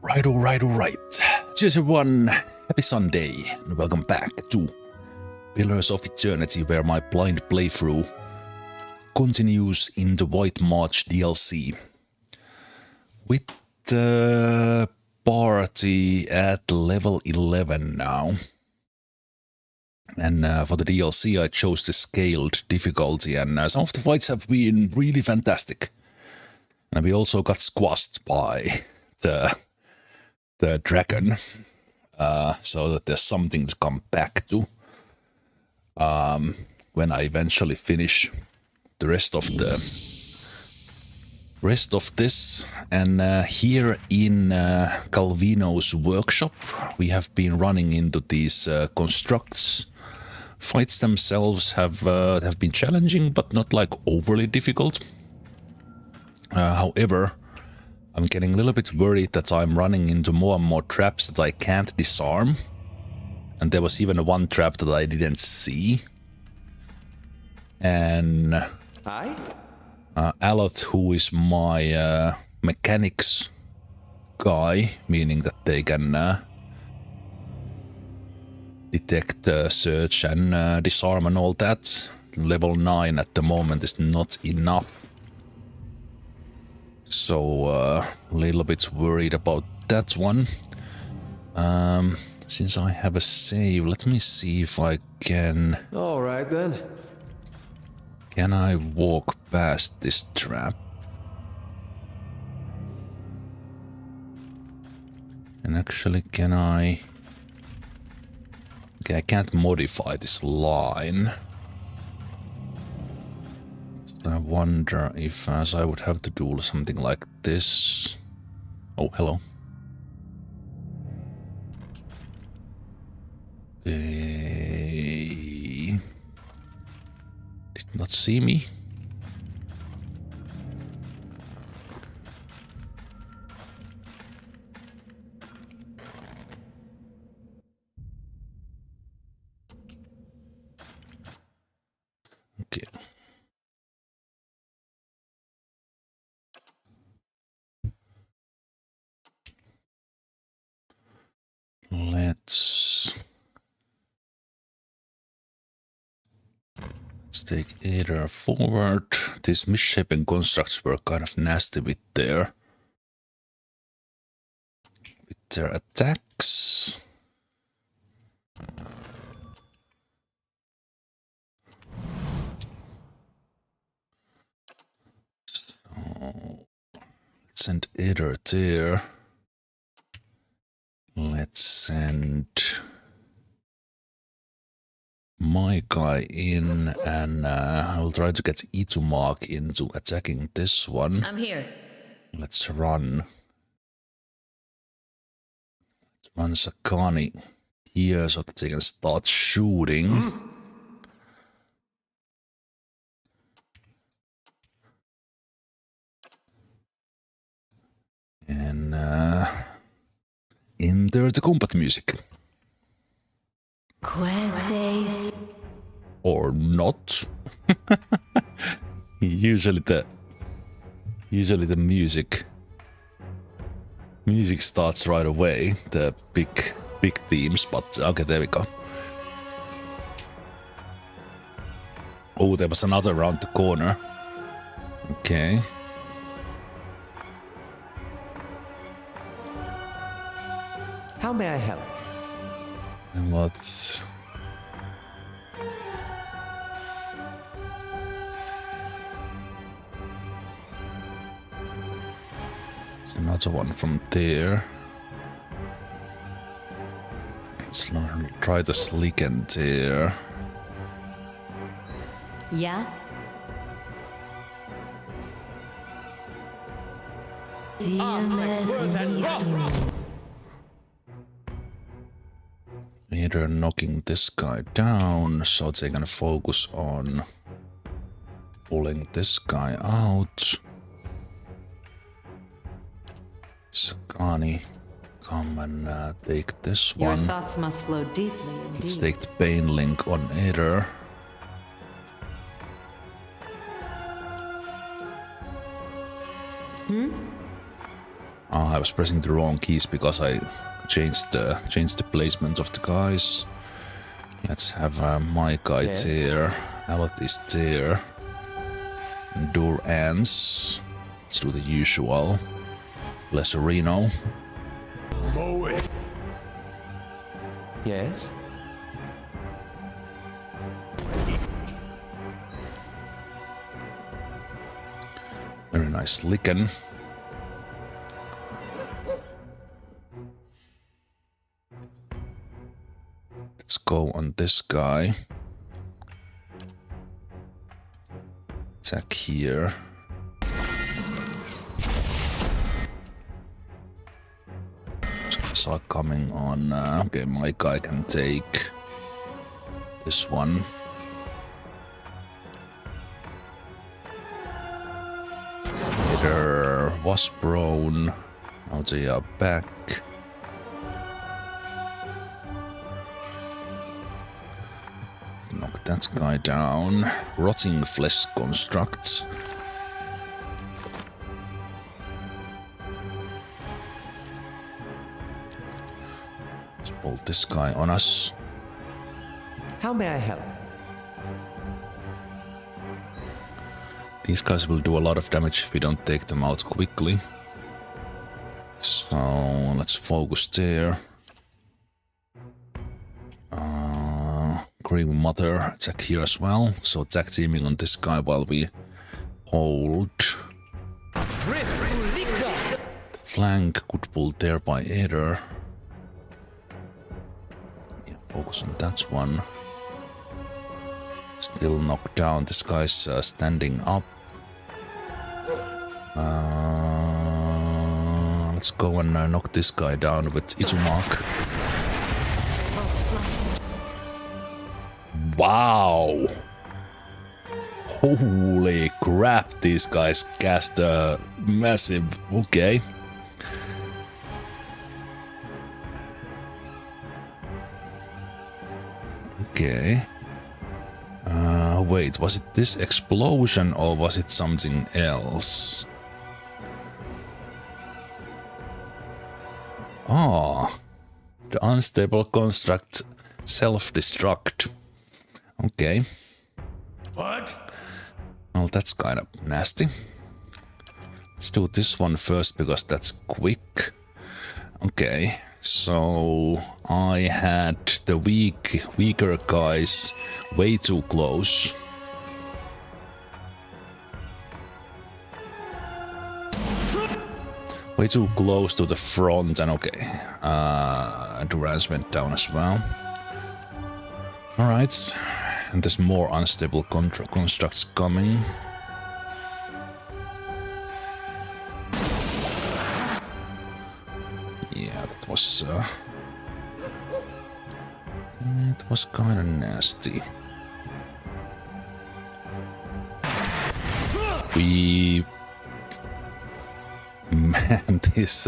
Alright. Cheers everyone, happy Sunday, and welcome back to Pillars of Eternity, where my blind playthrough continues in the White March DLC. With the party at level 11 now. And for the DLC I chose the scaled difficulty, and some of the fights have been really fantastic. And we also got squashed by the dragon, so that there's something to come back to when I eventually finish the rest of this. And here in Galvino's workshop we have been running into these constructs. Fights themselves have been challenging, but not like overly difficult. However, I'm getting a little bit worried that I'm running into more and more traps that I can't disarm. And there was even one trap that I didn't see. And Aloth, who is my mechanics guy, meaning that they can detect, search and disarm and all that, level 9 at the moment is not enough. So, a little bit worried about that one. Since I have a save, let me see if I can... Alright then. Can I walk past this trap? And actually, can I... Okay, I can't modify this line. I wonder if I would have to do something like this. Oh, hello. They did not see me. Okay. Let's take either forward. These misshapen constructs were kind of nasty with their attacks. So let's send either there. Let's send my guy in, and I will try to get Itumark into attacking this one. I'm here. Let's run. Let's run Sakani here so that they can start shooting. And enter the combat music. Or not. usually the music starts right away, the big themes, but okay, there we go. Oh, there was another around the corner. Okay. How may I help? And let's... There's another one from there. Let's try the Slicken there. Yeah? Either knocking this guy down, so they're gonna focus on pulling this guy out. Sakani, come and take this one. Your thoughts must flow deeply indeed. Let's take the Pain Link on either. I was pressing the wrong keys because I changed the placement of the guys. Let's have my guy there. Aleth is there. Door ends. Let's do the usual. Lesserino. Yes? Very nice lichen. Let's go on this guy. Attack here. Start coming on. Okay, my guy can take this one. Leader was prone. Now they are back. Knock that guy down. Rotting flesh constructs. Let's pull this guy on us. How may I help? These guys will do a lot of damage if we don't take them out quickly. So let's focus there. Green Mother attack here as well. So attack teaming on this guy while we hold. The flank could pull there by Aether. Yeah, focus on that one. Still knocked down. This guy's standing up. Let's go and knock this guy down with Izumak. Wow! Holy crap, these guys cast a massive... Okay. Okay. Wait, was it this explosion or was it something else? Oh, the unstable construct self-destruct. Okay. What? Well, that's kind of nasty. Let's do this one first because that's quick. Okay, so I had the weaker guys way too close. Way too close to the front, and okay, Durance went down as well. Alright, and there's more unstable constructs coming. Yeah, that was kind of nasty. Man, these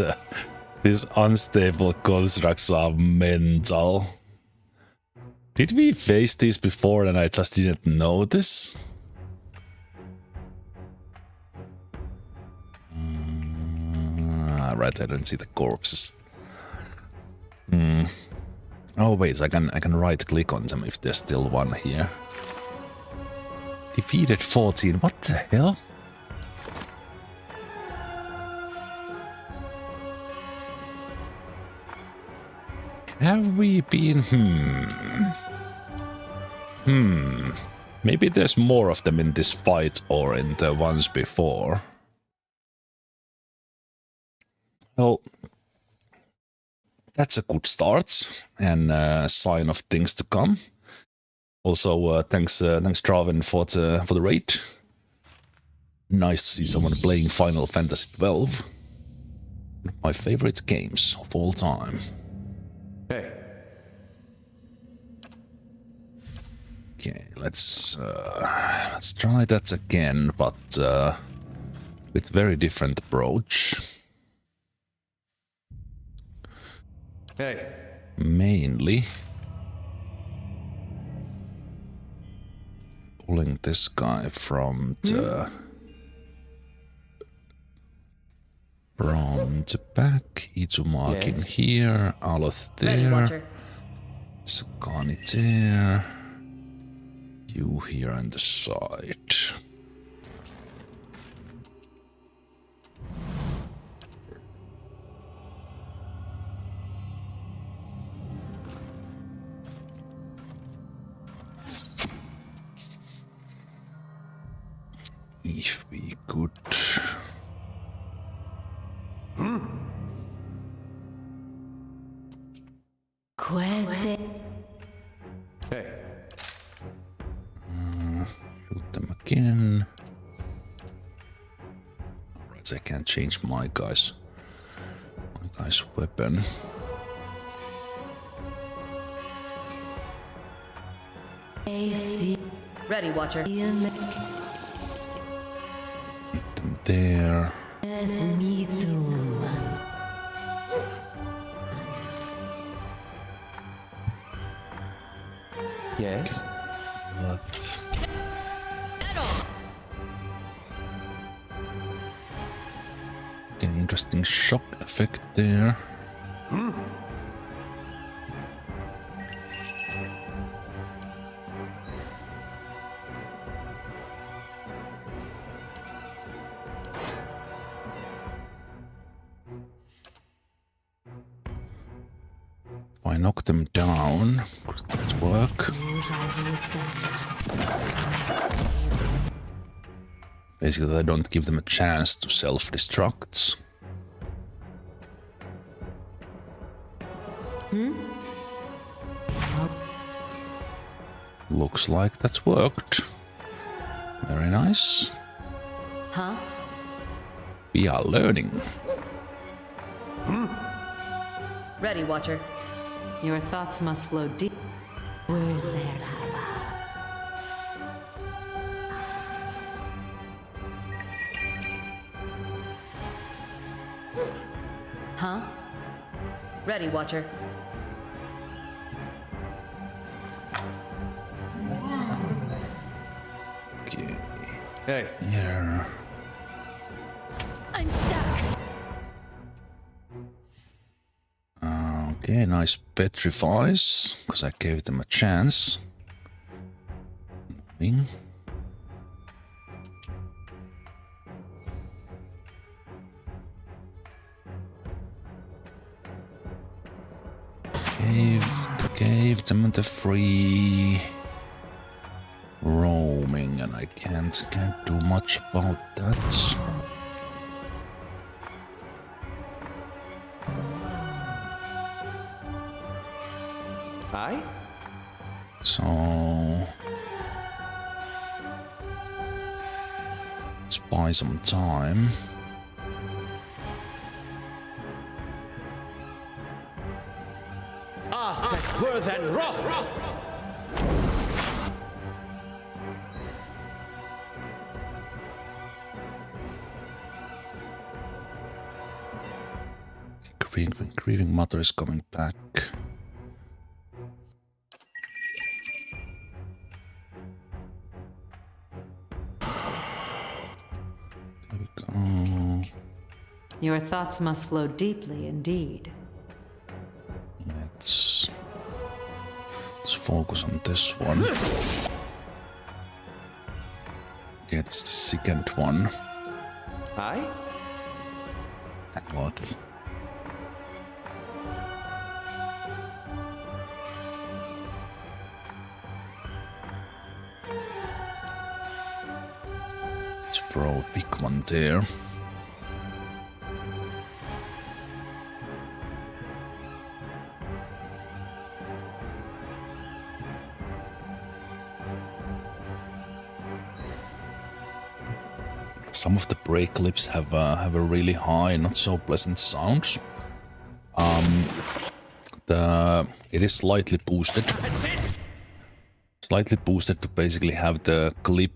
unstable constructs are mental. Did we face these before and I just didn't notice? Right, I don't see the corpses. Oh wait, I can right click on them if there's still one here. Defeated 14, what the hell? Have we been... Maybe there's more of them in this fight or in the ones before. Well, that's a good start and a sign of things to come. Also, thanks Travin for the raid. Nice to see someone playing Final Fantasy XII. One of my favorite games of all time. Hey. Okay, let's try that again, but with very different approach. Hey. Mainly pulling this guy from the From the back, Izumaki in Yes. here, Aloth Ready, there, Watcher. Sakani there, you here on the side. If we could... Hey. Shoot them again. Alright, I can't change my guy's weapon. Ready, Watcher. Hit them there. Yes. That's... Okay, interesting shock effect there. If I knock them down, could that work? Basically, I don't give them a chance to self-destruct. Looks like that's worked. Very nice. Huh? We are learning. Ready, Watcher. Your thoughts must flow deep. Where's there? Huh? Ready, Watcher. Okay. Hey. Here. I'm stuck. Okay, nice petrifies, because I gave them a chance. Moving. Gave them the free roaming, and I can't do much about that. Aye? So let's buy some time. Aztec worth and wrath! Grieving Mother is coming back. There we go. Your thoughts must flow deeply indeed. Let's focus on this one. Okay, it's the second one. Aye? What? Let's throw a big one there. Some of the break clips have a really high, not so pleasant sounds. It is slightly boosted. Slightly boosted to basically have the clip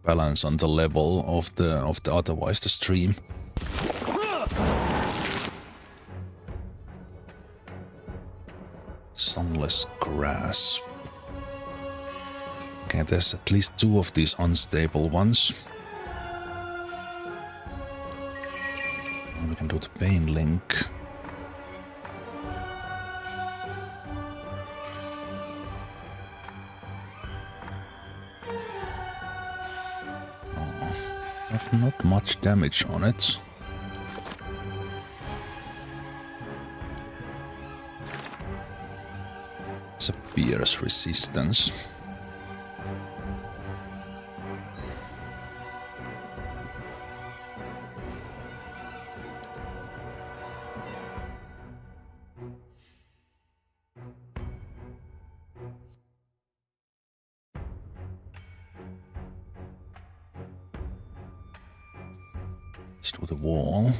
balance on the level of the otherwise the stream. Sunless Grasp. Okay, there's at least two of these unstable ones. We can do the Pain Link. Not much damage on it. It's a pierce resistance. Let's do the wall.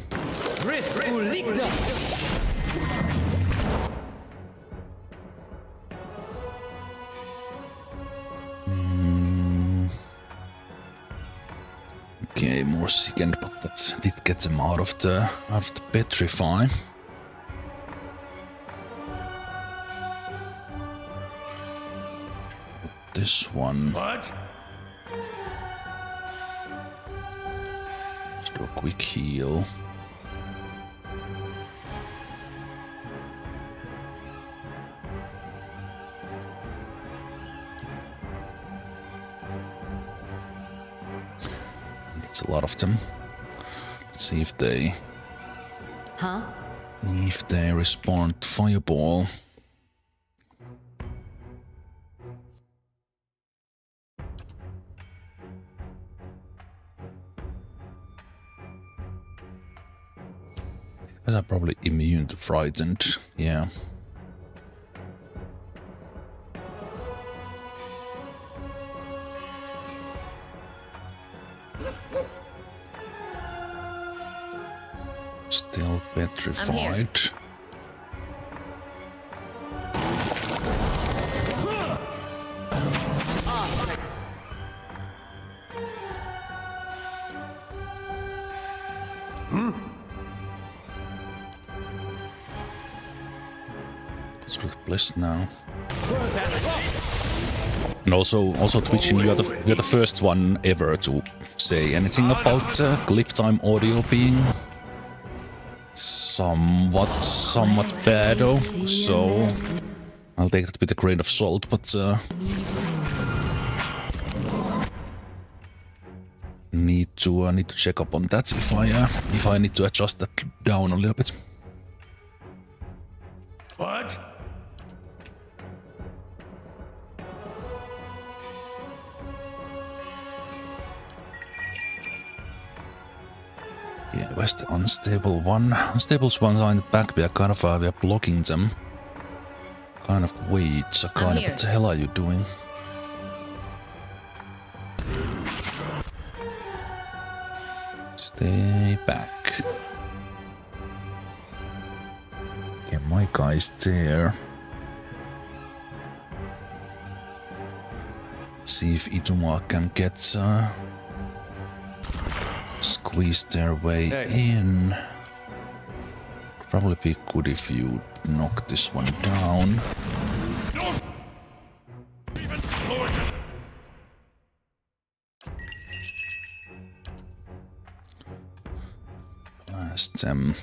Okay, more sickened, but that did get them out of the petrify. This one. What? Let's do a quick heal. That's a lot of them. Let's see if they respond to fireball. These are probably immune to frightened, yeah. Still petrified. Let's do the bliss now. And also Twitchin, you're the first one ever to say anything about clip time audio being somewhat bad, though. So I'll take that with a grain of salt, but need to check up on that if I need to adjust that down a little bit. What? Yeah, where's the unstable one? Unstables ones are in the back. We are kind of we are blocking them. Kind of wait, Sakane, what the hell are you doing? Stay back. Okay, my guy's there. Let's see if Ituma can get squeeze their way in. Probably be good if you knock this one down. Blast them.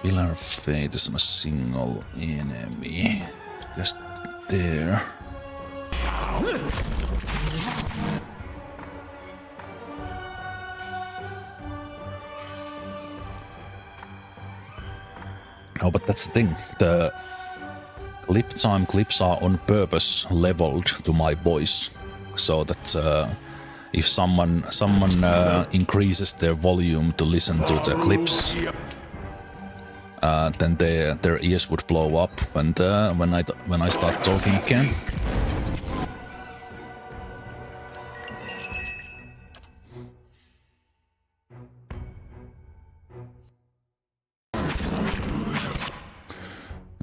Pillar of Fate is on a single enemy. Just there. No, but that's the thing. The clip time clips are on purpose leveled to my voice, so that if someone increases their volume to listen to the clips, then their ears would blow up when I start talking again.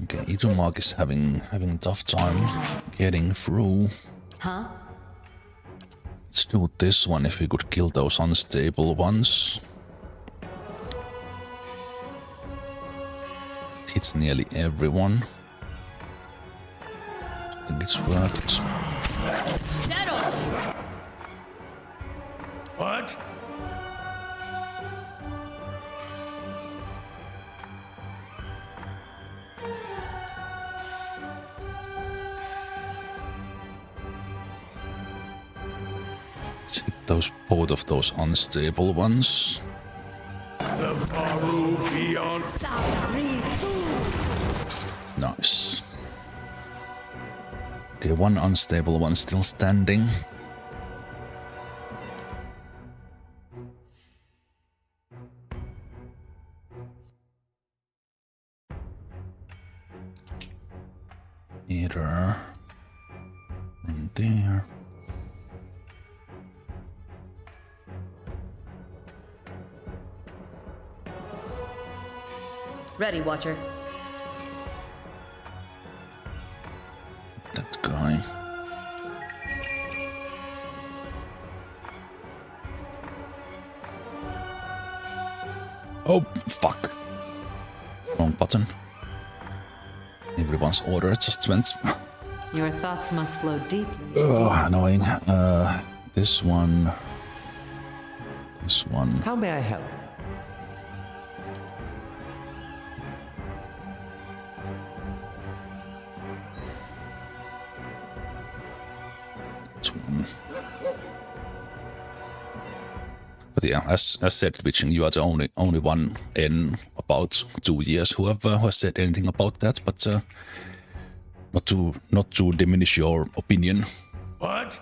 Okay, Itumark is having a tough time getting through. Let's do this one if we could kill those unstable ones. It hits nearly everyone. I think it's worth it. Settle! What? Those both of those unstable ones. The Varuvian. Nice. Okay, one unstable one still standing. Either from there. Ready, Watcher. That guy. Oh, fuck. Wrong button. Everyone's order just went. Your thoughts must flow deeply. Annoying. This one. This one. How may I help? This one. But yeah, as said, Witching, you are the only one in about 2 years who has said anything about that. But not to diminish your opinion. What?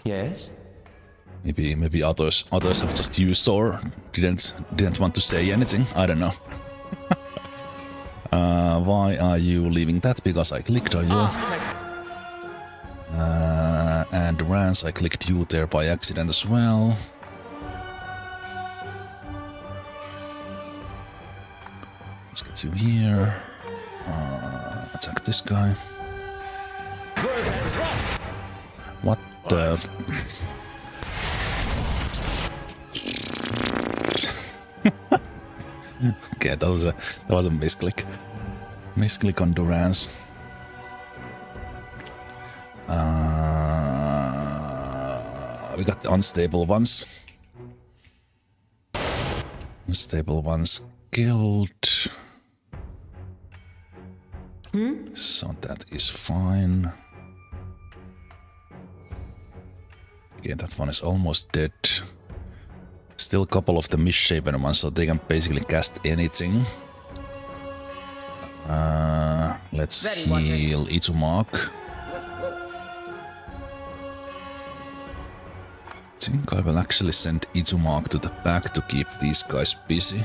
Yes? Maybe others have just used or didn't want to say anything. I don't know. Why are you leaving that? Because I clicked on you. And Rance, I clicked you there by accident as well. Let's get you here. Attack this guy. What the? Okay, that was a misclick. Misclick on Durance. We got the unstable ones. Unstable ones killed. So that is fine. Okay, that one is almost dead. Still a couple of the misshapen ones, so they can basically cast anything. Let's heal Izumak. I think I will actually send Izumak to the back to keep these guys busy.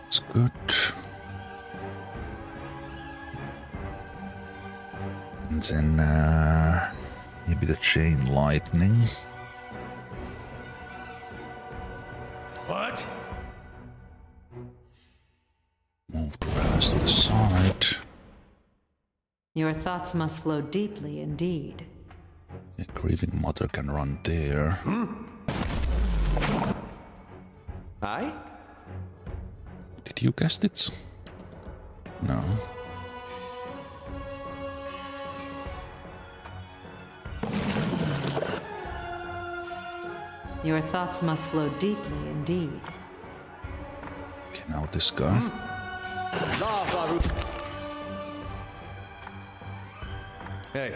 It's good. And then maybe the chain lightning. What? Move the rest to the side. Your thoughts must flow deeply indeed. A grieving mother can run there. I? Did you guess it? No. Your thoughts must flow deeply indeed. Okay, now this guy. Hey.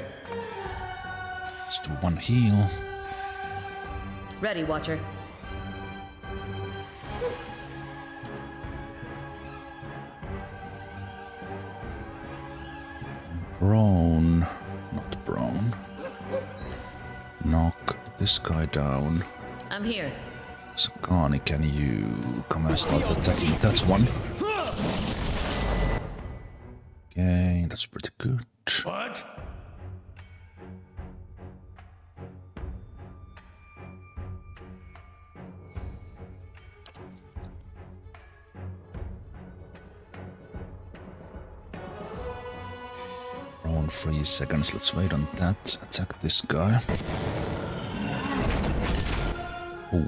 Let's do one heal. Ready, Watcher. Brown. Not brown. Knock this guy down. I'm here. Sakani, can you come and start attacking that one? Okay, that's pretty good. What? Brown 3 seconds. Let's wait on that. Attack this guy. Ooh.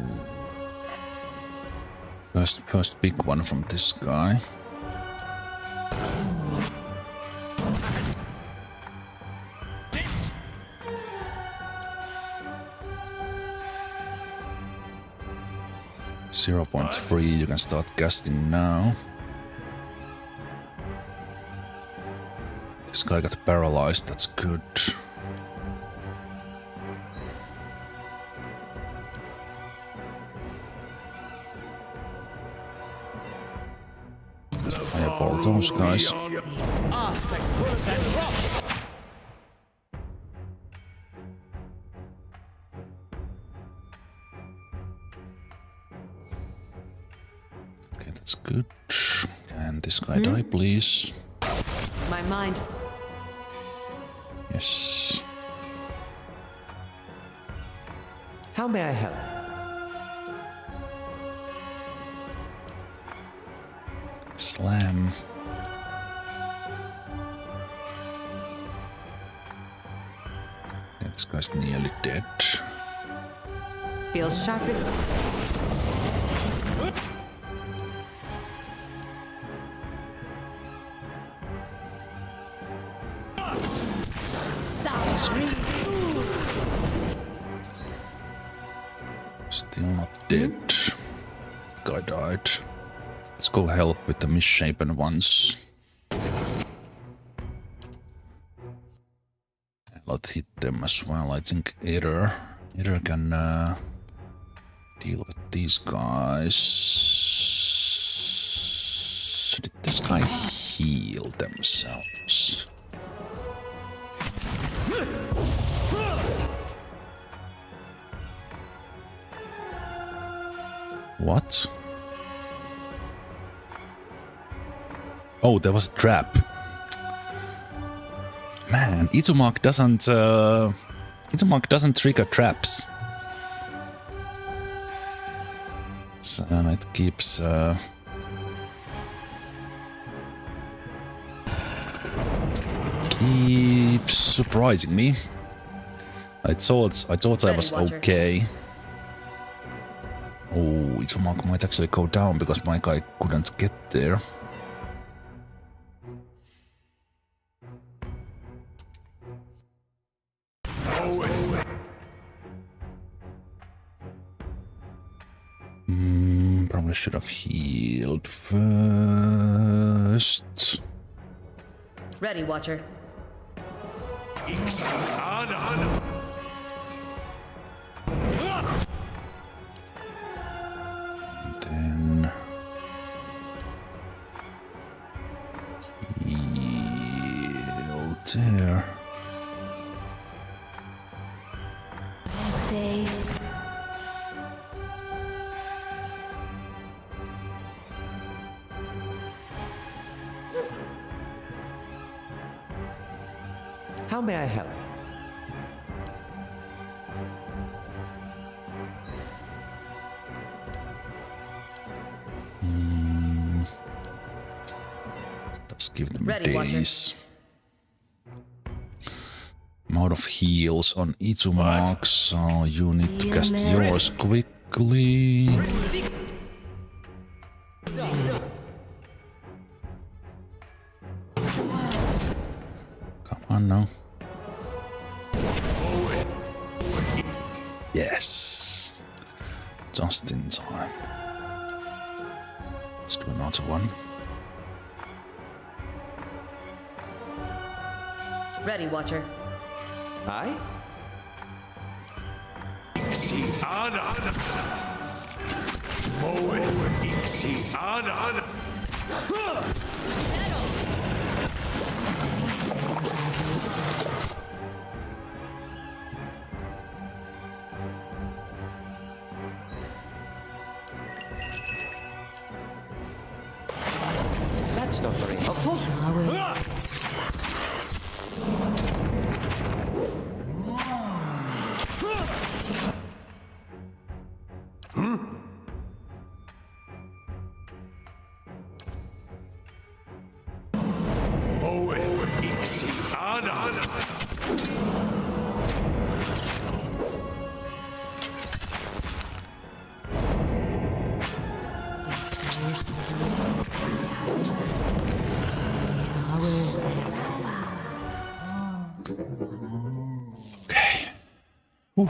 First big one from this guy. .3, you can start casting now. This guy got paralyzed, that's good. Fireball those guys. Okay, that's good. Can this guy die, please? My mind. Yes. How may I help? Slam. Yeah, this guy's nearly dead. Feels sharp as... Still not dead. That guy died. Let's go help with the misshapen ones. Let's hit them as well. I think Either can deal with these guys. Did this guy heal themselves? What? Oh, there was a trap. Man, Izumak doesn't trigger traps. It keeps surprising me. I thought I was okay. Oh, Izumak might actually go down because my guy couldn't get there. Probably should have healed first. Ready, Watcher. Then heal there. How may I help? Let's give them Ready, days. I'm out of heals on Izumak, so you need to cast yours quickly. Come on now. Yes. Just in time. Let's do another one. Ready, Watcher. Aye? That's not very helpful. Okay,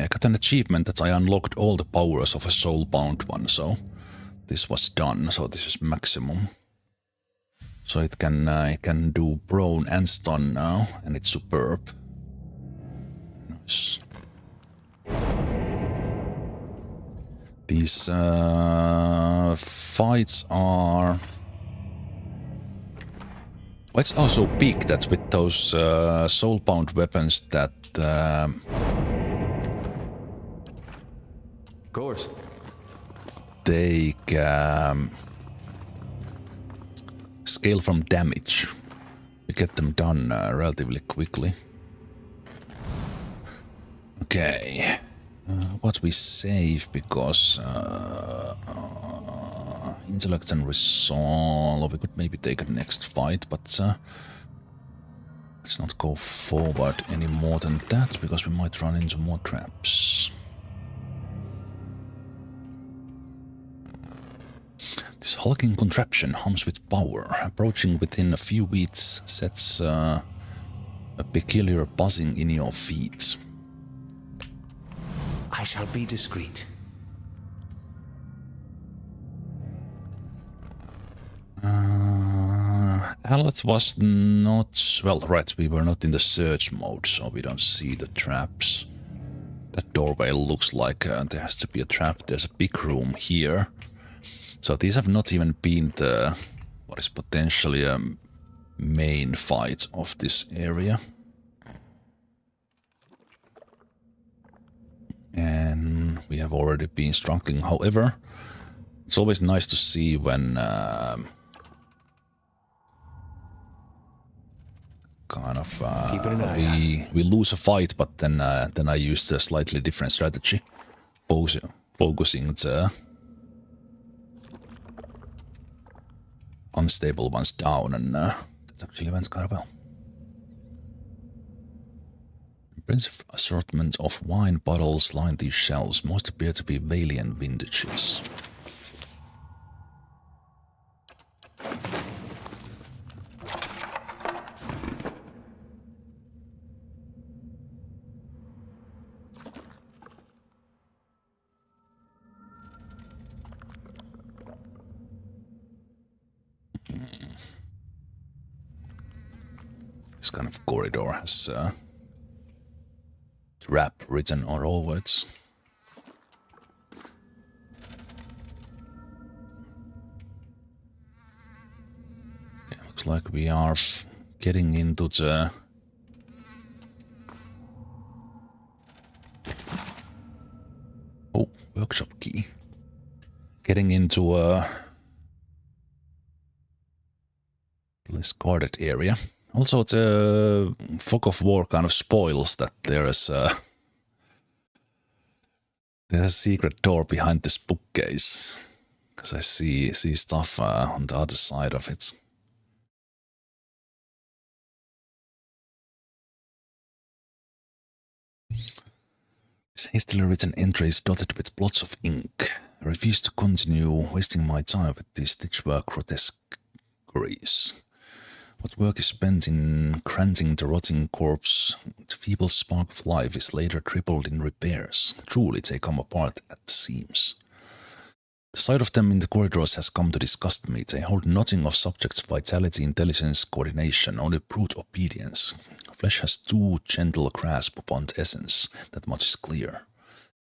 I got an achievement that I unlocked all the powers of a soulbound one, so this was done, so this is maximum. So it can do prone and stun now, and it's superb. Nice. These fights are... It's also big that with those soulbound weapons that... Of course. they scale from damage. You get them done relatively quickly. Okay. What we save because intellect and resolve. We could maybe take a next fight, but let's not go forward any more than that because we might run into more traps. This hulking contraption hums with power. Approaching within a few weeks sets a peculiar buzzing in your feet. I shall be discreet. Aleth was not... Well, right, we were not in the search mode, so we don't see the traps. That doorway looks like there has to be a trap. There's a big room here. So these have not even been the... what is potentially a main fight of this area. And we have already been struggling. However, it's always nice to see when kind of we lose a fight, but then I used a slightly different strategy, focusing the unstable ones down, and that actually went kind of well. Impressive assortment of wine bottles line these shelves. Most appear to be Valiant vintages. This kind of corridor has trap written all over it. Okay, looks like we are getting into the... Oh, workshop key. Getting into a less guarded area. Also, the fog of war kind of spoils that there's a secret door behind this bookcase, because I see stuff on the other side of it. This hastily written entry is dotted with blots of ink. I refuse to continue wasting my time with these stitchwork grotesqueries. What work is spent in granting the rotting corpse, the feeble spark of life is later tripled in repairs. Truly they come apart at the seams. The sight of them in the corridors has come to disgust me. They hold nothing of subject's vitality, intelligence, coordination, only brute obedience. Flesh has too gentle a grasp upon the essence, that much is clear.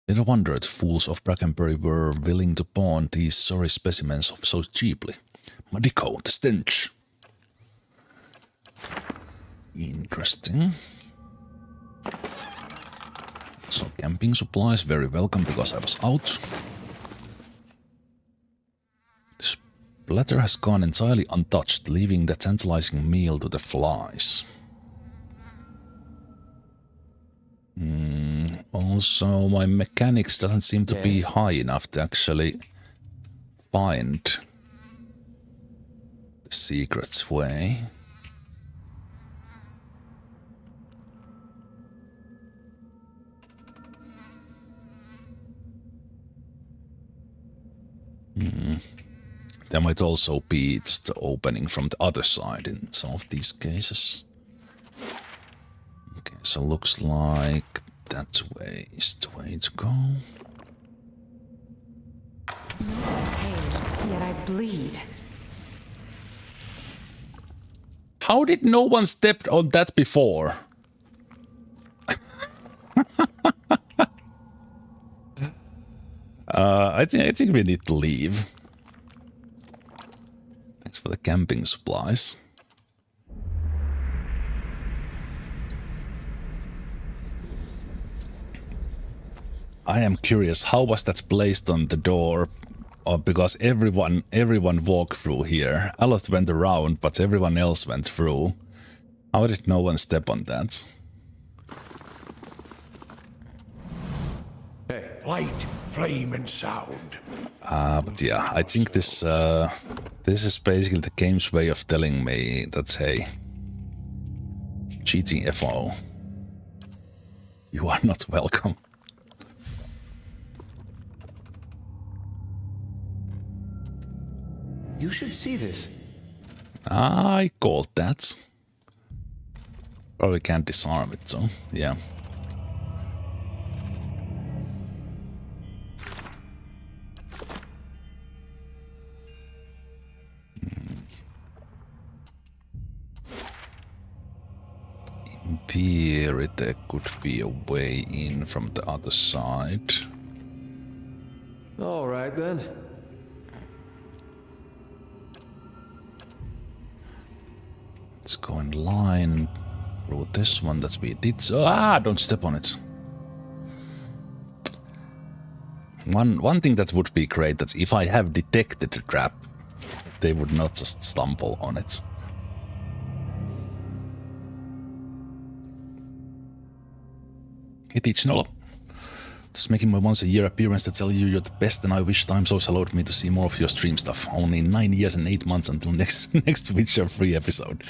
Little wonder the fools of Brackenbury were willing to pawn these sorry specimens off so cheaply. Madico, the stench! Interesting. So camping supplies, very welcome because I was out. This platter has gone entirely untouched, leaving the tantalizing meal to the flies. Also, my mechanics doesn't seem to be high enough to actually find the secret way. There might also be just the opening from the other side in some of these cases. Okay, so So looks like that way is the way to go. Pain, yet I bleed. How did no one step on that before? I think we need to leave. Thanks for the camping supplies. I am curious, how was that placed on the door? Because everyone walked through here. Aloth went around, but everyone else went through. How did no one step on that? Hey. Light, flame, and sound. But yeah, I think this is basically the game's way of telling me that, hey, cheating FO, you are not welcome. You should see this. I called that. Probably can't disarm it, so yeah. In theory, there could be a way in from the other side. All right then. Let's go in line through this one that we did. So, don't step on it. One thing that would be great, that if I have detected the trap, they would not just stumble on it. Hey Teach Nolo. Just making my once a year appearance to tell you you're the best, and I wish time zones allowed me to see more of your stream stuff. Only 9 years and 8 months until next Witcher 3 episode.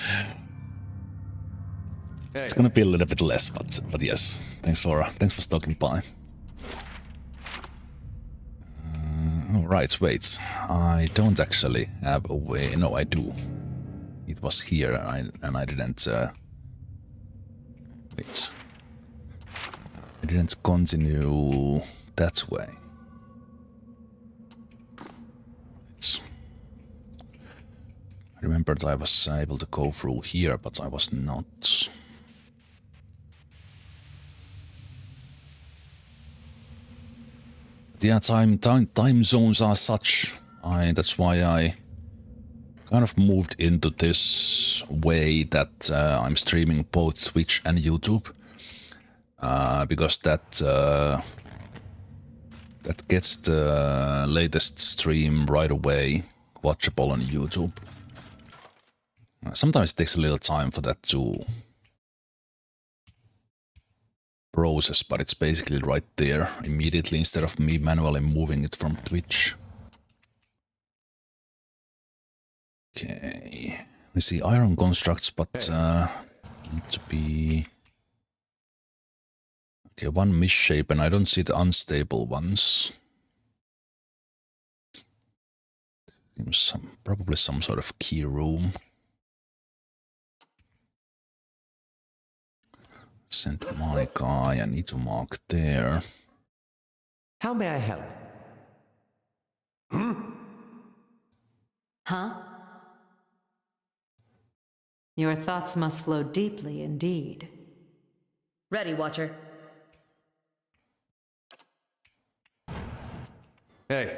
Hey. It's gonna be a little bit less, but yes. Thanks for stopping by. Alright, wait. I don't actually have a way. No, I do. It was here, and I didn't. Wait. I didn't continue that way. I remembered I was able to go through here, but I was not. But yeah, time zones are such. That's why I kind of moved into this way that I'm streaming both Twitch and YouTube. Because that gets the latest stream right away watchable on YouTube. Sometimes it takes a little time for that to process, but it's basically right there immediately instead of me manually moving it from Twitch. Okay, we see iron constructs, but need to be. Okay, one misshapen. I don't see the unstable ones. Seems probably some sort of key room. Send my guy. I need to mark there. How may I help? Huh? Your thoughts must flow deeply indeed. Ready, Watcher. Hey.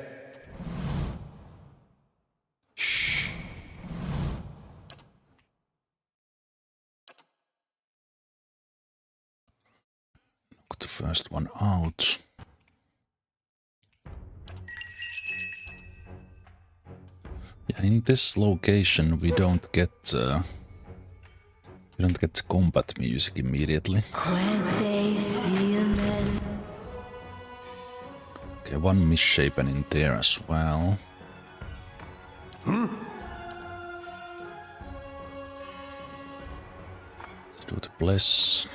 Knock the first one out. Yeah, in this location we don't get combat music immediately. Okay, one misshapen in there as well. Let's do the bless.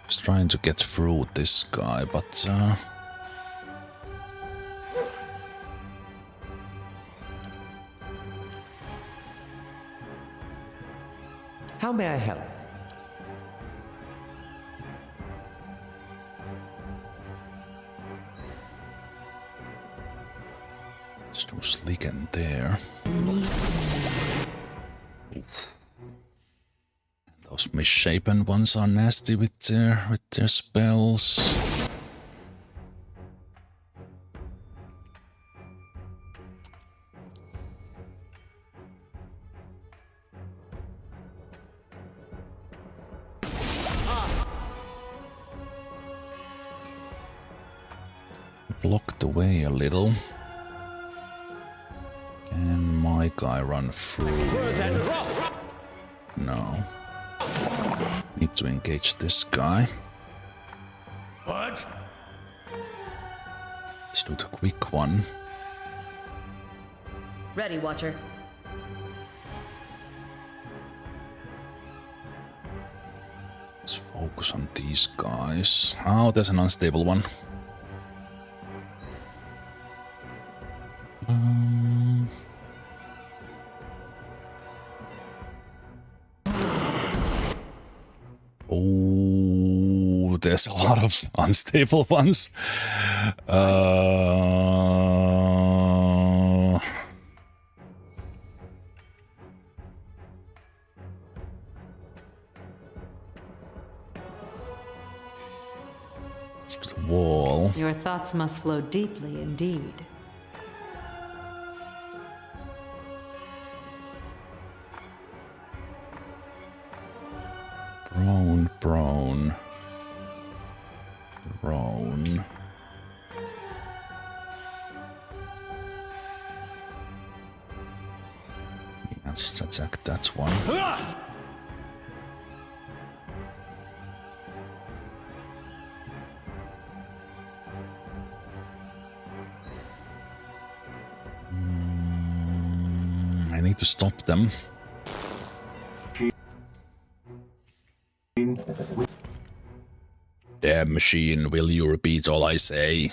Just trying to get through this guy, but How may I help? Let's do Slick in there. Oof. Those misshapen ones are nasty with their spells. Blocked away a little. Can my guy run through? No. Need to engage this guy. What? Let's do the quick one. Ready, Watcher. Let's focus on these guys. Oh, there's an unstable one. Oh, there's a lot of unstable ones. It's the wall. Your thoughts must flow deeply indeed. Prone. Let's just attack that one. I need to stop them. Damn machine, will you repeat all I say?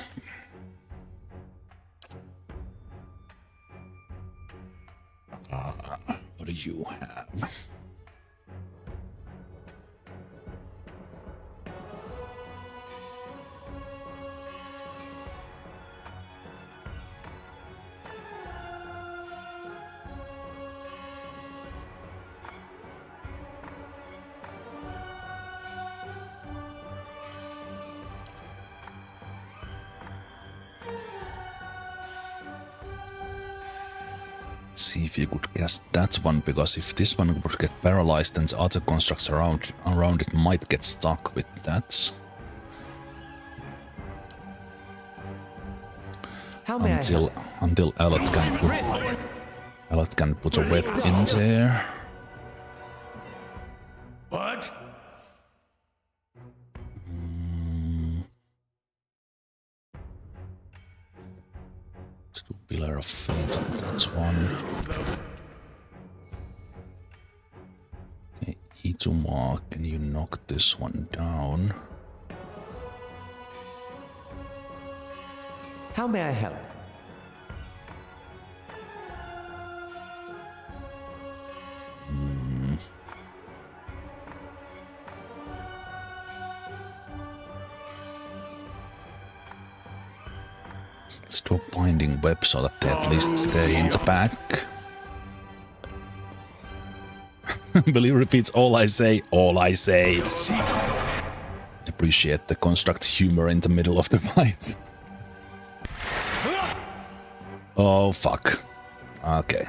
What do you have? See if you could cast that one, because if this one would get paralyzed, then the other constructs around it might get stuck with that. How may Until Alot can put a web in there. What? Let's do Pillar of Fate on that one. Okay, E2 can you knock this one down? How may I help? Let's do a binding web so that they at least stay in the back. Will you repeat all I say? All I say. Appreciate the construct humor in the middle of the fight. Oh fuck. Okay.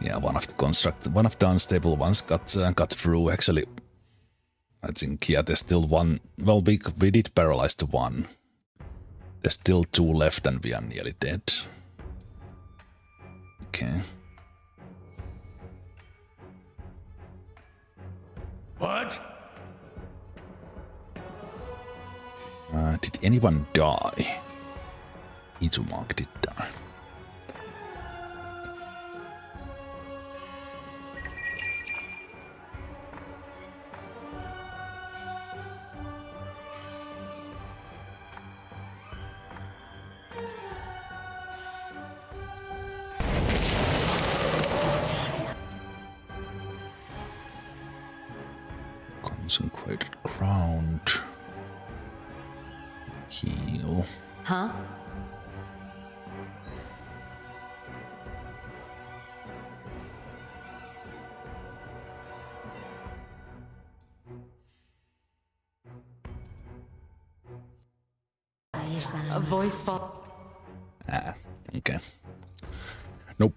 Yeah, one of the unstable ones got through. Actually, I think there's still one. Well, we did paralyze the one. There's still two left, and we are nearly dead. Okay. What? Did anyone die? Izumark did die. Consecrated ground. Heal. Huh? A voice fall. Ah, okay. Nope.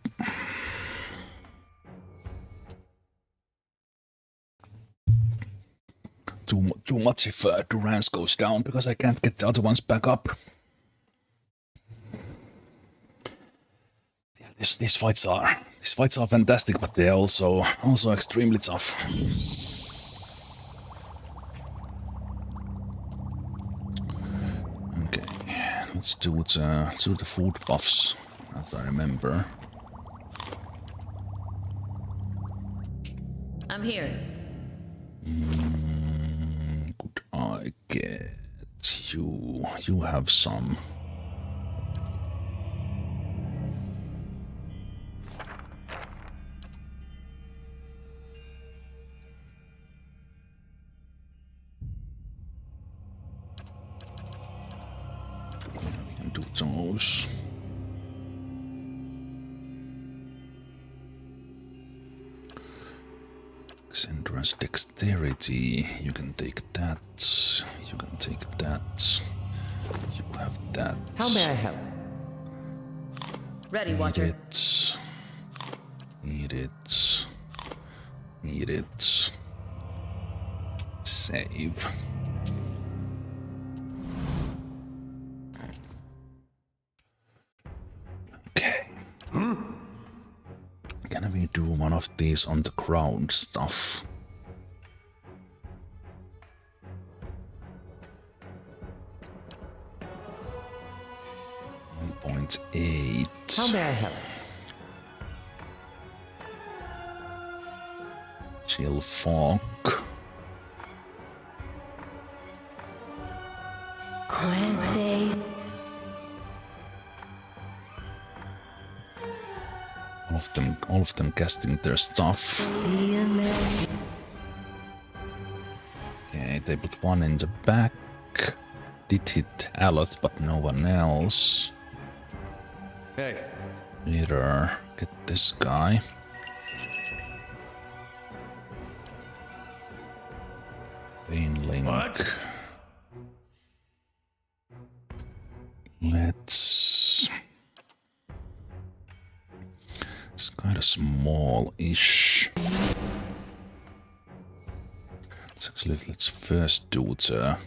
Too much if Durance goes down because I can't get the other ones back up. Yeah, these fights are fantastic, but they are also extremely tough. Okay, let's do the food buffs as I remember. I'm here. Could I get you? You have some. We can do those. Endurance, dexterity. You can take that. You can take that. You have that. How may I help? Ready, Eat Watcher. it. Eat it. Eat it. Save. Okay. Can we do one of these on the ground stuff? How 1.8. may I help? Chill fog. All of them casting their stuff. Okay, they put one in the back. Did hit Aloth, but no one else. Hey, Later, get this guy. Baneling. What? Let's. It's kind of small-ish. Let's first do the.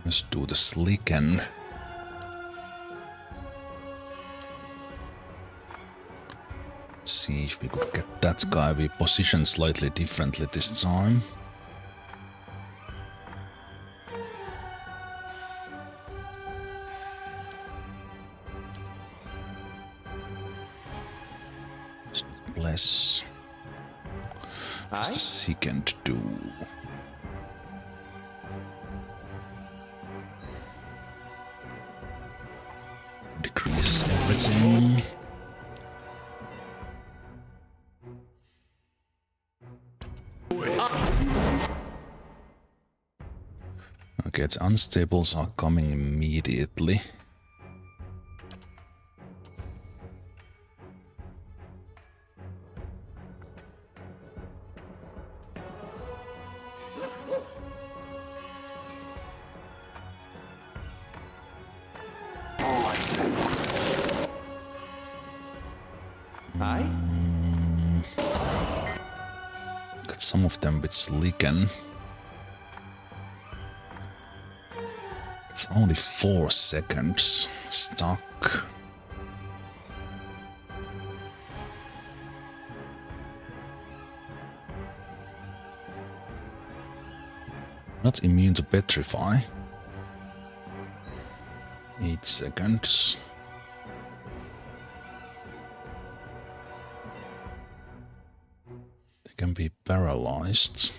Let's do the Slicken. See if we could get that guy. We positioned slightly differently this time. Let's do the Bless. What's the second do? Decrease everything. Okay, its unstables are coming immediately. Aye? Got some of them with Slicken. It's only 4 seconds stuck. Not immune to petrify. 8 seconds. They can be paralyzed.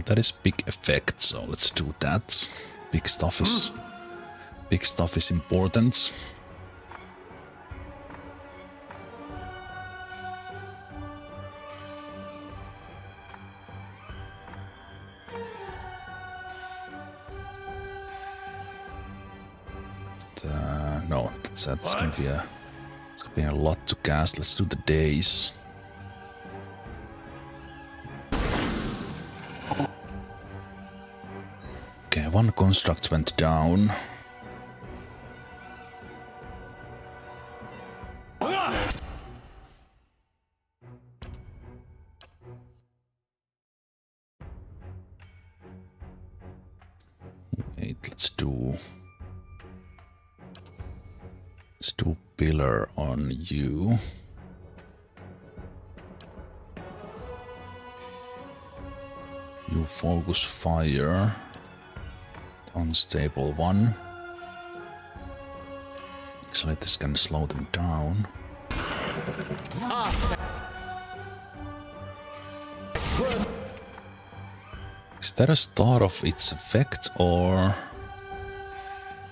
that is big effect, so let's do that. Big stuff is important. No, that's gonna be a lot to cast. Let's do the days. Okay, one construct went down. Wait, let's do pillar on you. You focus fire. Unstable one. Actually, this can slow them down. Is that a start of its effect, or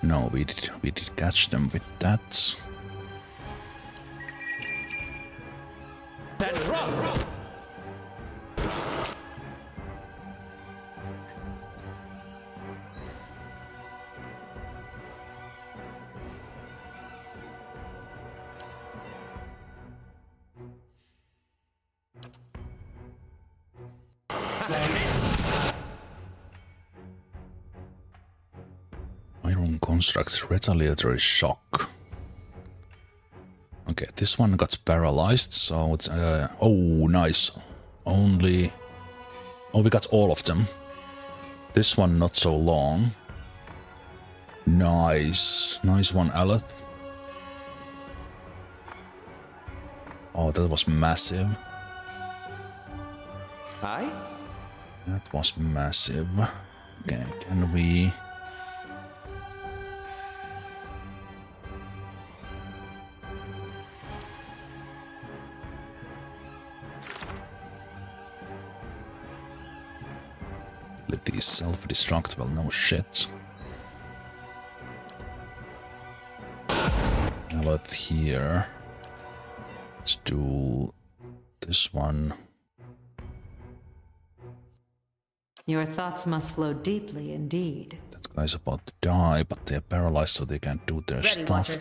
no? We did catch them with that. Iron constructs retaliatory shock. Okay, this one got paralyzed, so it's oh, nice. We got all of them. This one not so long. Nice one, Aleth. Oh, that was massive. Aye? That was massive. Okay, can we... Ability is self-destruct, well, no shit. Aleth here. Let's do this one. Your thoughts must flow deeply indeed. That guy's about to die, but they're paralyzed, so they can't do their stuff.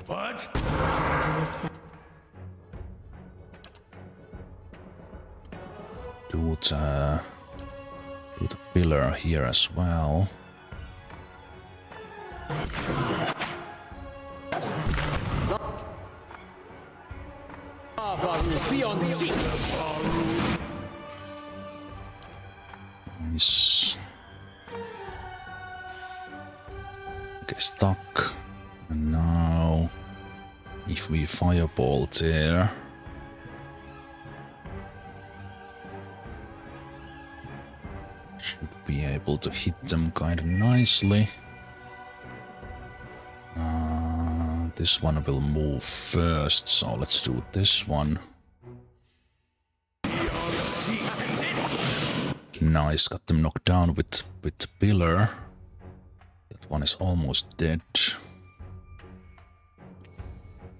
What? Do the pillar here as well. Nice. Okay, stuck. And now, if we fireball there, should be able to hit them kind of nicely. This one will move first, so let's do this one. Nice, got them knocked down with the pillar. That one is almost dead.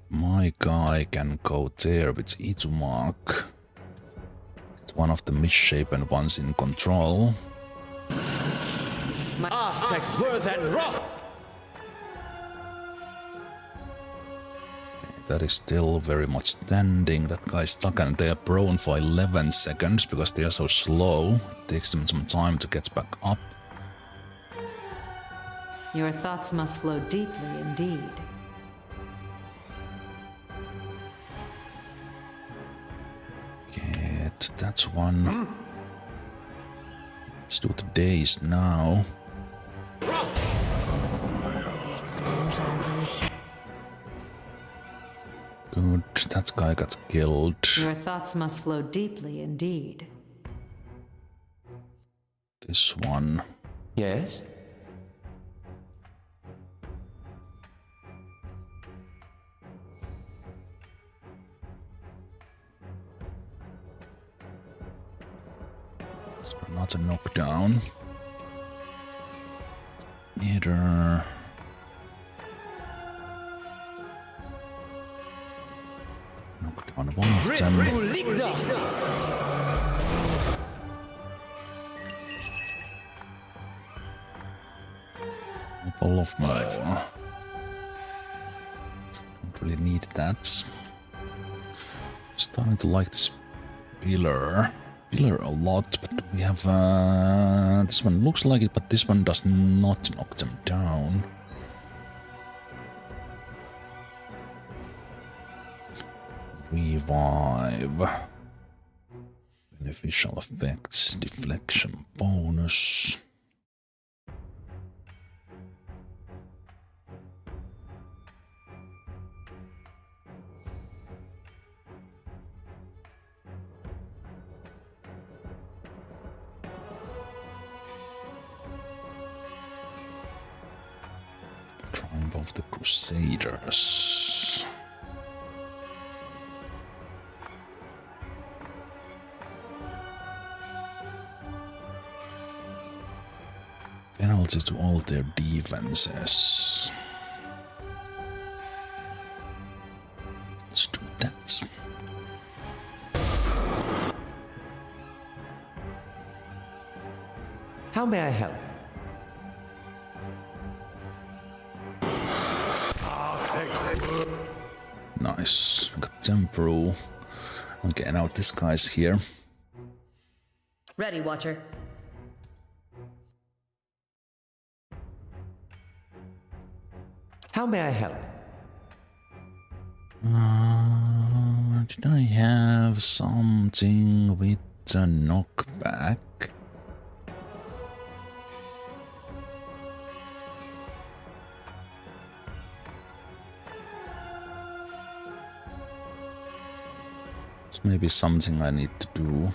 My guy can go there with Itumark. Get one of the misshapen ones in control. That is still very much standing. That guy's stuck and they are prone for 11 seconds because they are so slow. It takes them some time to get back up. Your thoughts must flow deeply indeed. Get that one. Let's do the days now. Good, that guy got killed. Your thoughts must flow deeply indeed. This one. Yes? Other knockdown. Either... knock down one of them. Couple of more. Don't really need that. Starting to like this pillar a lot, but we have this one looks like it, but this one does not knock them down. Revive. Beneficial effects, deflection bonus. Triumph of the Crusaders. Penalty to all their defenses. Let's do that. How may I help? Nice. We got them through. I'm getting out this guy's here. Ready, Watcher. How may I help? Did I have something with a knockback? It's maybe something I need to do.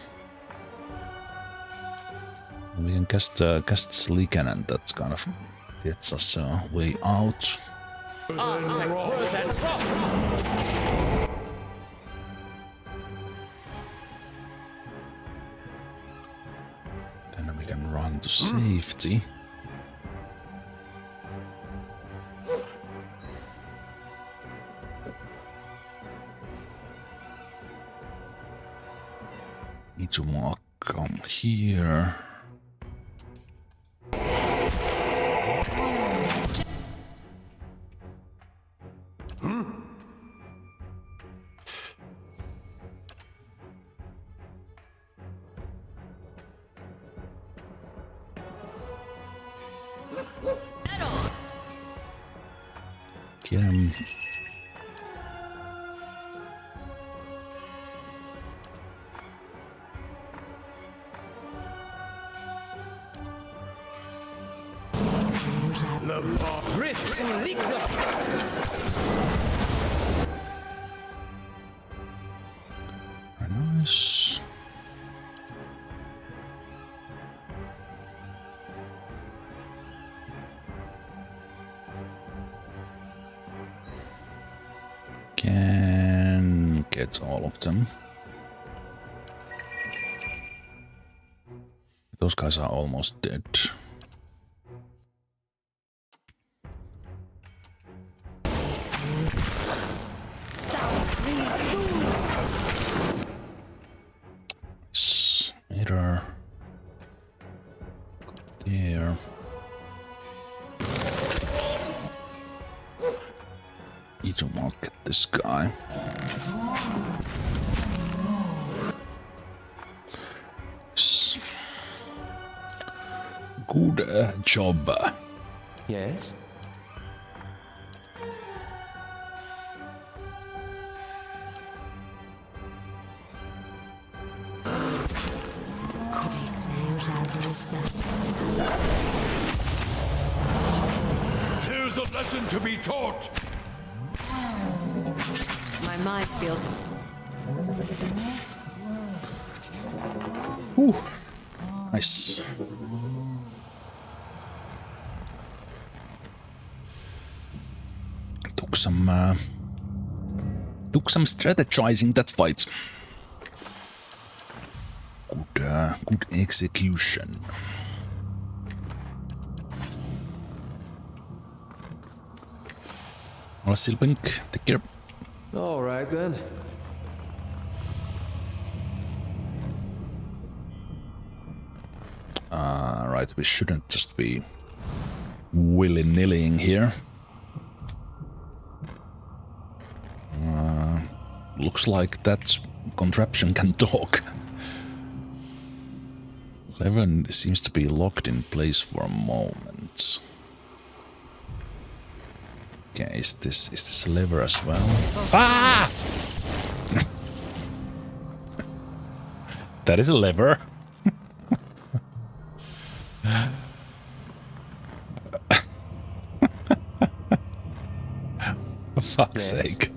We can cast Slicken and that kind of gets us a way out. Then we can run to safety. Need to come here. Get him. Very nice. Can get all of them. Those guys are almost dead. Either there. Need to market this guy. Good job. Yes? Here's a lesson to be taught. My mind feels. Whew. Nice. Took some strategizing that fight. Good good execution. Well, Silpink, take care. All right then. Right, we shouldn't just be willy-nillying here. Looks like that contraption can talk. Lever seems to be locked in place for a moment. Okay, is this a lever as well? Ah! That is a lever. For fuck's sake.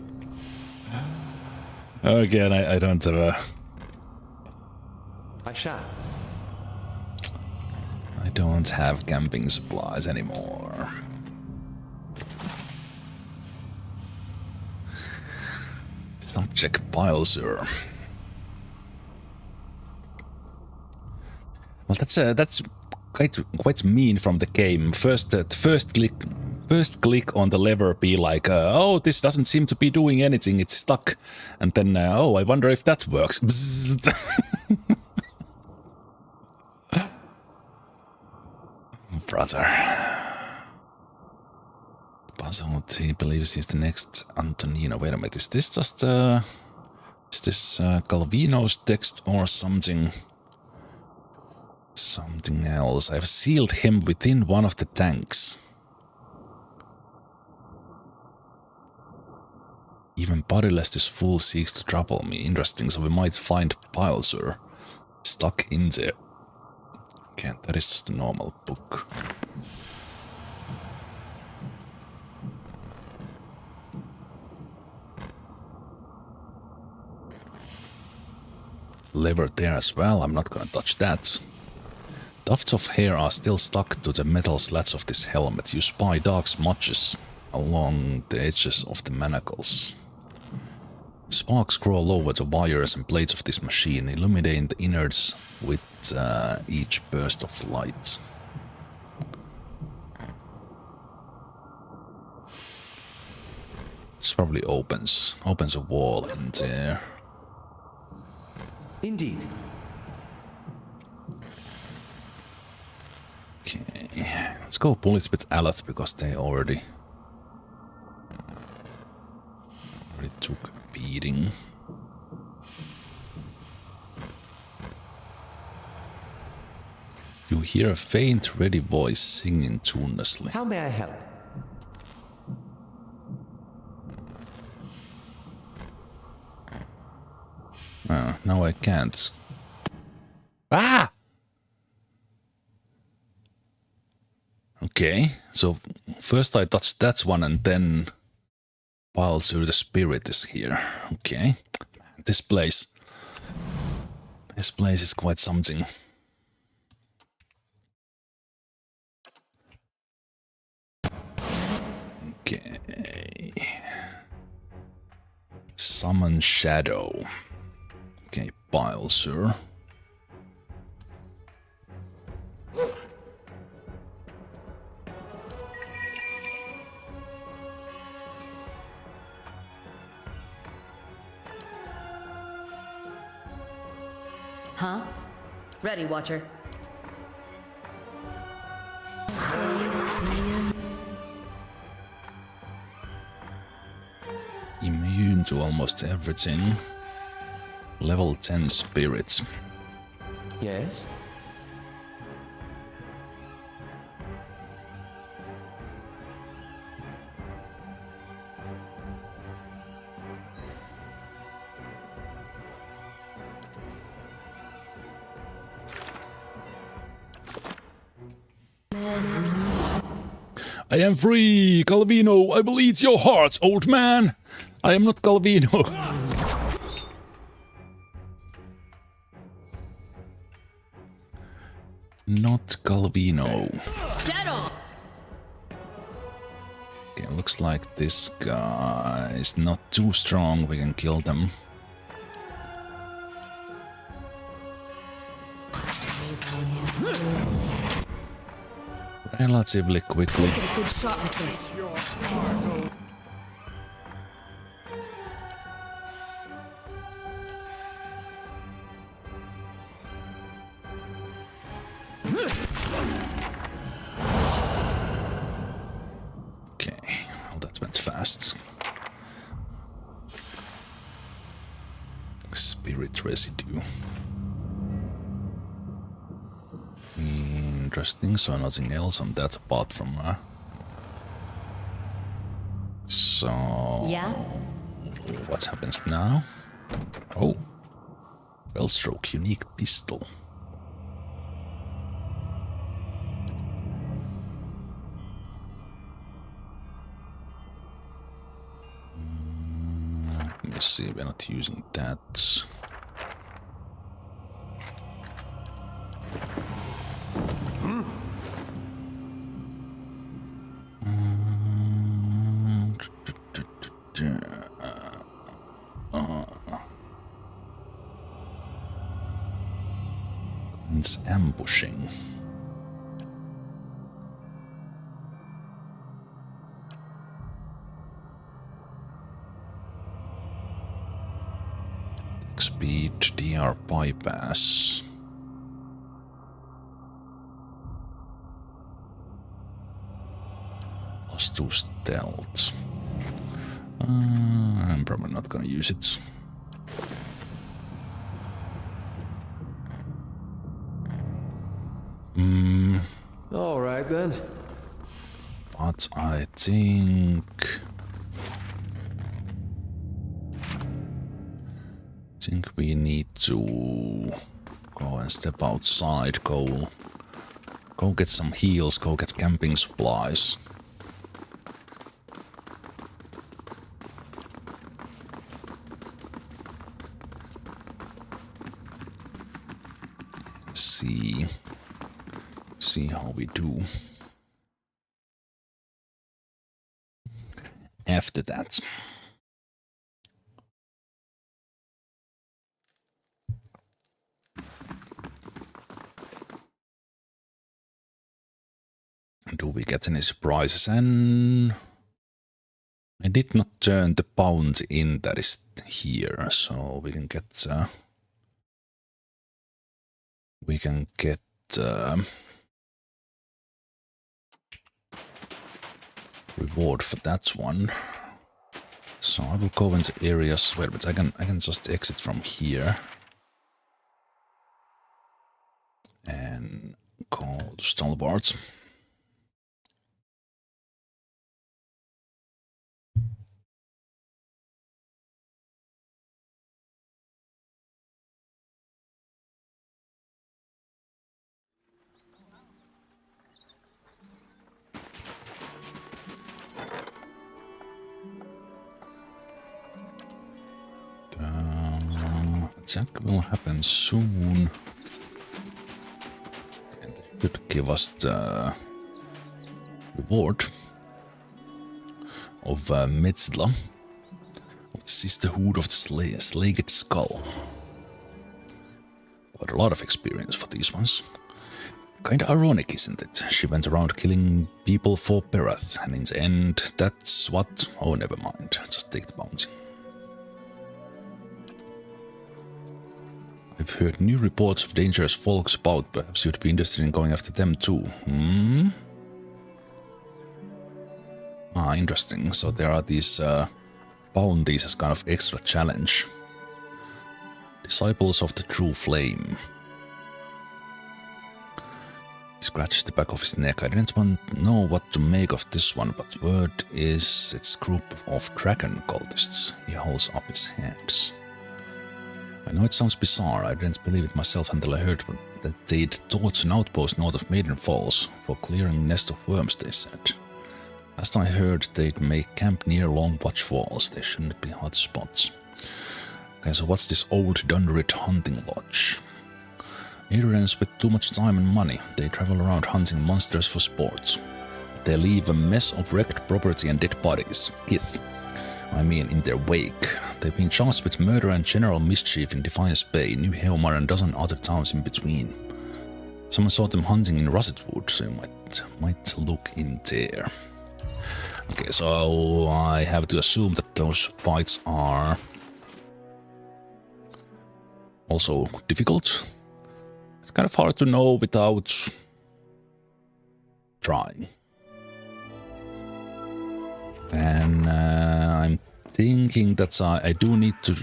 Again, I don't have a... I shall. I don't have camping supplies anymore. Subject Pilesur. Well, that's quite mean from the game. First click on the lever, be like, oh, this doesn't seem to be doing anything. It's stuck, and then oh, I wonder if that works. Brother. Puzzled, he believes he's the next Antonino. Wait a minute, is this just is this Galvino's text or something? Something else. I've sealed him within one of the tanks. Even bodiless, this fool seeks to trouble me. Interesting, so we might find Pilesur stuck in there. Okay, that is just a normal book. Lever there as well, I'm not gonna touch that. Tufts of hair are still stuck to the metal slats of this helmet. You spy dark smudges along the edges of the manacles. Sparks crawl over the wires and blades of this machine, illuminating the innards with each burst of light. This probably opens a wall in there. Indeed. Okay, let's go pull it with Aleth because they already took a beating. You hear a faint, ready voice singing tunelessly. How may I help? Now I can't. Ah! Okay, so first I touched that one and then Pilesur the Spirit is here. Okay. This place is quite something. Okay. Summon Shadow. Okay, Pilesur. Huh? Ready, Watcher. Immune to almost everything. Level 10 spirits. Yes? I am free, Galvino. I will eat your heart, old man. I am not Galvino. Not Galvino. Okay, looks like this guy is not too strong. We can kill them. relatively quickly. Get a good shot with this. Okay, well that went fast. Spirit residue. Interesting, so nothing else on that apart from so Yeah? what happens now? Oh, Fellstroke unique pistol. Let me see, we're not using that. It's ambushing. Speed, DR bypass. +2 stealth. I'm probably not gonna use it. All right then. But I think we need to go and step outside, go get some heals, go get camping supplies. See how we do. After that. Do we get any surprises? And I did not turn the bounty in that is here, so we can get reward for that one. So I will go into areas where, but I can just exit from here and go to Stalwart. Attack will happen soon. And it should give us the reward of Metzla, of the Sisterhood of the Slaged Skull. Quite a lot of experience for these ones. Kinda ironic, isn't it? She went around killing people for Perath, and in the end, that's what... Oh, never mind. Just take the bounty. I've heard new reports of dangerous folks about. Perhaps you'd be interested in going after them too. Ah, interesting. So there are these bounties as kind of extra challenge. Disciples of the True Flame. He scratched the back of his neck. I didn't know what to make of this one, but word is it's a group of dragon cultists. He holds up his hands. I know it sounds bizarre, I didn't believe it myself until I heard that they'd torch an outpost north of Maiden Falls for clearing a nest of worms, they said. Last I heard they'd make camp near Long Watch Falls, they shouldn't be hot spots. Okay, so what's this old Dunrit hunting lodge? Aliens with too much time and money, they travel around hunting monsters for sport. They leave a mess of wrecked property and dead bodies, kith. I mean, in their wake. They've been charged with murder and general mischief in Defiance Bay, New Heomar and a dozen other towns in between. Someone saw them hunting in Russetwood, so you might might look in there. Okay, so I have to assume that those fights are also difficult. It's kind of hard to know without trying. And I'm thinking that I do need to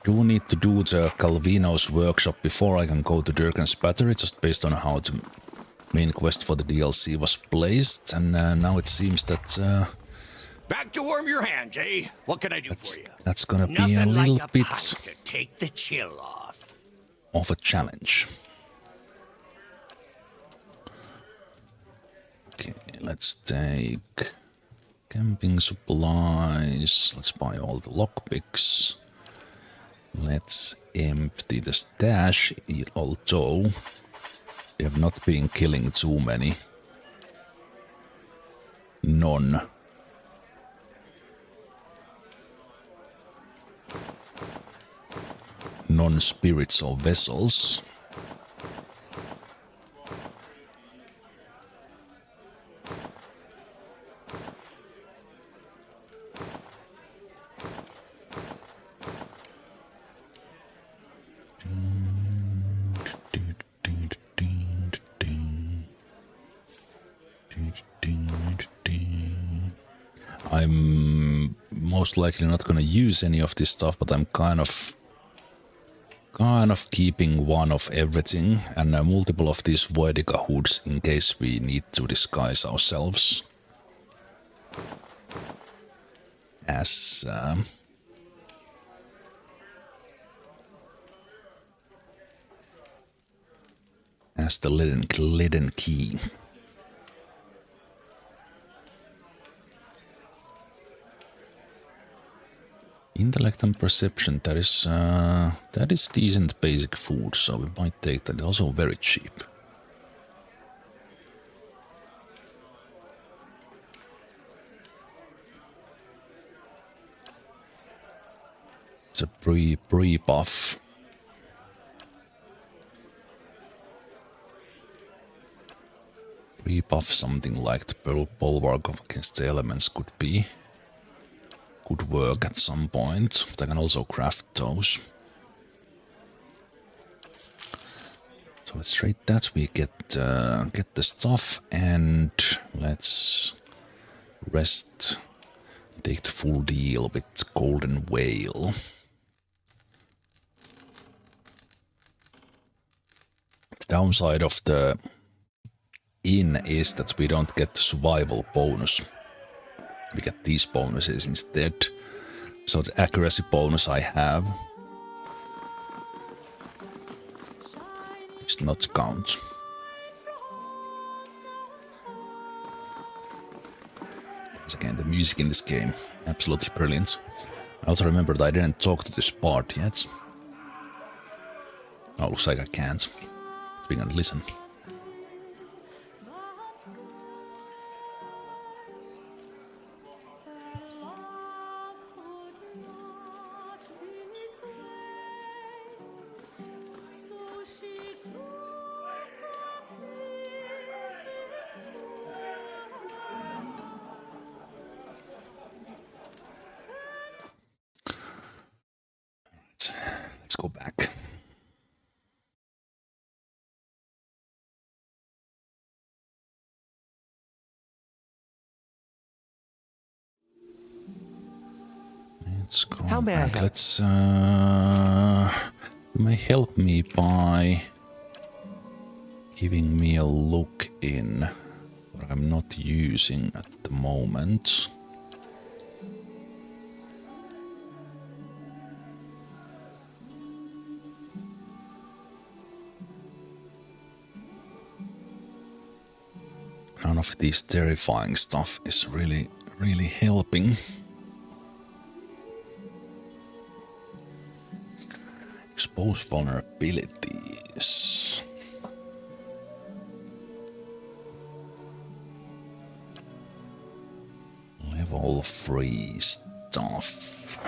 do the Galvino's workshop before I can go to Durkan's battery, just based on how the main quest for the DLC was placed. And now it seems that Back to warm your hands, eh? What can I do for you? that's gonna be Nothing a little like a bit pint to take the chill off. of a challenge. Okay, let's take camping supplies. Let's buy all the lockpicks. Let's empty the stash, although we have not been killing too many non-spirits or vessels. I'm most likely not gonna use any of this stuff, but I'm kind of keeping one of everything and multiple of these Voidica hoods in case we need to disguise ourselves as the leaden key. Intellect and perception, that is decent basic food, so we might take that. It's also very cheap. It's a pre-buff. Pre-buff, something like the bulwark against the elements could work at some point. But I can also craft those. So let's trade that. We get the stuff, and let's rest. Take the full deal with Golden Whale. The downside of the inn is that we don't get the survival bonus. We get these bonuses instead. So the accuracy bonus I have does not count. Once again, the music in this game, absolutely brilliant. I also remembered I didn't talk to this bard yet. Oh, looks like I can't. But we can listen. Let's go back. Let's go back. Let's you may help me by giving me a look in what I'm not using at the moment. None of this terrifying stuff is really helping. Expose vulnerabilities. Level 3 stuff.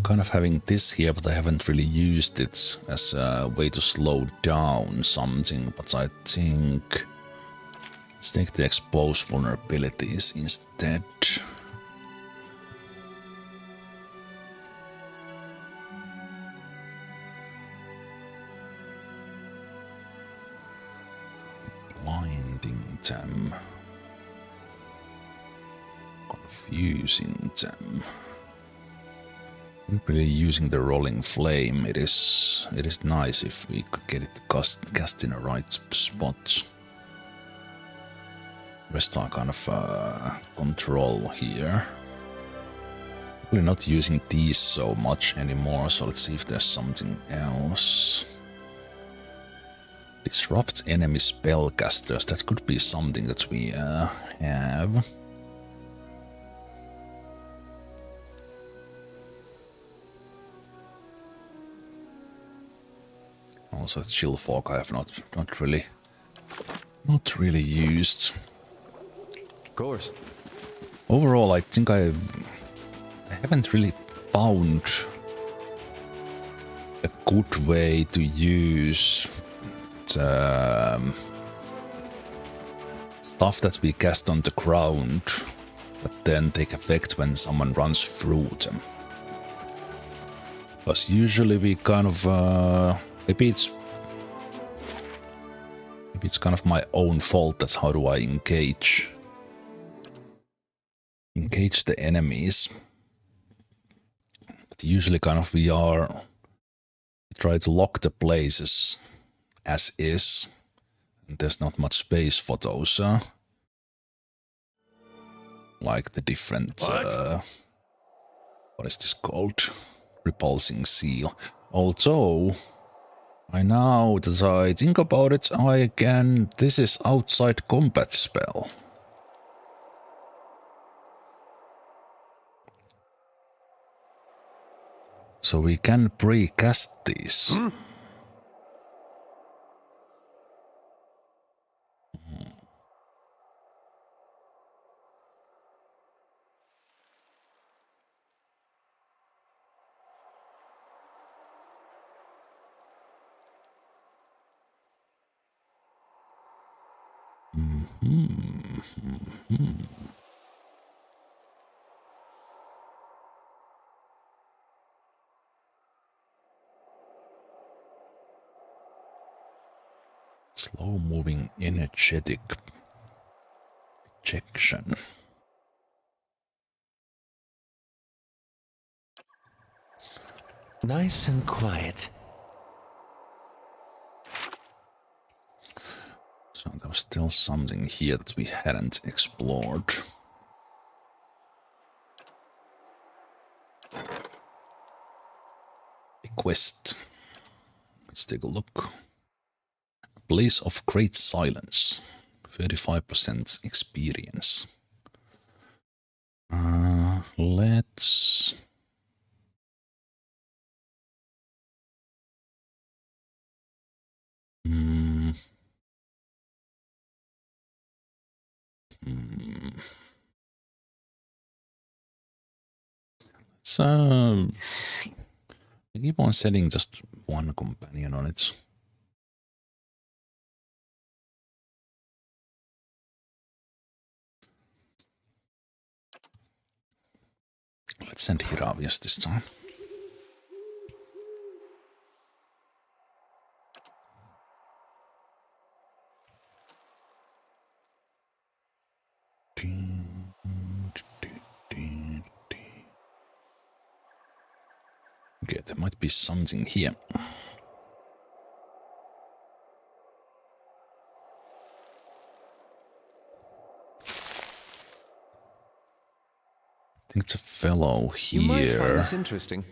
kind of having this here, but I haven't really used it as a way to slow down something, but I think let's take the exposed vulnerabilities instead. Blinding them. Confusing them. Not really using the rolling flame. It is nice if we could get it cast in the right spot. Rest are kind of control here. Probably not using these so much anymore, so let's see if there's something else. Disrupt enemy spellcasters. That could be something that we have. Also, chill fog I have not really used. Of course. Overall, I think I haven't really found a good way to use the stuff that we cast on the ground that then take effect when someone runs through them. Because usually we kind of maybe it's kind of my own fault. That's how do I engage the enemies. But usually kind of we try to lock the places as is. And there's not much space for those like the different what is this called? Repulsing seal. Although now that I think about it, this is outside combat spell. So we can pre-cast these. Slow moving energetic ejection. Nice and quiet. So there was still something here that we hadn't explored. A quest. Let's take a look. Place of Great Silence. 35% experience. Let's... Let's keep on setting just one companion on it. Let's send Hiravius this time. Okay, there might be something here. I think it's a fellow here. You might find this interesting.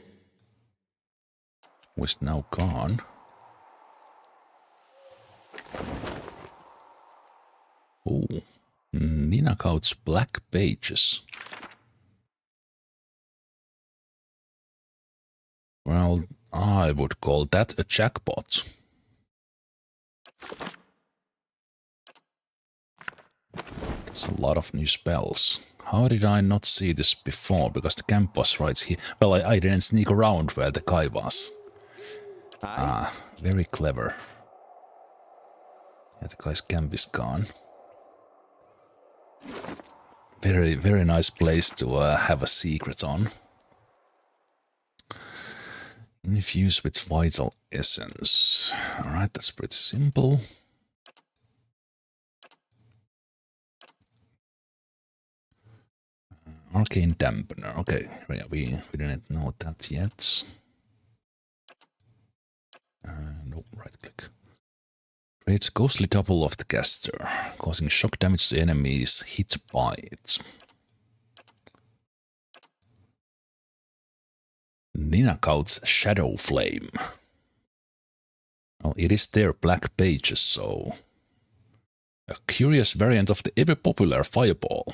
Who is now gone. Oh, Ninakaut's Black Pages. Well, I would call that a jackpot. That's a lot of new spells. How did I not see this before? Because the camp was right here. Well, I didn't sneak around where the guy was. Ah, very clever. Yeah, the guy's camp is gone. Very, very nice place to have a secret on. Infuse with vital essence. Alright, that's pretty simple. Arcane dampener. Okay, yeah, we didn't know that yet. Nope, right click. Creates ghostly double of the caster, causing shock damage to enemies hit by it. Ninakout's Shadow Flame. Well, it is their black pages, so... A curious variant of the ever-popular Fireball.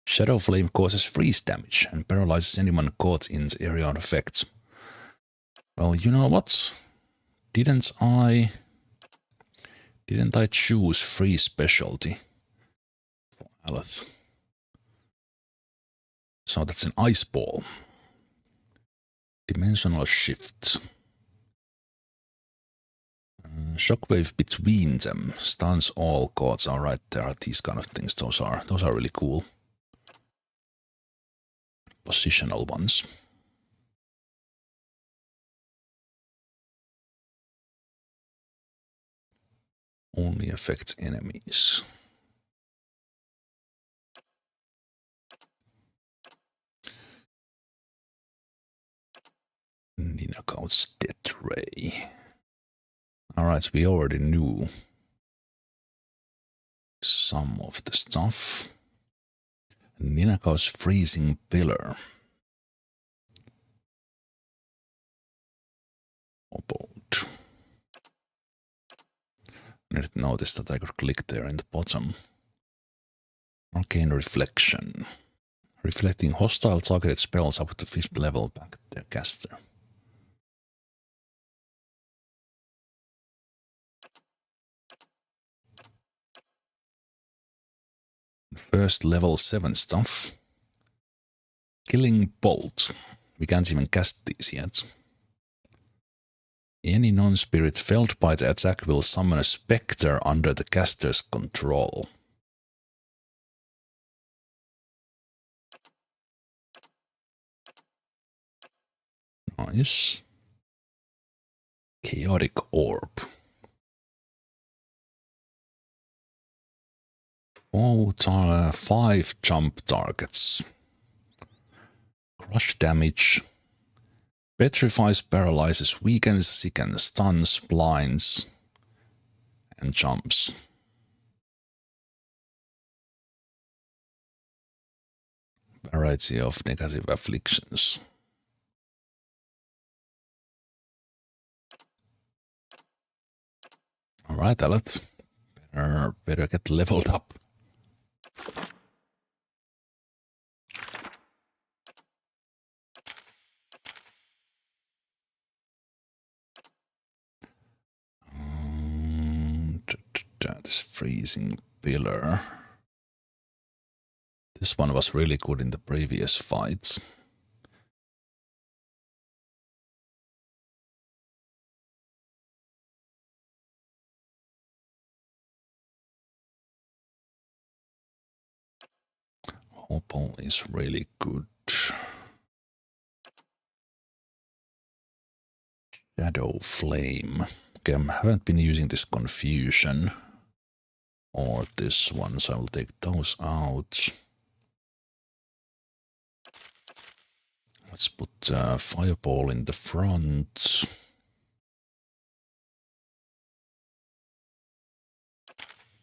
Shadow Flame causes freeze damage and paralyzes anyone caught in the area of effect. Well, you know what? Didn't I choose free specialty for Aleth? So that's an ice ball. Dimensional shift. Shockwave between them stuns all gods. Alright, there are these kind of things. Those are really cool. Positional ones. Only affects enemies. Ninakout's Death Ray. Alright, we already knew some of the stuff. Ninakout's Freezing Pillar. About. I didn't notice that I could click there in the bottom. Arcane Reflection. Reflecting hostile targeted spells up to 5th level back to their caster. First level 7 stuff. Killing Bolt. We can't even cast these yet. Any non-spirit felled by the attack will summon a spectre under the caster's control. Nice. Chaotic Orb. 5 jump targets. Crush damage. Petrifies, paralyzes, weakens, sickens, stuns, blinds, and jumps. Variety of negative afflictions. Alright, Aleth. Better get leveled up. This Freezing Pillar. This one was really good in the previous fights. Opal is really good. Shadow Flame. Okay, I haven't been using this Confusion or this one, so I will take those out. Let's put Fireball in the front.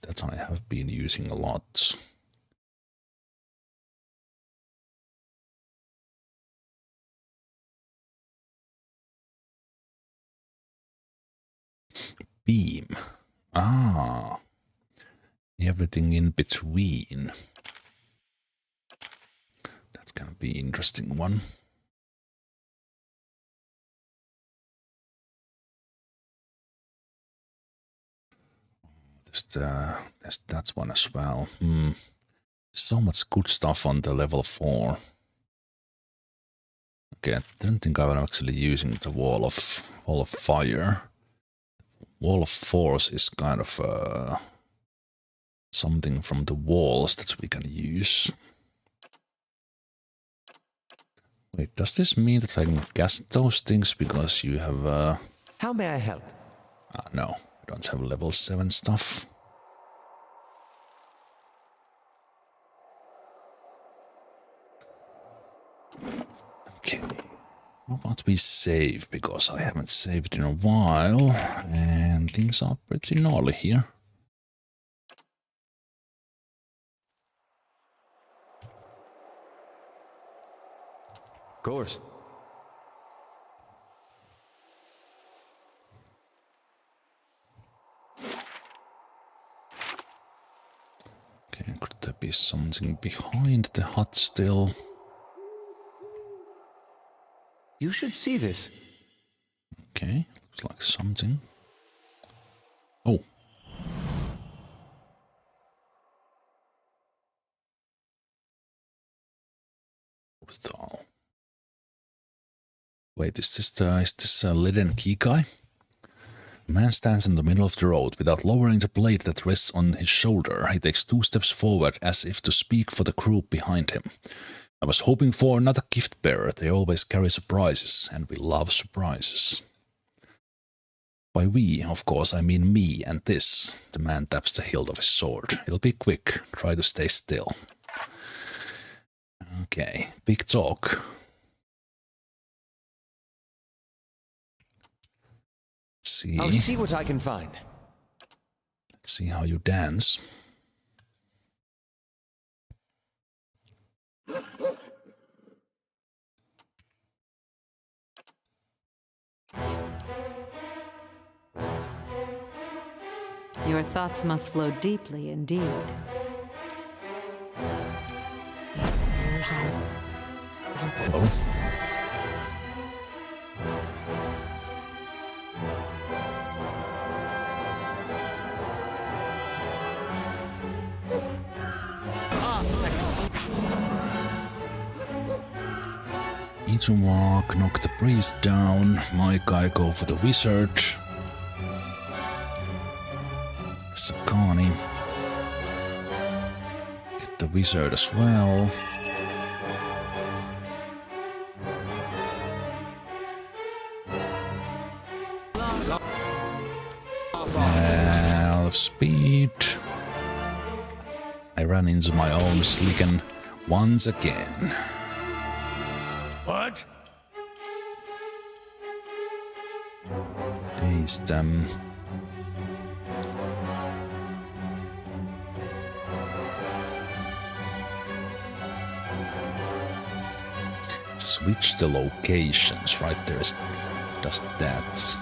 That I have been using a lot. Beam. Ah. Everything in between. That's gonna be an interesting one. There's that one as well. So much good stuff on the level 4. Okay, I don't think I'm actually using the wall of fire. Wall of force is kind of something from the walls that we can use. Wait, does this mean that I can cast those things because you have How may I help? no, I don't have level 7 stuff. Okay, how about we save, because I haven't saved in a while, and things are pretty gnarly here. Of course. Okay, could there be something behind the hut still? You should see this. Okay, looks like something. Oh. Wait, is this a leaden key guy? A man stands in the middle of the road. Without lowering the blade that rests on his shoulder, he takes 2 steps forward as if to speak for the group behind him. I was hoping for another gift bearer. They always carry surprises, and we love surprises. By we, of course, I mean me and this. The man taps the hilt of his sword. It'll be quick. Try to stay still. Okay, big talk. Let's see. I'll see what I can find. Let's see how you dance. Your thoughts must flow deeply indeed. Hello. Izumark, knock the priest down. My guy go for the wizard. Sakani. Get the wizard as well. Half speed. I ran into my own slicken once again. What? Dazed them. Switch the locations, right? There's just that.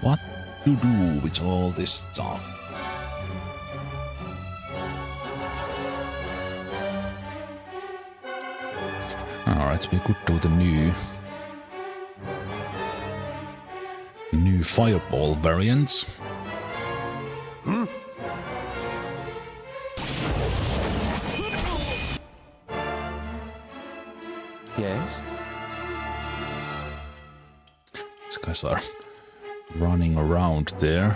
What to do with all this stuff? Alright, we could do the new fireball variant. Yes? These guys are running around there.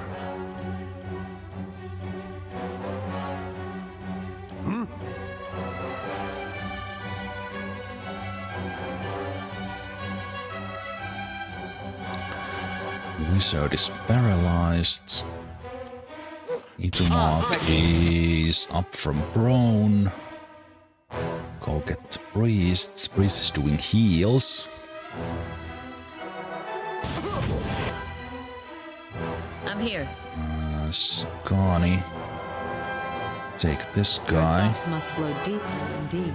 Wizard is paralyzed. Izumark is up from prone. Go get the priest. The priest is doing heals. I'm here. Skani. Take this Your guy. thoughts must flow deeply indeed.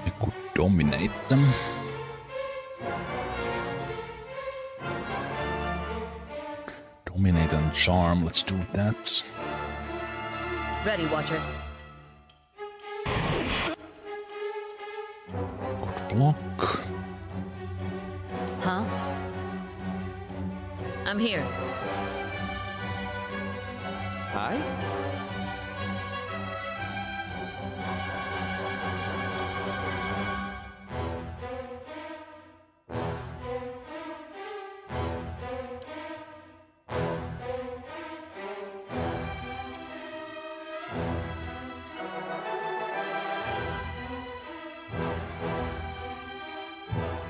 I could dominate them. Dominate and charm, let's do that. Ready, Watcher. Good block. Huh? I'm here. Hi?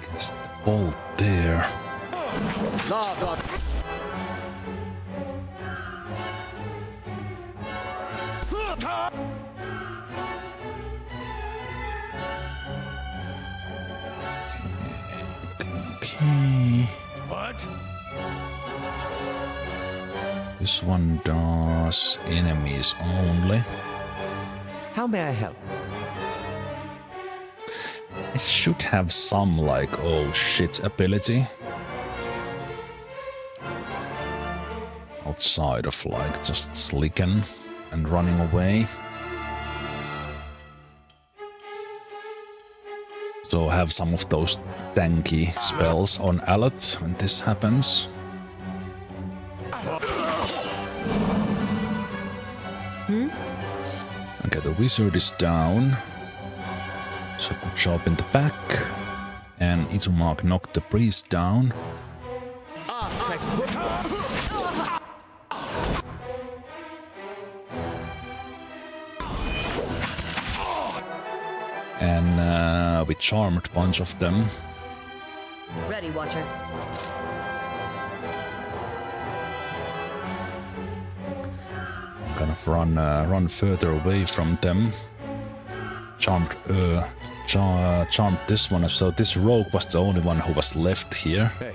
Cast the bolt there. Law, God. Okay. What? This one does enemies only. How may I help? It should have some like oh shit ability. Outside of like just slicking and running away. So have some of those tanky spells on alert when this happens. Okay, the wizard is down. So good job in the back. And Izumak knocked the priest down. And we charmed a bunch of them. Ready, Watcher. Kind of run further away from them. Charmed this one. So this rogue was the only one who was left here. Hey.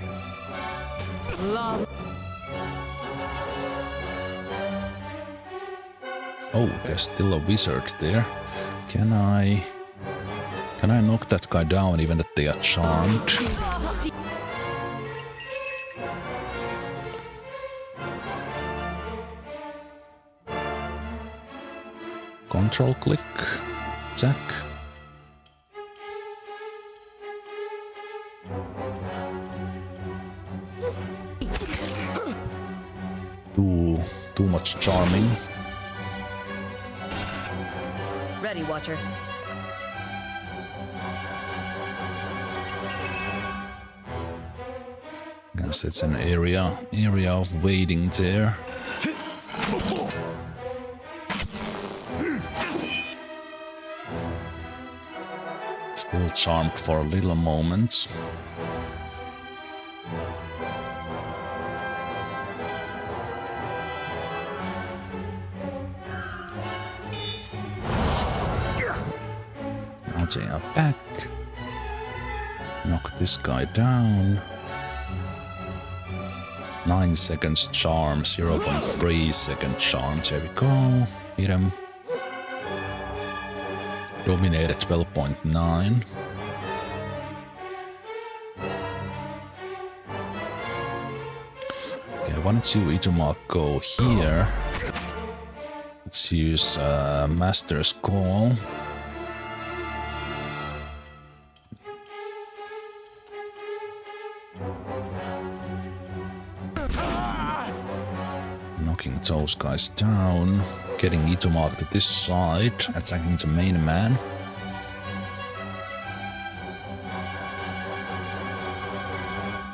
Oh, there's still a wizard there. Can I knock that guy down even that they are charmed? Control click. Attack. Too much charming. Ready, Watcher. Guess it's an area of waiting there. Still charmed for a little moment. Now they are back. Knock this guy down. 9 seconds charm, 0.3 second charm. There we go. Hit him. Dominated 12.9. Okay, why don't you, Izumak, go here? Let's use Master's Call. Knocking those guys down. Getting Izumak to this side. Attacking the main man.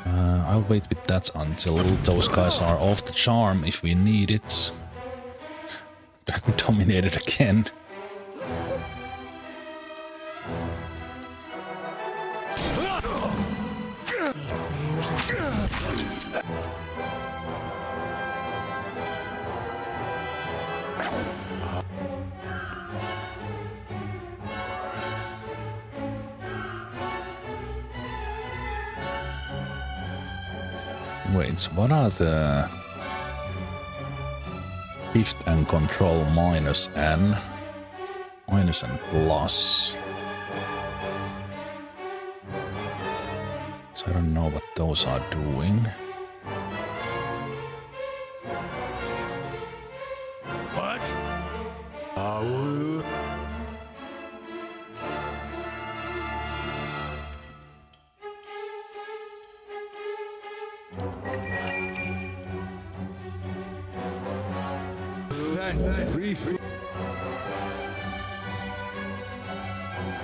I'll wait with that until those guys are off the charm if we need it. Dominated again. Wait, what are the shift and control minus and plus? So I don't know what those are doing. What?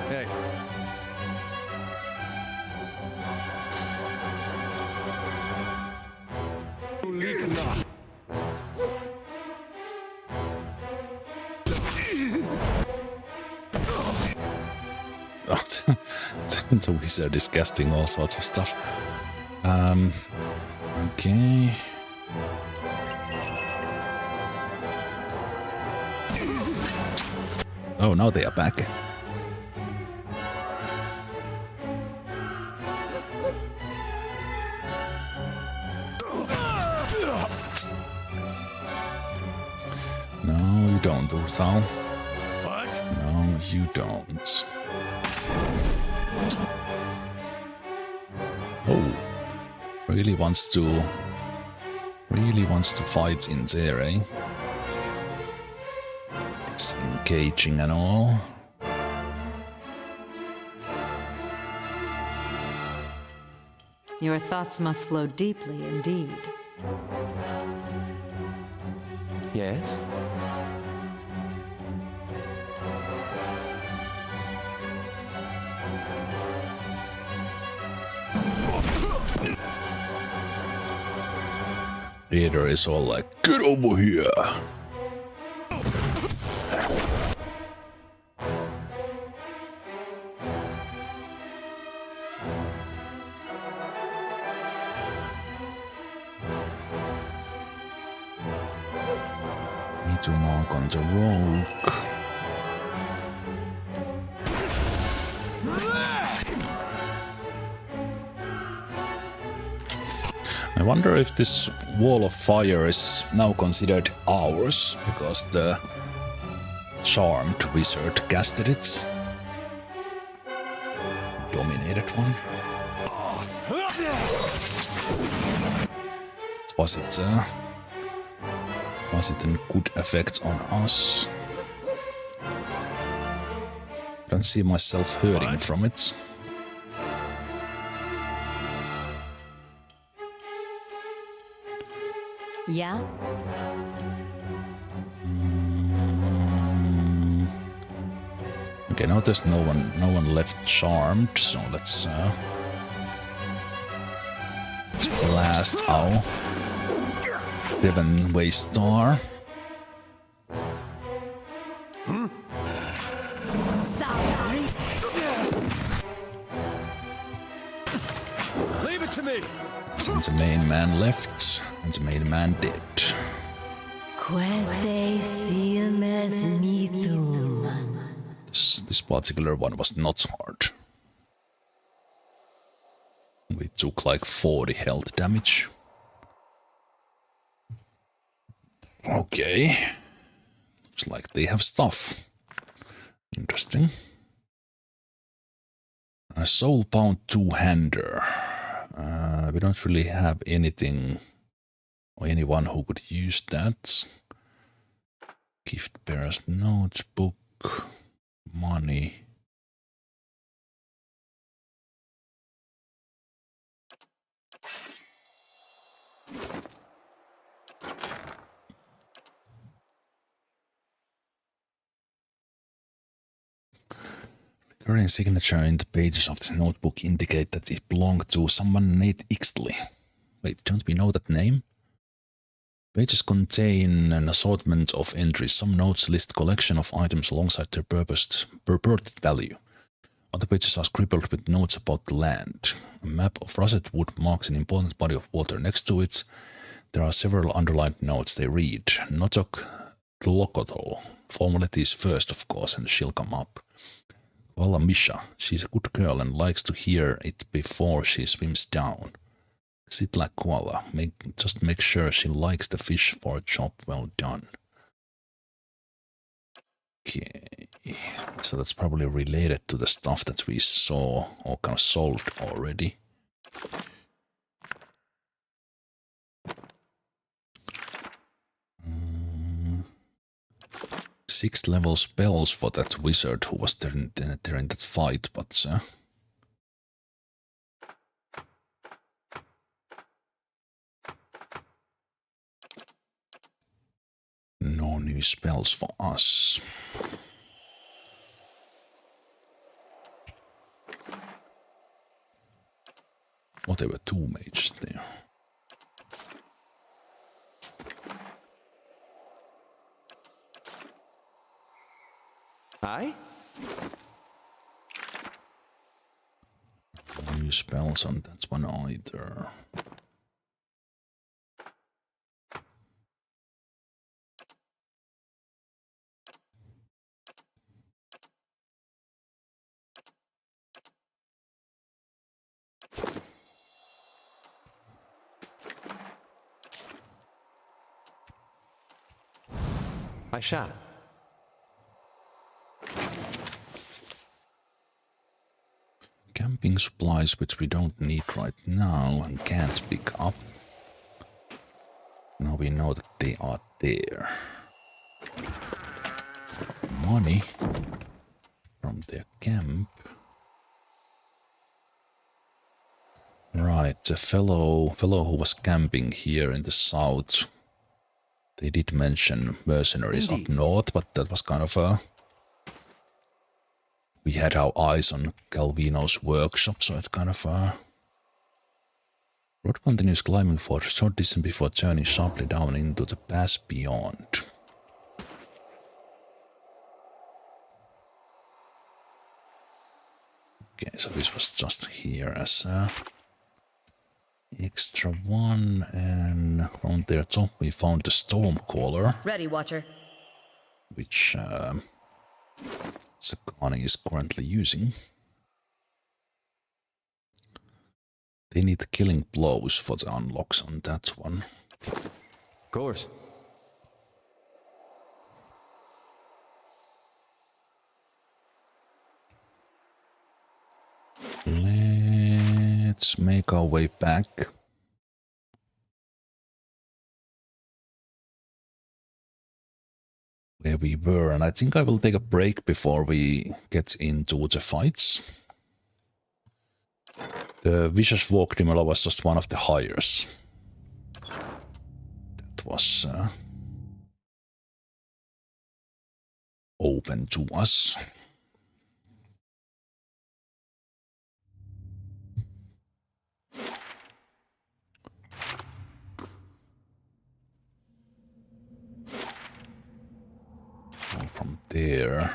Hey. The wizard is casting all sorts of stuff. Okay. Oh, now they are back. No, you don't, Ursal. What? No, you don't. Oh, really wants to fight in there, eh? Disengaging and all. Your thoughts must flow deeply indeed. Yes? Leader is all like, get over here! Need to knock on the rogue. I wonder if this wall of fire is now considered ours, because the charmed wizard casted it. Dominated one. Was it a good effect on us? Don't see myself hurting from it. Yeah? Okay, now there's no one left charmed, so let's blast our 7-way star. Leave it to me! And the main man left, and the main man dead. This particular one was not hard. We took like 40 health damage. Okay. Looks like they have stuff. Interesting. A soulbound two-hander. We don't really have anything or anyone who could use that. Gift bearer's notebook, money. Recurring signature in the pages of the notebook indicate that it belonged to someone named Ixtli. Wait, don't we know that name? Pages contain an assortment of entries. Some notes list collection of items alongside their purported value. Other pages are scribbled with notes about the land. A map of russet wood marks an important body of water. Next to it, there are several underlined notes. They read, Notok Tlokotol. Formalities first, of course, and she'll come up. Kuala Misha. She's a good girl and likes to hear it before she swims down. Sit like Kuala. Just make sure she likes the fish for a job well done. Okay, so that's probably related to the stuff that we saw or kind of solved already. Sixth level spells for that wizard who was there in that fight, but no new spells for us. Whatever, 2 mages there. Aye? No new spells on that one either. I shall. Camping supplies, which we don't need right now and can't pick up. Now we know that they are there. Money from their camp. Right, the fellow who was camping here in the south. They did mention mercenaries up north, but that was kind of a... We had our eyes on Galvino's workshop, so it's kind of a... Road continues climbing for a short distance before turning sharply down into the pass beyond. Okay, so this was just here as a extra one, and from their top we found the Stormcaller. Ready, Watcher. Which Sakani is currently using. They need killing blows for the unlocks on that one. Of course. Let's make our way back. Where we were, and I think I will take a break before we get into the fights. The Vicious Walkrimula was just one of the hires. That was open to us. So from there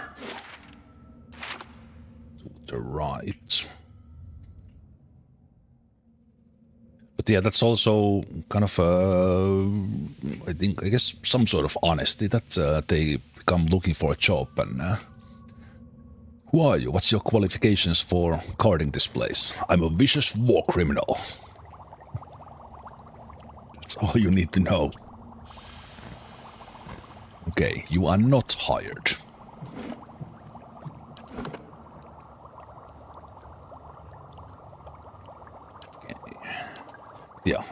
to the right. But yeah, that's also kind of, I guess, some sort of honesty that they come looking for a job. And who are you? What's your qualifications for guarding this place? I'm a vicious war criminal. That's all you need to know. Okay, you are not hired. Yeah,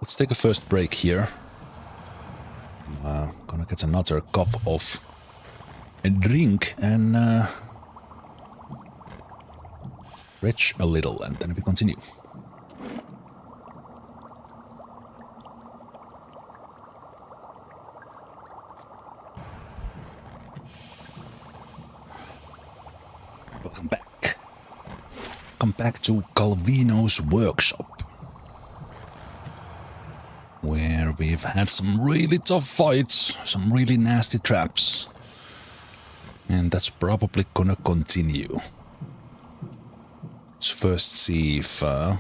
let's take a first break here. I'm gonna get another cup of a drink and stretch a little, and then we continue. Welcome back. Come back to Galvino's workshop, where we've had some really tough fights, some really nasty traps, and that's probably gonna continue. Let's first see if... let's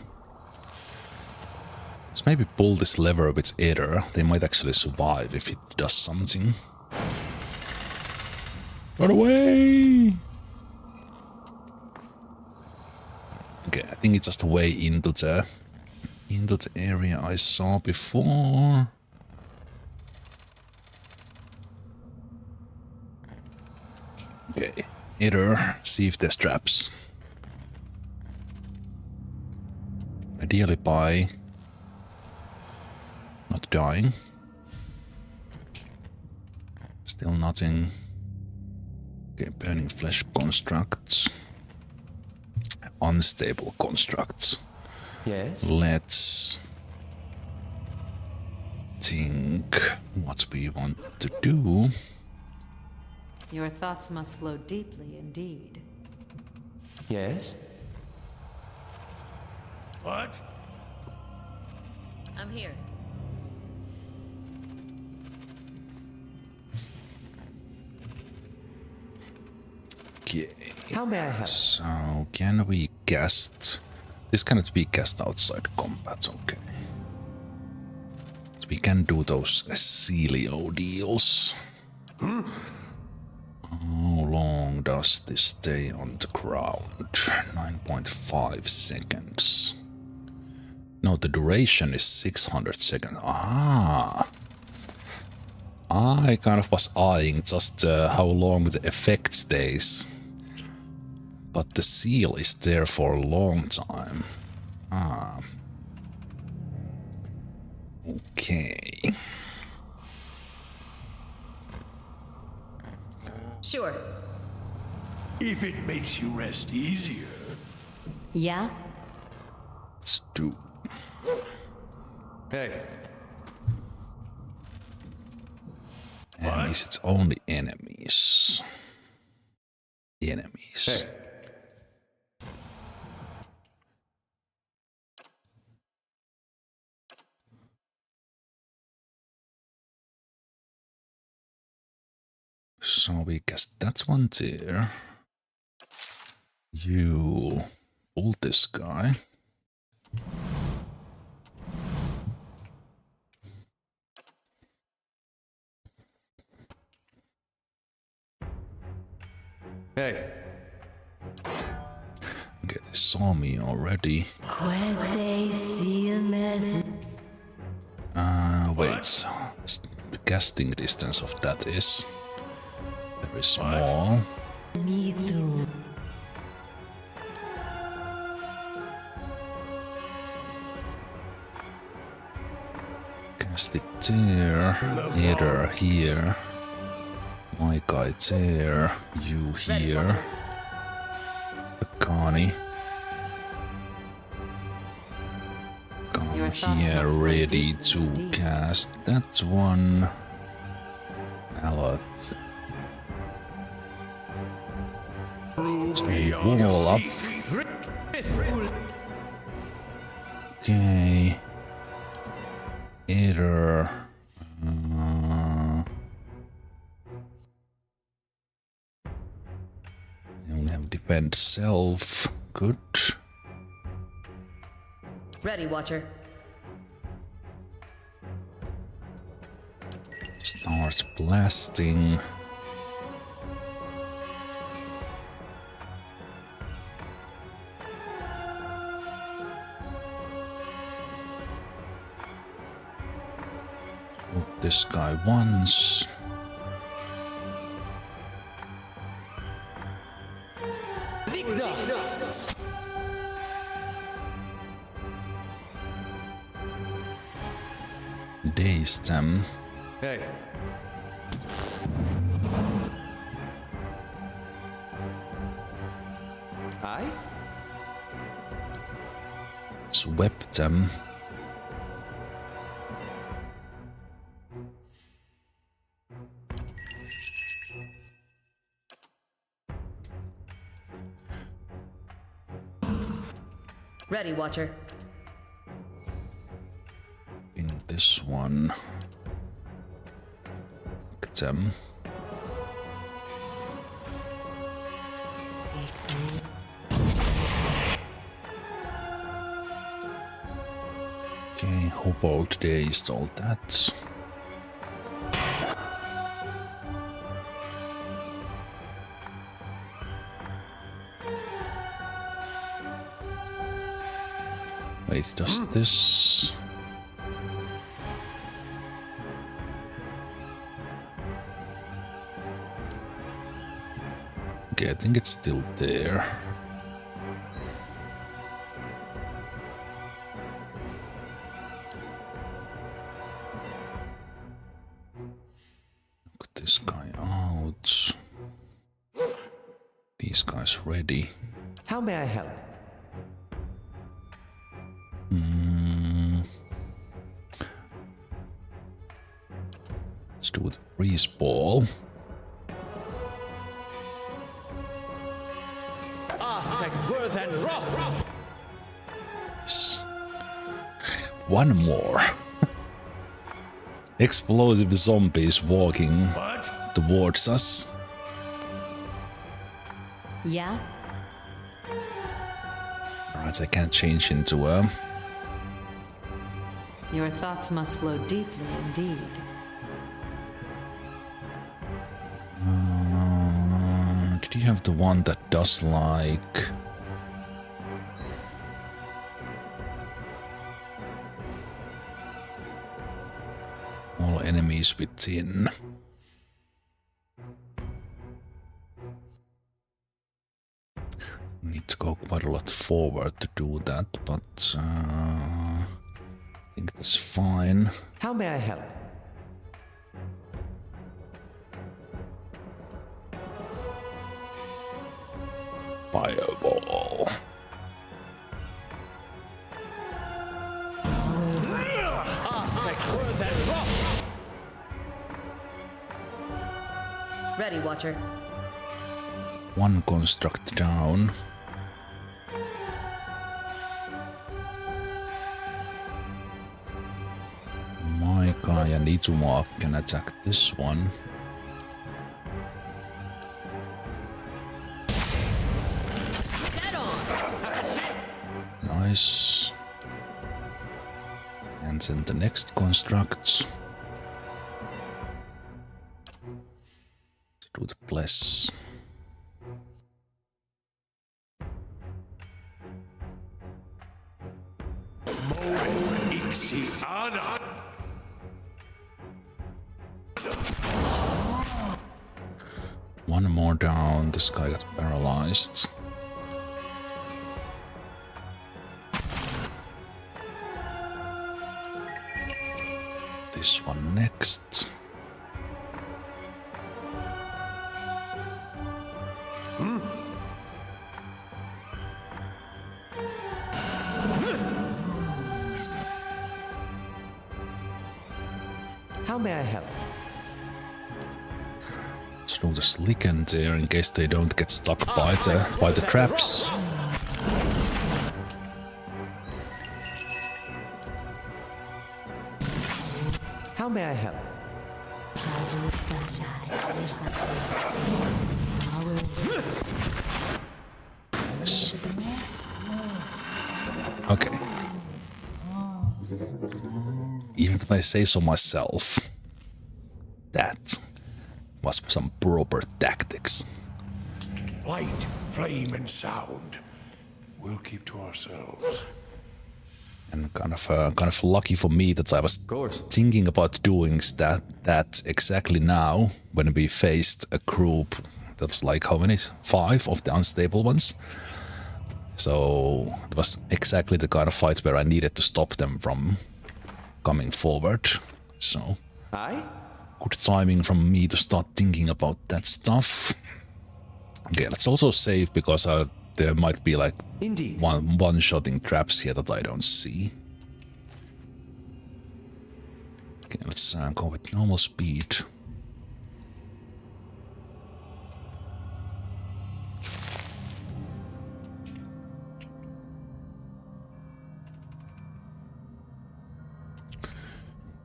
maybe pull this lever with Aether. They might actually survive if it does something. Run away! Okay, I think it's just a way into the area I saw before. Okay, Aether, see if there's traps. Ideally by not dying. Still nothing. Okay, burning flesh constructs. Unstable constructs. Yes? Let's think what we want to do. Your thoughts must flow deeply indeed. Yes? What? I'm here. Okay. How may I help? So, can we cast... This cannot be cast outside combat, okay. So we can do those Celio deals. How long does this stay on the ground? 9.5 seconds. No, the duration is 600 seconds. Ah! I kind of was eyeing just how long the effect stays. But the seal is there for a long time. Ah. Okay. Sure. If it makes you rest easier. Yeah? Let's do. Hey. Enemies, it's only enemies. Enemies. Hey. So we cast that one there. You pull this guy. Hey. Okay, they saw me already. Wait, so the casting distance of that is very small. Cast it there, either here. My guy there, you here. Sakani. Come here, ready to cast that one. Aloth. A wall up. Okay. Either. You only have defend self. Good. Ready, Watcher. Starts blasting. Shoot this guy once. Daze them. Hey. Aye? Swept them. Ready, Watcher. In this one. Look at them. Okay, hobo today is all that. Wait, does this... Okay, I think it's still there. Look this guy out. These guys ready. How may I help? Let's do the freeze ball. Yes. One more. Explosive zombies walking towards us. Yeah? Alright, I can't change into a... Your thoughts must flow deeply indeed. Did you have the one that does like... all enemies within? Need to go quite a lot forward to do that, but I think that's fine. How may I help? Fireball. Ready, Watcher. One construct down. My guy and Izuma can attack this one. Nice. And then the next construct. Let's do the bless. One more down. This guy got paralyzed. This one next. How may I help? Throw the slicken there in case they don't get stuck by the traps. How may I help? Yes. Okay. Even if I say so myself, that was some proper tactics. Light, flame, and sound. We'll keep to ourselves. And kind of lucky for me that I was thinking about doing that exactly now when we faced a group that was like how many? 5 of the unstable ones. So it was exactly the kind of fight where I needed to stop them from coming forward. So Aye? good timing from me to start thinking about that stuff. Okay, let's also save because there might be like Indeed. one-shotting traps here that I don't see. Okay, let's go with normal speed.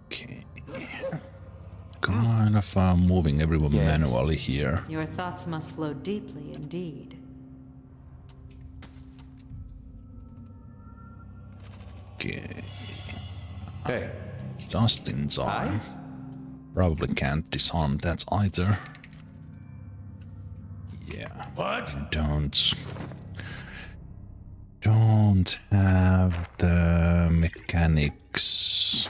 Okay. Kind of moving everyone manually here. Your thoughts must flow deeply indeed. Okay. Hey. Just in time. Probably can't disarm that either. Yeah. What? Don't have the mechanics.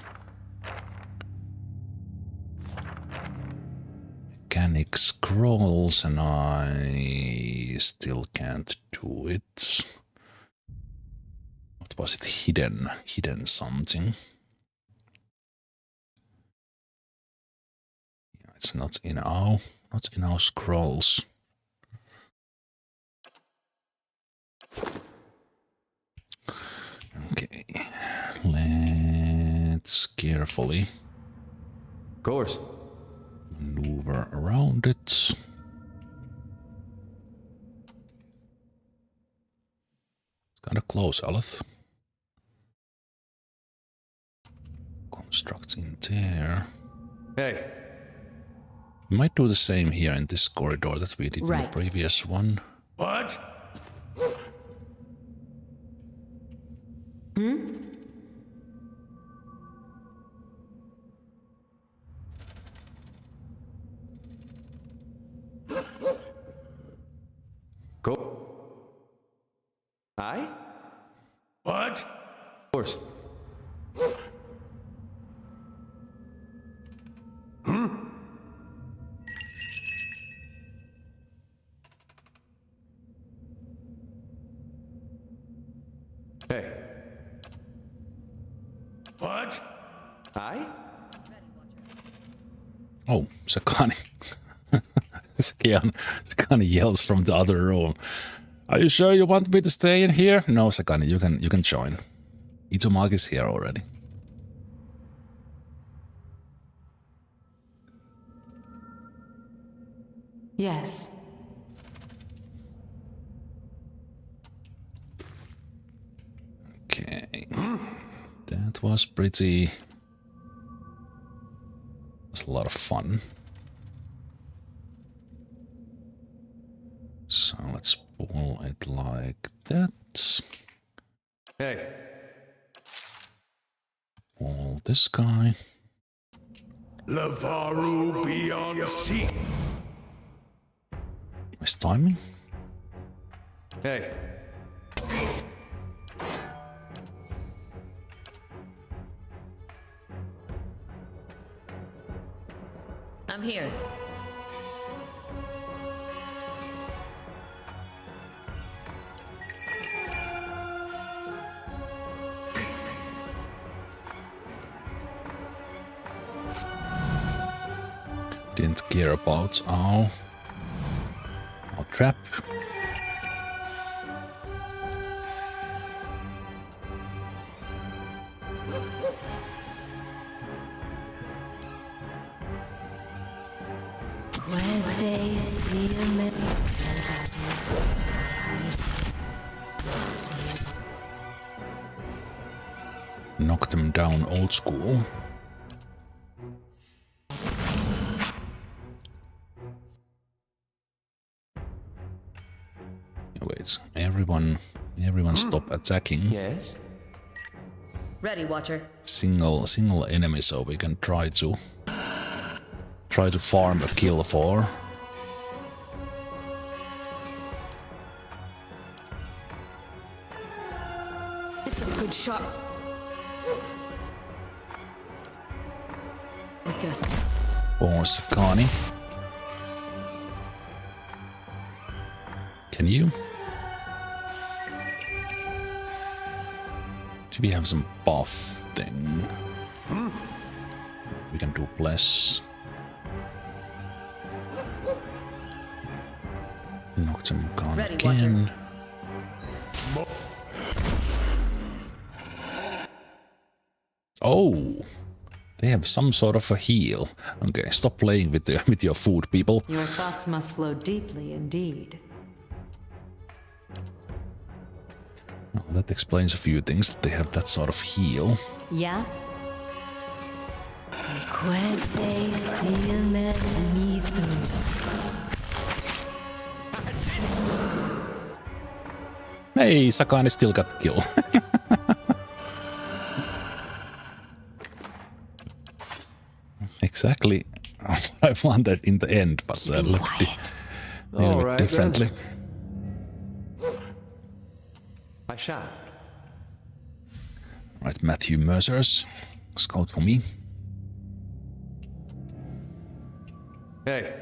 Mechanic scrolls, and I still can't do it. What was it? Hidden something. Yeah, it's not in our scrolls. Okay, let's carefully Of course. maneuver around it. It's kind of close, Aleth. Constructs in there. Hey. We might do the same here in this corridor that we did in the Right. previous one. What? Go. Aye? What? Of course. Hey. What? Aye? Oh, Sakani. Sakani yells from the other room. Are you sure you want me to stay in here? No, Sakani, you can join. Itomag is here already. Yes. Okay. That was pretty... It was a lot of fun. So let's pull it like that. Hey. Pull this guy. Lavaru beyond sea. Nice timing. Hey. I'm here. Didn't care about our trap. When they see me. Knock them down old school. Wait, everyone stop attacking. Yes? Ready, Watcher. Single enemy, so we can try to farm a kill for. It's a good shot. Like this. Or Sakani. Can you? Do we have some buff thing? We can do bless. Knock them down Ready, again. Oh, they have some sort of a heal. Okay, stop playing with your food, people. Your thoughts must flow deeply indeed. Oh, that explains a few things. They have that sort of heal. Yeah? Hey, Sakani still got the kill. exactly what I wanted in the end, but looked a little bit Alright, differently. I shall. Right, Matthew Mercer's scout for me. Hey.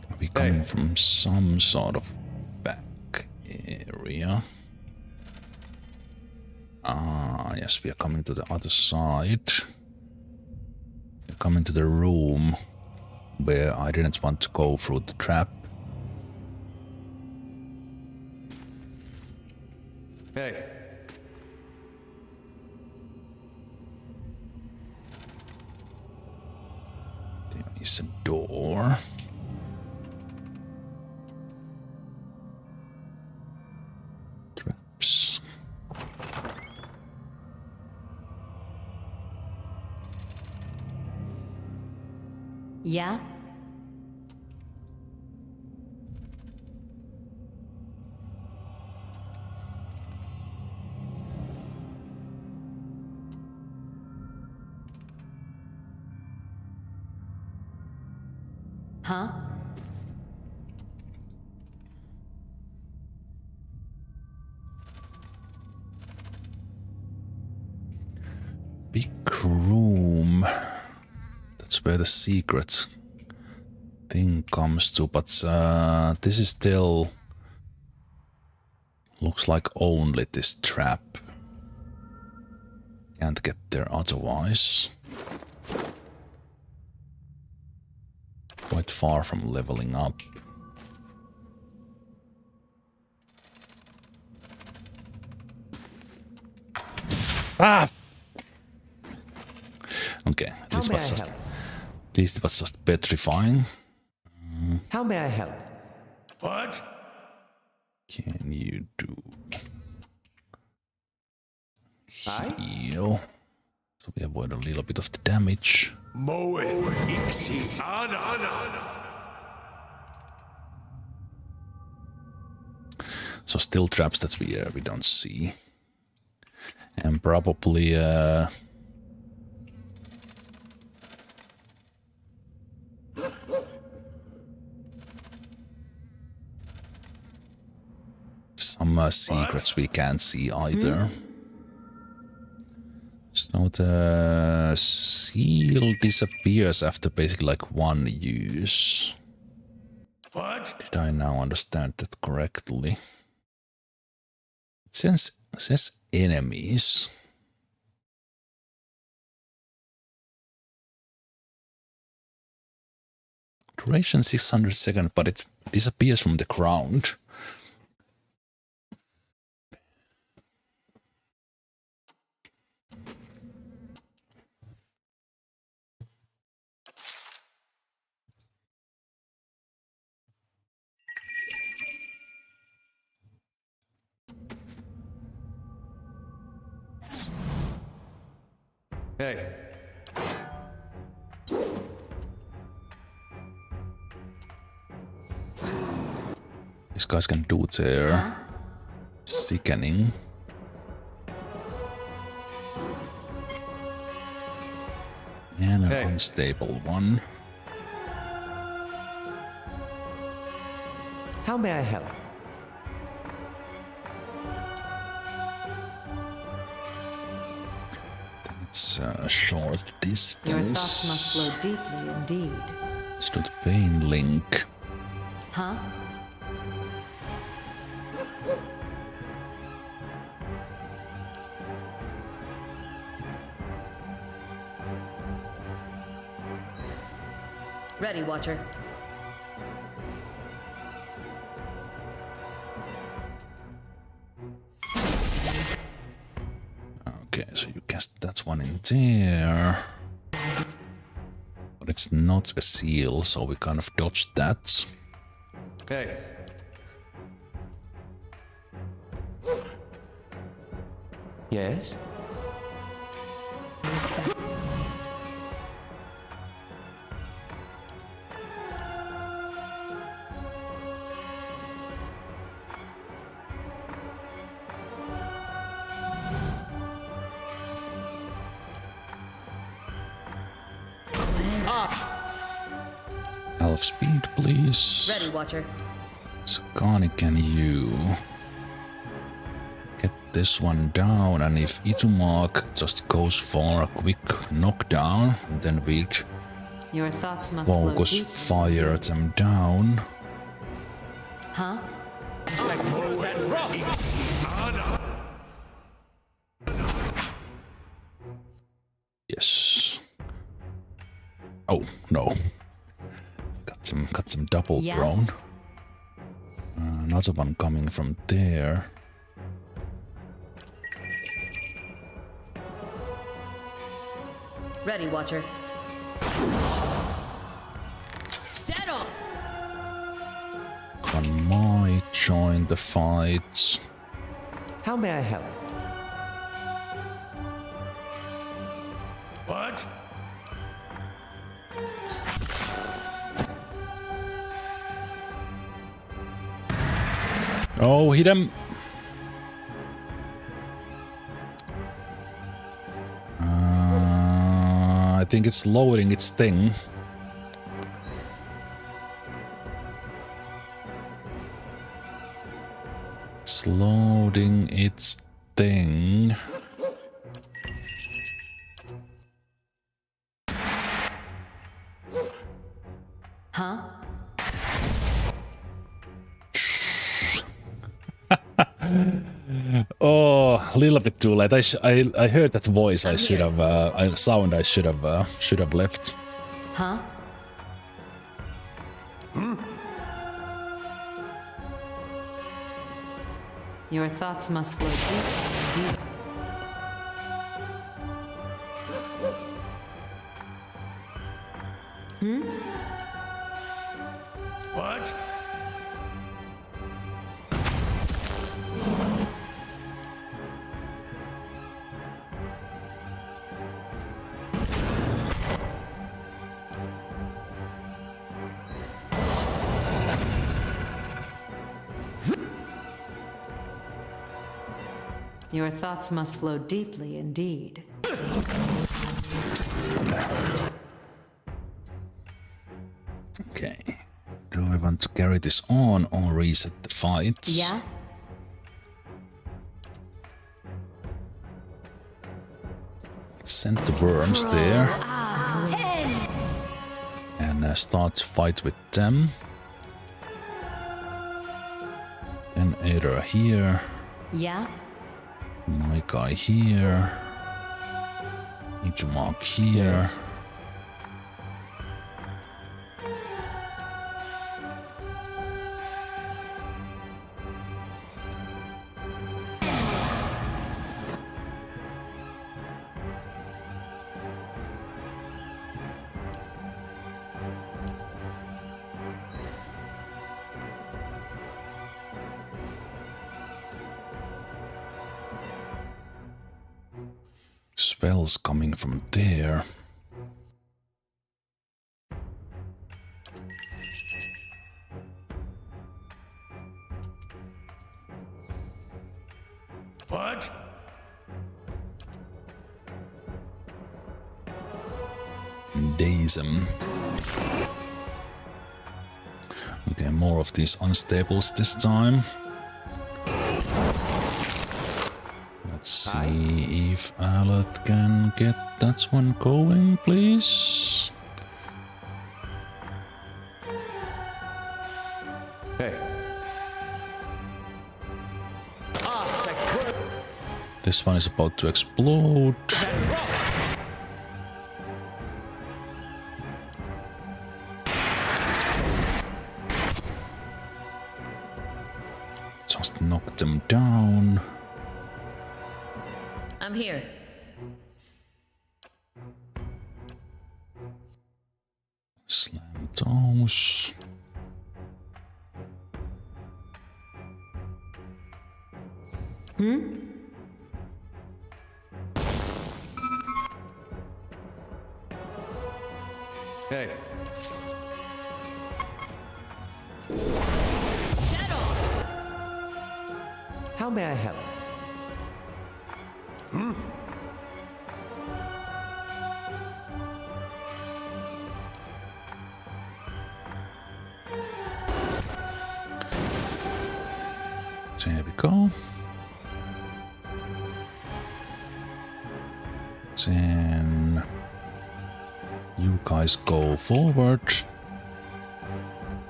Are we coming from some sort of back area? Ah, yes, we are coming to the other side. We're coming to the room where I didn't want to go through the trap. Hey. There is a door. Traps. Yeah? Huh? Big room. That's where the secret thing comes to, but this is still looks like only this trap. Can't get there otherwise. Quite far from leveling up. Ah! Okay, at least it was just petrifying. How may I help? What? Can you do Aye? heal? So we avoid a little bit of the damage. Moe ixi ana. So still traps that we don't see. And probably some secrets we can't see either. So the seal disappears after basically like one use. What? Did I now understand that correctly? It says enemies. Duration 600 seconds, but it disappears from the ground. Hey. These guys can do their sickening. And an unstable one. How may I help? It's a short distance. Your thoughts must flow deeply indeed. It's to the pain link. Huh? Ready, Watcher. Okay, so you cast that one in there. But it's not a seal, so we kind of dodged that. Hey. Yes? of speed, please. Ready, Watcher. Sakani, can you get this one down? And if Itumark just goes for a quick knockdown, then we'd Your thoughts must flow focus deep. fire them down. Huh? Yes. Oh no. Got them double Yeah. thrown. Another one coming from there. Ready, Watcher. Dead on! One might join the fight. How may I help? What? Oh, hit him. I think it's lowering its thing. It's loading its thing. Huh? Oh, a little bit too late. I heard that voice. I should have sound. I should have left. Huh? Your thoughts must flow deep, deep. What? Your thoughts must flow deeply indeed. Okay. Do I want to carry this on or reset the fights? Yeah? Let's send the worms there. And start to fight with them. Then Ada here. Yeah? My guy here. Need to mark here. Spells coming from there. What? Daze them. Okay, more of these unstables this time. Let's see if Alet can get that one going, please. Hey. This one is about to explode. Just knock them down. I'm here. Slam those. Hey. How may I help? There we go. Then you guys go forward.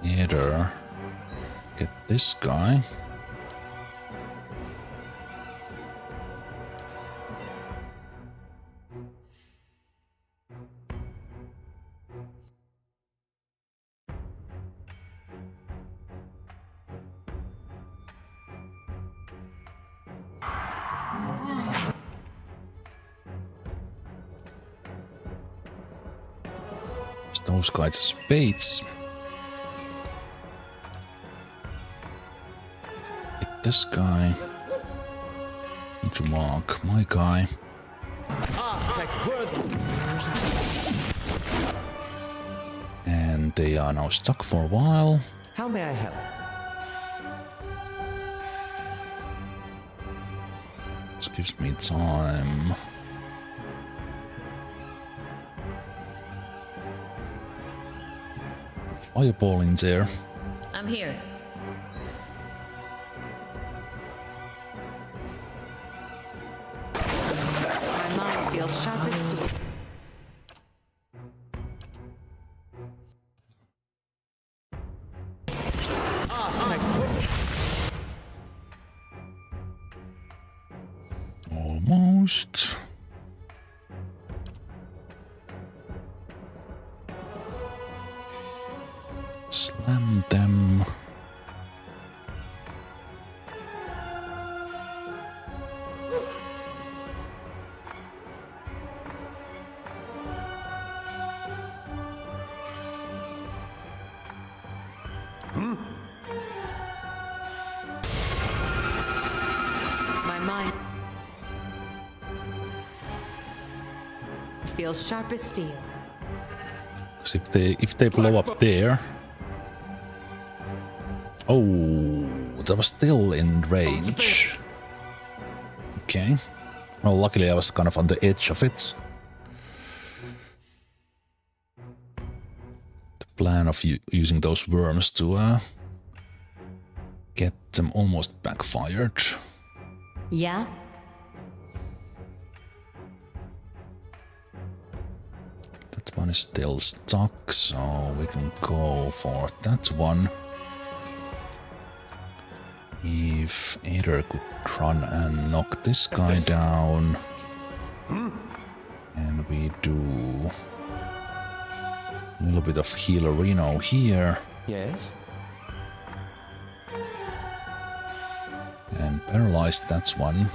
Either get this guy. Those guys are spades. Hit this guy. Need to mark my guy. And they are now stuck for a while. How may I help? This gives me time. Fireball in there. I'm here. My mind feels sharp as steel. Almost. Slam them. My mind feels sharp as steel. Because if they blow up there. Oh, that was still in range. Okay. Well, luckily I was kind of on the edge of it. The plan of using those worms to get them almost backfired. Yeah? That one is still stuck, so we can go for that one. If Aether could run and knock this guy down. And we do a little bit of healerino here. Yes? And paralyze that one.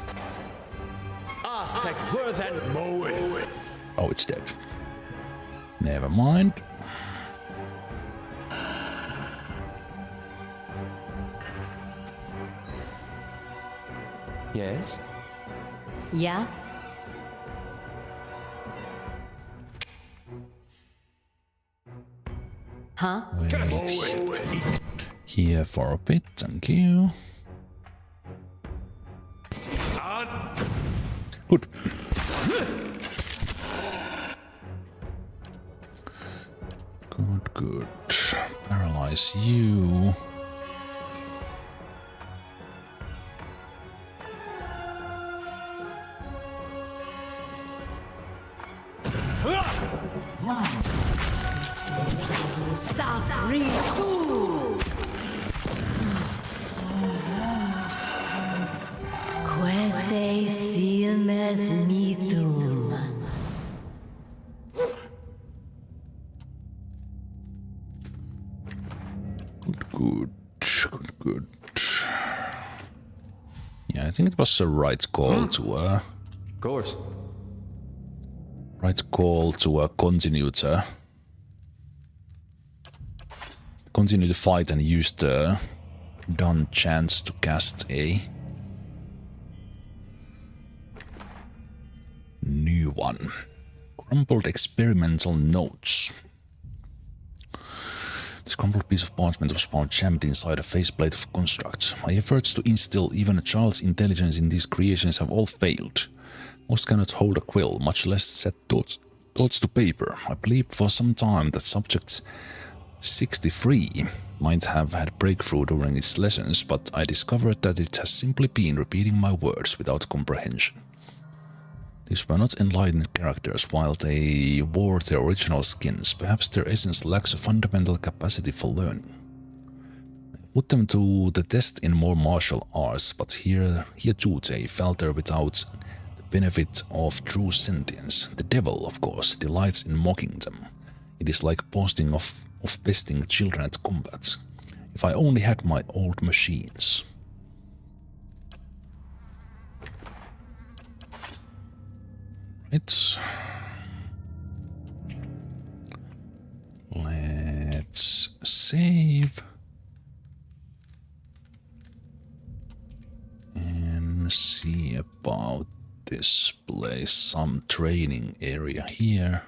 Oh, it's dead. Never mind. Yes? Yeah? Huh? Wait. Here for a bit, thank you. Good. Good. Paralyze you. Sabritu! Quethe silmes mitum. Good. Yeah, I think it was the right call to Of course. continue to fight and use the done chance to cast a new one. Crumpled experimental notes. This crumpled piece of parchment was found jammed inside a faceplate of construct. My efforts to instill even a child's intelligence in these creations have all failed. Most cannot hold a quill, much less set thoughts to paper. I believed for some time that subjects 63 might have had breakthrough during its lessons, but I discovered that it has simply been repeating my words without comprehension. These were not enlightened characters while they wore their original skins. Perhaps their essence lacks a fundamental capacity for learning. I put them to the test in more martial arts, but here too they falter without the benefit of true sentience. The devil, of course, delights in mocking them. It is like boasting of besting children at combat. If I only had my old machines. Let's save and see about this place. Some training area here.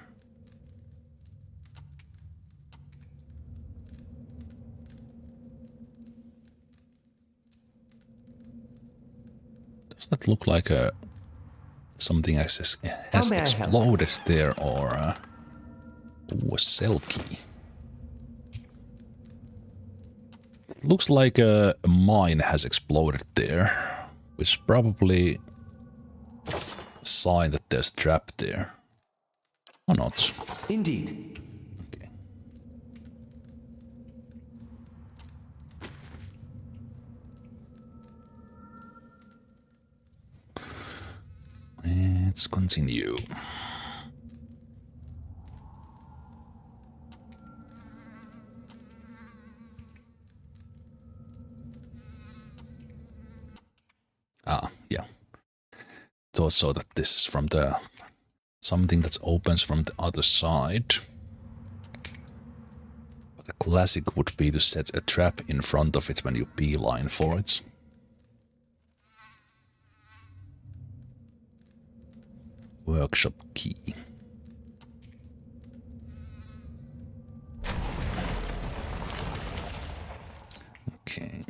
Does that look like something has exploded there, or a cell key? It looks like a mine has exploded there, which is probably a sign that there's a trap there. Or not. Indeed. Okay. Let's continue. Ah, yeah. Thought so that this is from the something that opens from the other side. But the classic would be to set a trap in front of it when you beeline for it. Workshop key. Okay.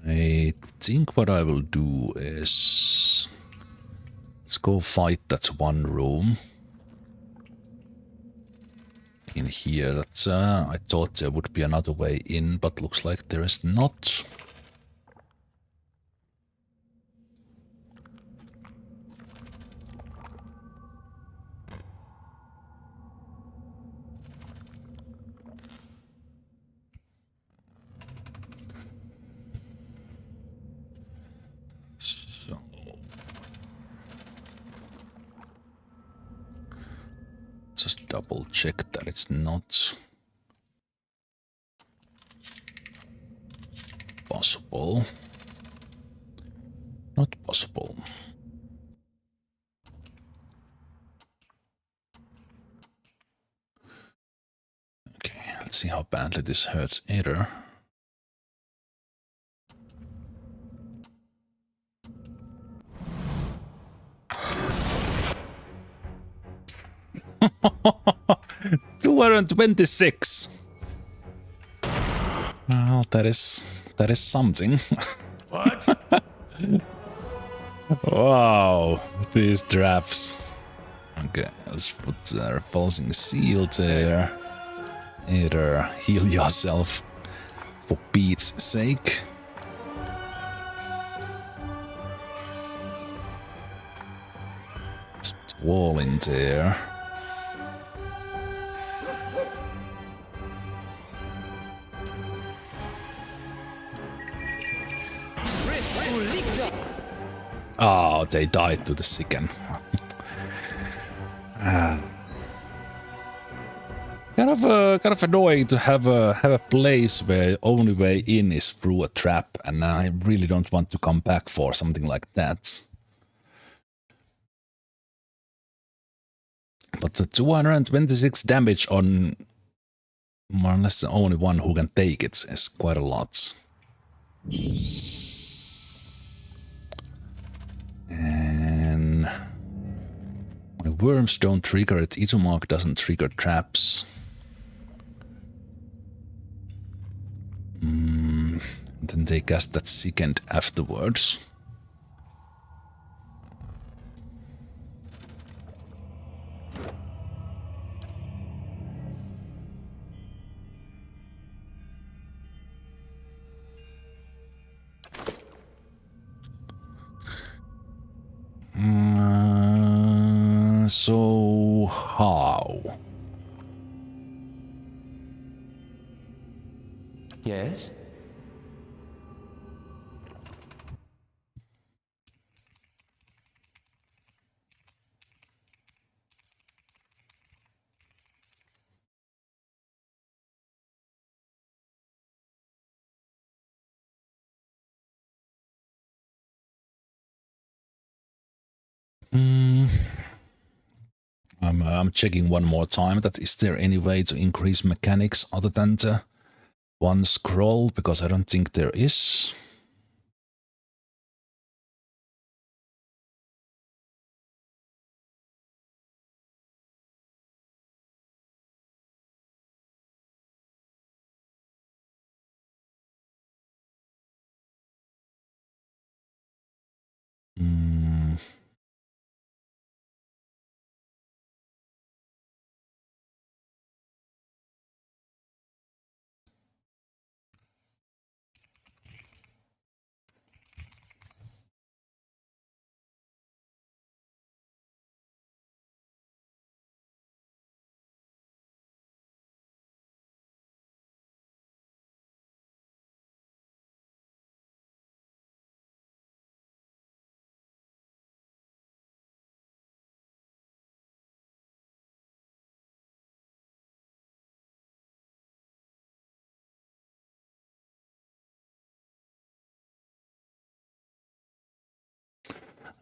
I think what I will do is let's go fight that one room in here. That I thought there would be another way in, but looks like there is not. Just double check that it's not possible. Not possible. Okay, let's see how badly this hurts either. $226. Well, that is something. What? Wow, these traps. Okay, let's put the repulsing seal there. Either heal yourself for Pete's sake. Let's put wall in there. Oh, they died to the Sicken. Kind of annoying to have a place where only way in is through a trap, and I really don't want to come back for something like that. But the 226 damage on more or less the only one who can take it is quite a lot. And my worms don't trigger it. Itumark doesn't trigger traps. And then they cast that second afterwards. So how? Yes? I'm checking one more time that is there any way to increase mechanics other than the one scroll, because I don't think there is.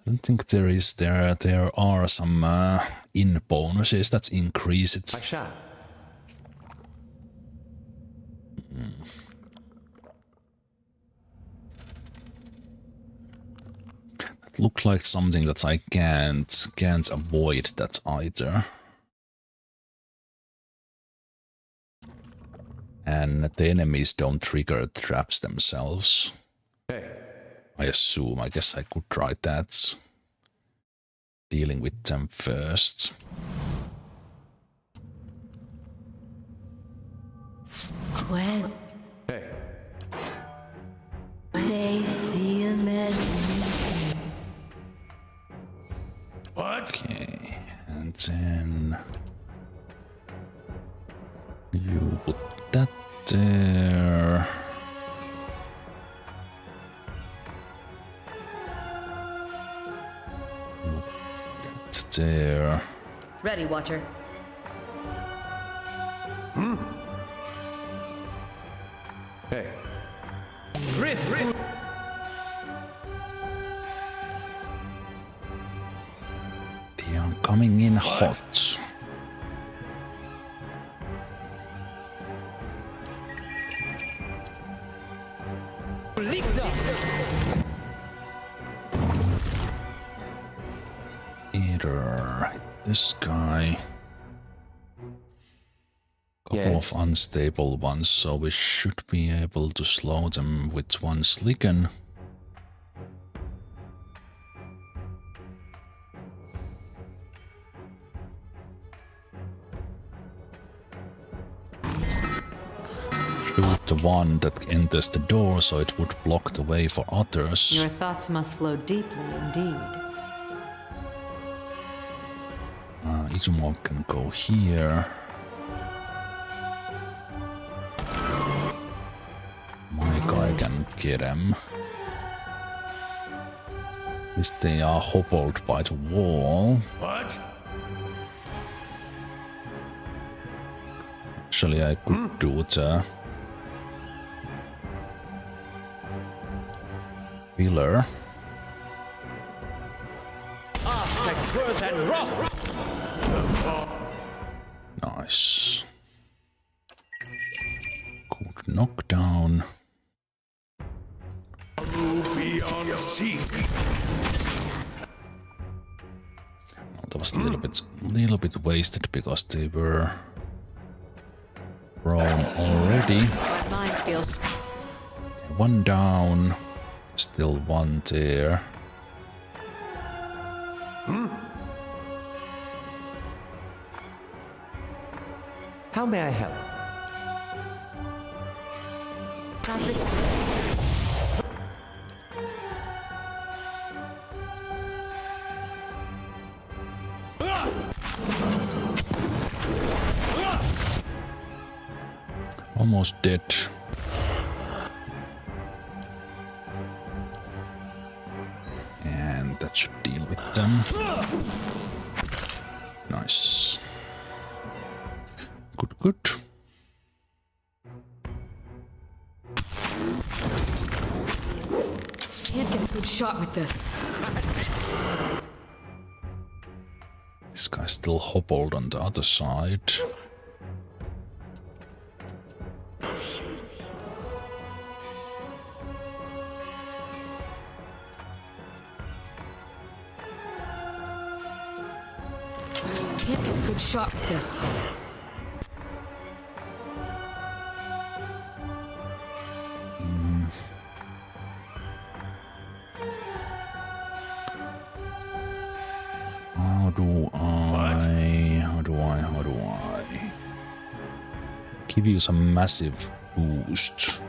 I don't think there is. There are some in bonuses that increase it. I shall. It looked like something that I can't avoid that either. And the enemies don't trigger traps themselves. Hey. I assume. I guess I could try that. Dealing with them first. When Hey. they see a mess. What? Okay, and then you put that there. You put that there. Ready, Watcher. Hey. They are coming in hot. Either this guy. Couple Yes. of unstable ones, so we should be able to slow them with one slicken. Shoot the one that enters the door so it would block the way for others. Your thoughts must flow deeply indeed. Zemalf can go here. My guy can get him. At least they are hobbled by the wall. What? Actually, I could do the pillar. Nice. Good knockdown. Beyond seek. Well, that was a little bit wasted because they were prone already. Minefield. One down. Still one there. How may I help? almost dead. And that should deal with them. Nice. Good, good. Can't get a good shot with this. This guy's still hobbled on the other side. Can't get a good shot with this. How do I give you some massive boost?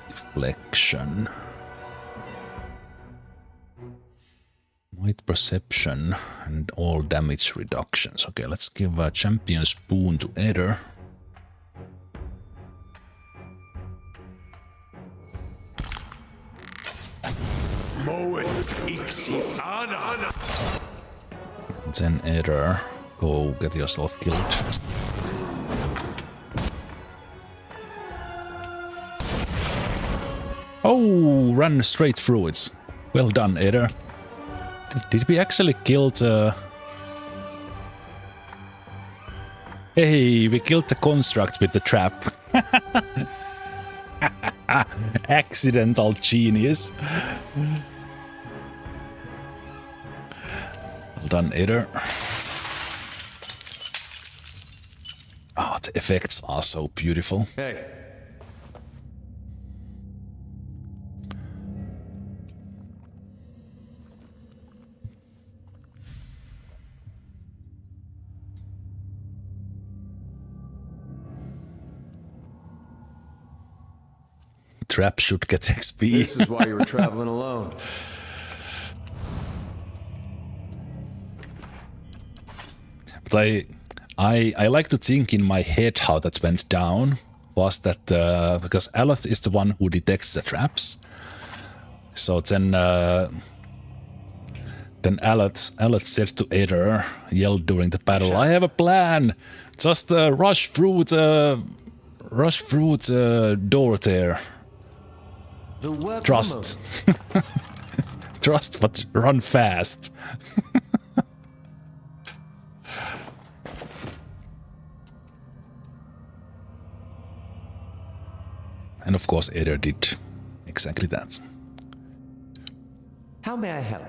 Deflection. Might perception and all damage reductions. Okay, let's give a champion spoon to Eder. And then Eder, go get yourself killed. Oh, ran straight through it. Well done, Eder. Did we actually kill the... Hey, we killed the construct with the trap. Accidental genius. Well done, Eder. Oh, the effects are so beautiful. Hey. Trap should get XP. This is why you were traveling alone. But I like to think in my head how that went down was that because Aloth is the one who detects the traps. So then Aloth said to Eder, yelled during the battle, "I have a plan. Just rush through the door there. Trust." Trust, but run fast. And of course, Eder did exactly that. How may I help?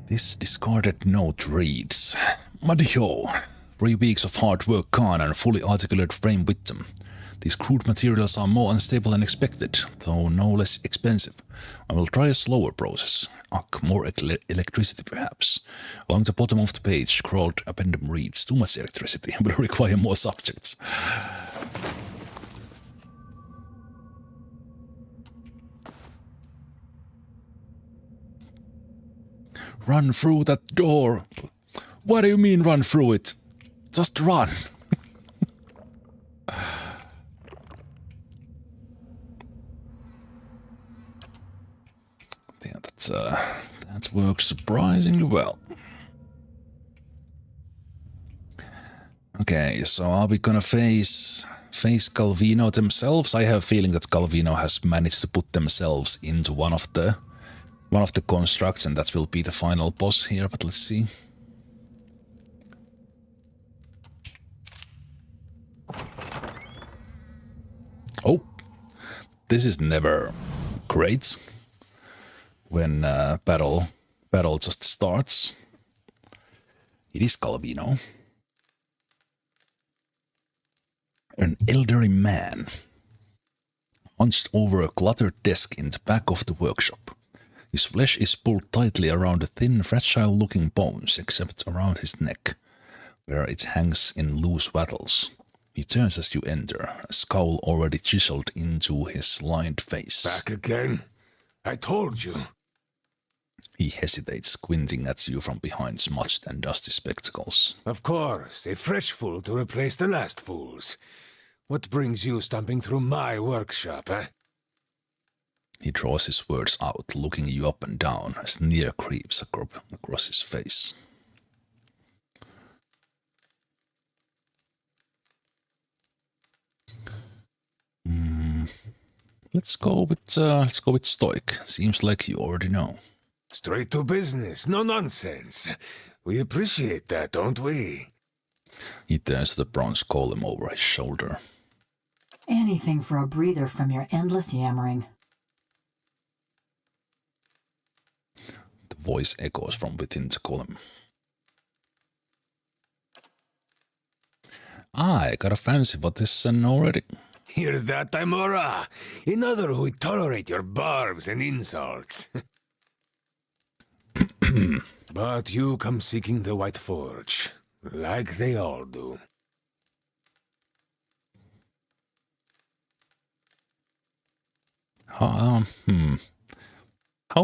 This discarded note reads, "Madio, 3 weeks of hard work gone and a fully articulated frame with them. These crude materials are more unstable than expected, though no less expensive. I will try a slower process. More electricity perhaps. Along the bottom of the page, scrolled appendum reads, too much electricity will require more subjects." Run through that door. What do you mean run through it? Just run. Yeah, that works surprisingly well. Okay, so are we gonna face Galvino themselves? I have a feeling that Galvino has managed to put themselves into one of the constructs, and that will be the final boss here, but let's see. Oh, this is never great when battle just starts. It is Galvino. An elderly man hunched over a cluttered desk in the back of the workshop. His flesh is pulled tightly around the thin, fragile-looking bones, except around his neck, where it hangs in loose wattles. He turns as you enter, a scowl already chiseled into his lined face. Back again? I told you. He hesitates, squinting at you from behind smudged and dusty spectacles. Of course, a fresh fool to replace the last fools. What brings you stomping through my workshop, eh? He draws his words out, looking you up and down, as sneer creeps across his face. Let's go with stoic. Seems like you already know. Straight to business, no nonsense. We appreciate that, don't we? He turns to the bronze golem over his shoulder. Anything for a breather from your endless yammering. The voice echoes from within the golem. I got a fancy for this son already. Hear that, Timora? Another who would tolerate your barbs and insults. But you come seeking the White Forge, like they all do. How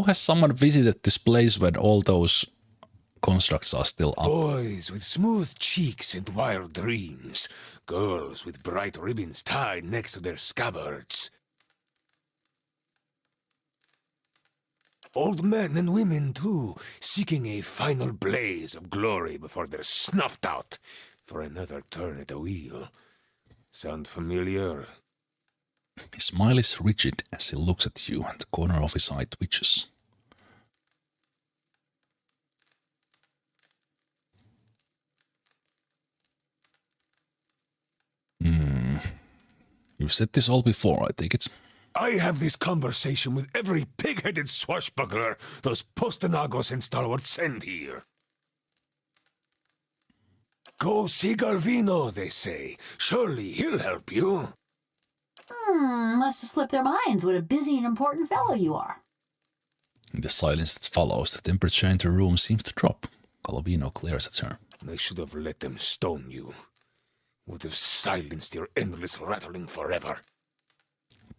has someone visited this place when all those constructs are still up? Boys with smooth cheeks and wild dreams. Girls with bright ribbons tied next to their scabbards. Old men and women, too, seeking a final blaze of glory before they're snuffed out for another turn at the wheel. Sound familiar? His smile is rigid as he looks at you, and the corner of his eye twitches. You've said this all before, I think it's... I have this conversation with every pig-headed swashbuckler those Postenagos and stalwarts send here. Go see Galvino, they say. Surely he'll help you. Must have slipped their minds what a busy and important fellow you are. In the silence that follows, the temperature in the room seems to drop. Galvino glares at her. I should have let them stone you. Would have silenced your endless rattling forever.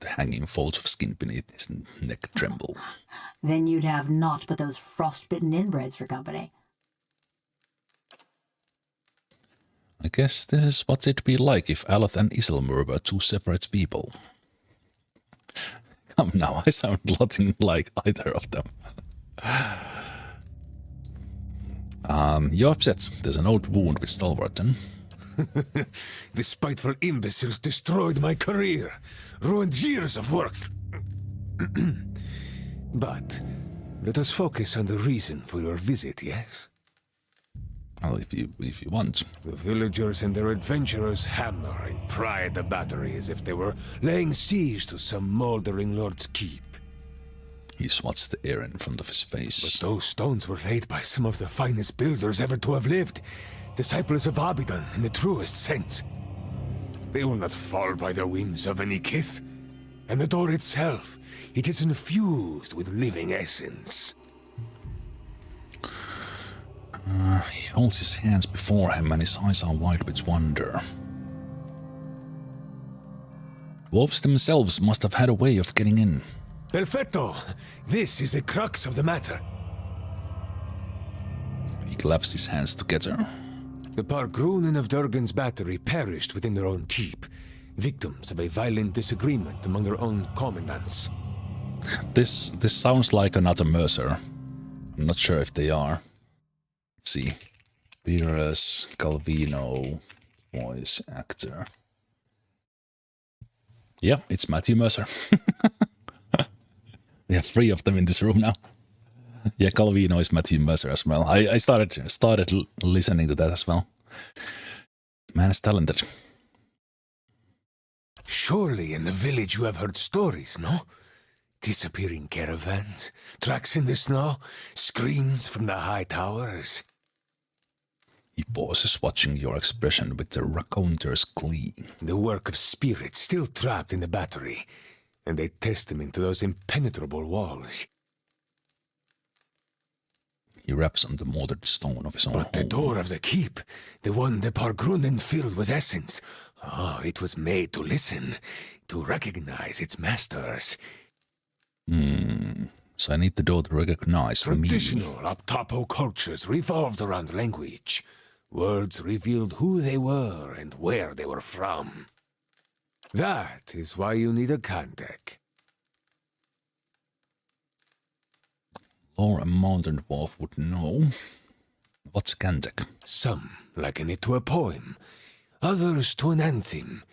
The hanging folds of skin beneath his neck tremble. Then you'd have naught but those frostbitten inbreds for company. I guess this is what it'd be like if Aloth and Isilmur were two separate people. Come now, I sound nothing like either of them. You're upset. There's an old wound with Stalwarten. The spiteful imbeciles destroyed my career, ruined years of work. But let us focus on the reason for your visit, yes? Well, if you want. The villagers and their adventurers hammer and pry at the battery as if they were laying siege to some moldering lord's keep. He swats the air in front of his face. But those stones were laid by some of the finest builders ever to have lived. Disciples of Abidan in the truest sense. They will not fall by the whims of any kith. And the door itself, it is infused with living essence. He holds his hands before him and his eyes are wide with wonder. Wolves themselves must have had a way of getting in. Perfetto! This is the crux of the matter. He claps his hands together. The Pargrunen of Durgan's battery perished within their own keep, victims of a violent disagreement among their own commandants. This sounds like another Mercer. I'm not sure if they are. Let's see. Beerus, Galvino, voice actor. Yeah, it's Matthew Mercer. We have 3 of them in this room now. Yeah, Galvino is Matthew Mercer as well. I started listening to that as well. Man is talented. Surely in the village you have heard stories, no? Disappearing caravans, tracks in the snow, screams from the high towers. He pauses, watching your expression with the raconteur's glee. The work of spirits still trapped in the battery, and a testament to those impenetrable walls. He raps on the mortared stone of his own But the home. door of the keep, the one the Pargrunen filled with essence, it was made to listen, to recognize its masters. So I need the door to recognize me. Traditional Aptapo cultures revolved around language. Words revealed who they were and where they were from. That is why you need a Kantek. Or a mountain dwarf would know. What's a Kantek? Some liken it to a poem, others to an anthem.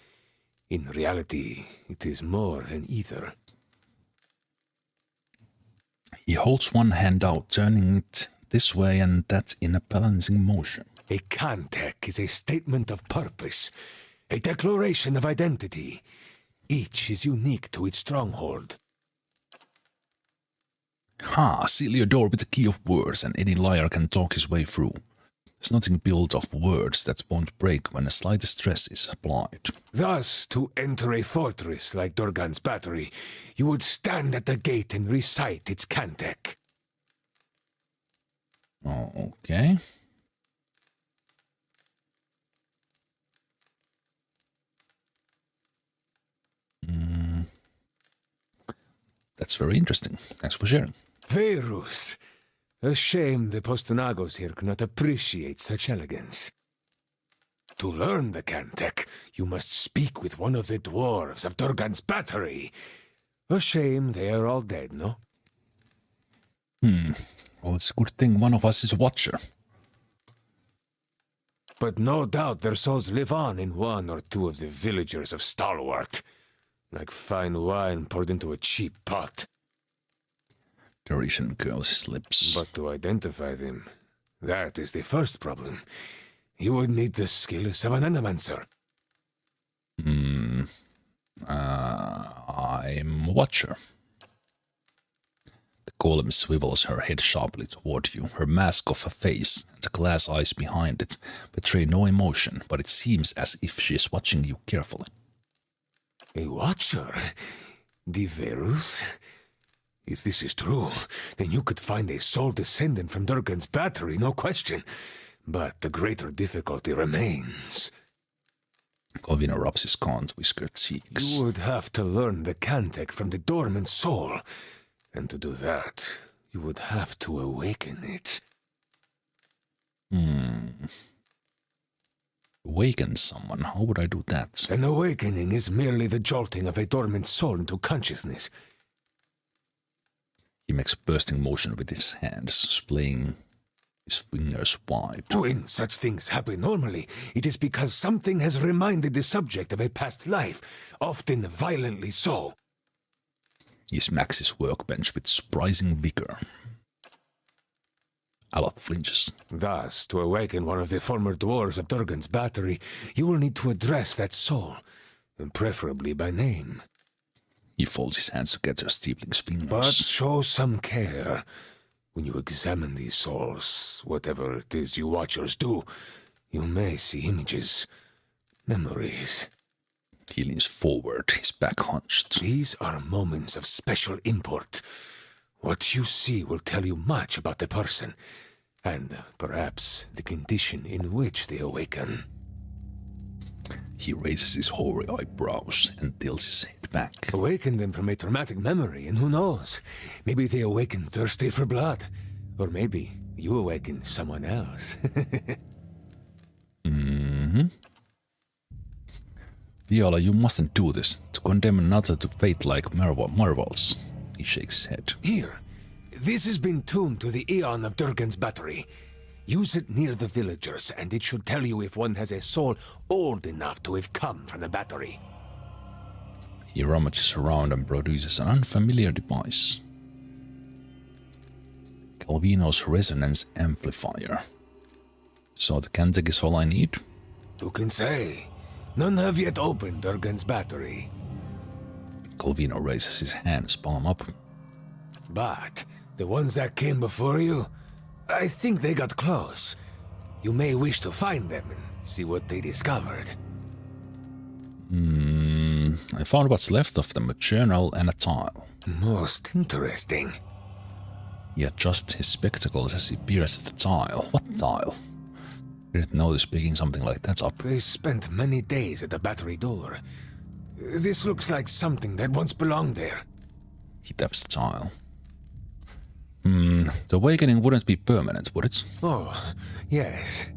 In reality, it is more than either. He holds one hand out, turning it this way and that in a balancing motion. A Kantek is a statement of purpose, a declaration of identity. Each is unique to its stronghold. Ha! Seal your door with the key of words, and any liar can talk his way through. There's nothing built of words that won't break when the slightest stress is applied. Thus, to enter a fortress like Durgan's battery, you would stand at the gate and recite its Kantek. Oh, okay. That's very interesting. Thanks for sharing. Verus! A shame the Postonagos here cannot appreciate such elegance. To learn the Kantek, you must speak with one of the dwarves of Durgan's battery. A shame they are all dead, no? Well, it's a good thing one of us is a watcher. But no doubt their souls live on in one or two of the villagers of Stalwart. Like fine wine poured into a cheap pot. Derision curls his lips. But to identify them, that is the first problem. You would need the skills of an animancer. I'm a watcher. The golem swivels her head sharply toward you. Her mask of a face and the glass eyes behind it betray no emotion, but it seems as if she is watching you carefully. A watcher? Diverus? If this is true, then you could find a sole descendant from Durgan's battery, no question. But the greater difficulty remains. Galvino rubs his corn-whiskered cheeks. You would have to learn the Kantek from the dormant soul. And to do that, you would have to awaken it. Awaken someone? How would I do that? An awakening is merely the jolting of a dormant soul into consciousness. He makes a bursting motion with his hands, displaying his fingers wide. When such things happen normally, it is because something has reminded the subject of a past life, often violently so. He smacks his workbench with surprising vigor. Aloth flinches. Thus, to awaken one of the former dwarves of Durgan's battery, you will need to address that soul, and preferably by name. He folds his hands together, steepling his fingers. But show some care. When you examine these souls, whatever it is you watchers do, you may see images, memories. He leans forward, his back hunched. These are moments of special import. What you see will tell you much about the person, and perhaps the condition in which they awaken. He raises his hoary eyebrows and tilts his head back. Awaken them from a traumatic memory, and who knows? Maybe they awaken thirsty for blood. Or maybe you awaken someone else. Viola, you mustn't do this. To condemn another to fate like marvels. He shakes his head. Here, this has been tuned to the Aeon of Durgan's battery. Use it near the villagers, and it should tell you if one has a soul old enough to have come from the battery. He rummages around and produces an unfamiliar device. Galvino's resonance amplifier. So the Kantek is all I need? Who can say? None have yet opened Durgan's battery. Galvino raises his hands, palm up. But the ones that came before you, I think they got close. You may wish to find them and see what they discovered. I found what's left of them, a journal and a tile. Most interesting. He adjusts his spectacles as he peers at the tile. What tile? Didn't notice picking something like that up. They spent many days at the battery door. This looks like something that once belonged there. He taps the tile. The awakening wouldn't be permanent, would it? Oh, yes.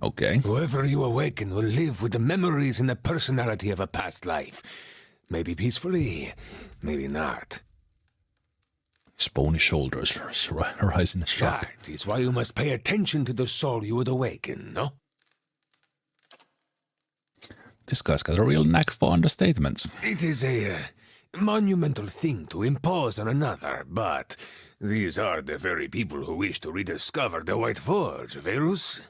Okay. Whoever you awaken will live with the memories and the personality of a past life. Maybe peacefully, maybe not. His bony shoulders rise in a shrug. That is why you must pay attention to the soul you would awaken, no? This guy's got a real knack for understatements. It is a monumental thing to impose on another, but these are the very people who wish to rediscover the White Forge, Verus.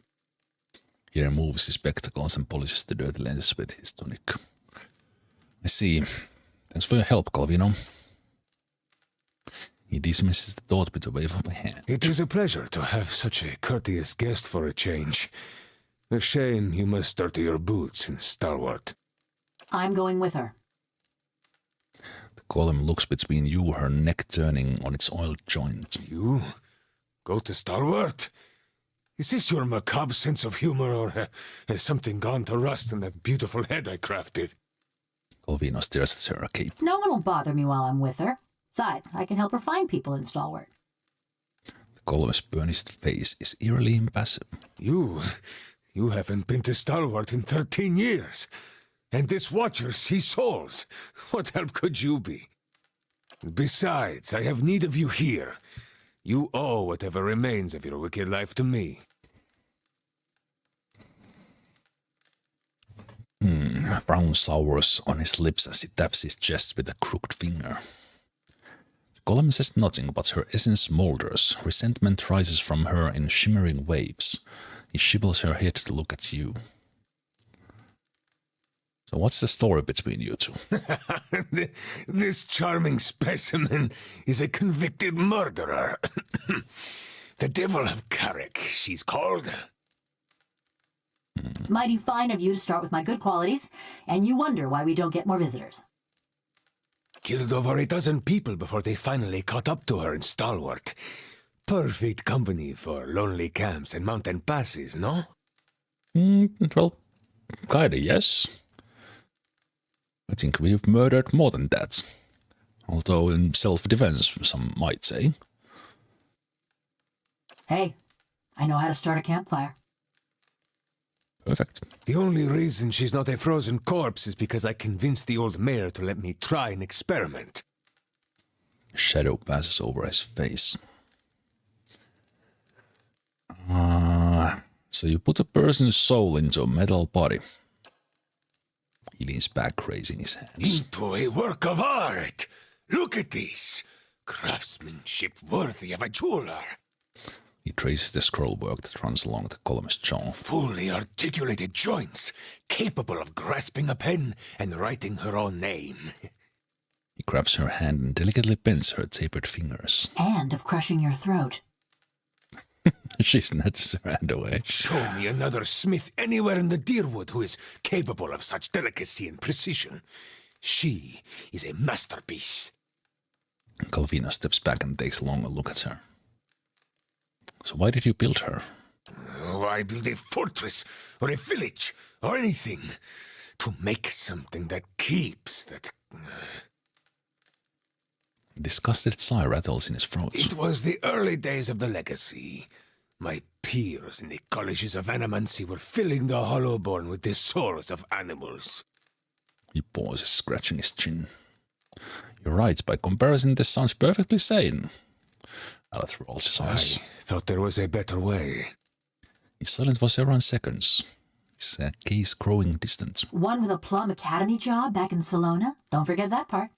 He removes his spectacles and polishes the dirty lenses with his tunic. I see. Thanks for your help, Galvino. He dismisses the thought with a wave of a hand. It is a pleasure to have such a courteous guest for a change. A shame you must dirty your boots in Stalwart. I'm going with her. The column looks between you, her neck turning on its oiled joint. You? Go to Stalwart? Is this your macabre sense of humor, or has something gone to rust in that beautiful head I crafted? Galvino stares at her cape. No one will bother me while I'm with her. Besides, I can help her find people in Stalwart. The column's burnished face is eerily impassive. You haven't been to Stalwart in 13 years. And this Watcher sees souls. What help could you be? Besides, I have need of you here. You owe whatever remains of your wicked life to me. Brown sours on his lips as he taps his chest with a crooked finger. The column says nothing, but her essence smolders. Resentment rises from her in shimmering waves. He shivels her head to look at you. So what's the story between you two? This charming specimen is a convicted murderer. The Devil of Carrick, she's called. Mighty fine of you to start with my good qualities, and you wonder why we don't get more visitors. Killed over 12 people before they finally caught up to her in Stalwart. Perfect company for lonely camps and mountain passes, no? Well, kinda yes. I think we've murdered more than that. Although in self-defense, some might say. Hey, I know how to start a campfire. Perfect. The only reason she's not a frozen corpse is because I convinced the old mayor to let me try an experiment. A shadow passes over his face. So you put a person's soul into a metal body. He leans back, raising his hands. Into a work of art! Look at this! Craftsmanship worthy of a jeweler! He traces the scroll work that runs along the column's jaw. Fully articulated joints, capable of grasping a pen and writing her own name. He grabs her hand and delicately bends her tapered fingers. And of crushing your throat. She snatches her hand away. Show me another smith anywhere in the Deerwood who is capable of such delicacy and precision. She is a masterpiece. Galvino steps back and takes a longer look at her. So why did you build her? Why build a fortress or a village or anything? To make something that keeps, that... A disgusted sigh rattles in his throat. It was the early days of the legacy. My peers in the colleges of Animancy were filling the Hollowborn with the souls of animals. He pauses, scratching his chin. You're right, by comparison this sounds perfectly sane. Aleph rolls his eyes. I thought there was a better way. His silence for several seconds, his gaze growing distant. One with a Plum Academy job back in Salona. Don't forget that part.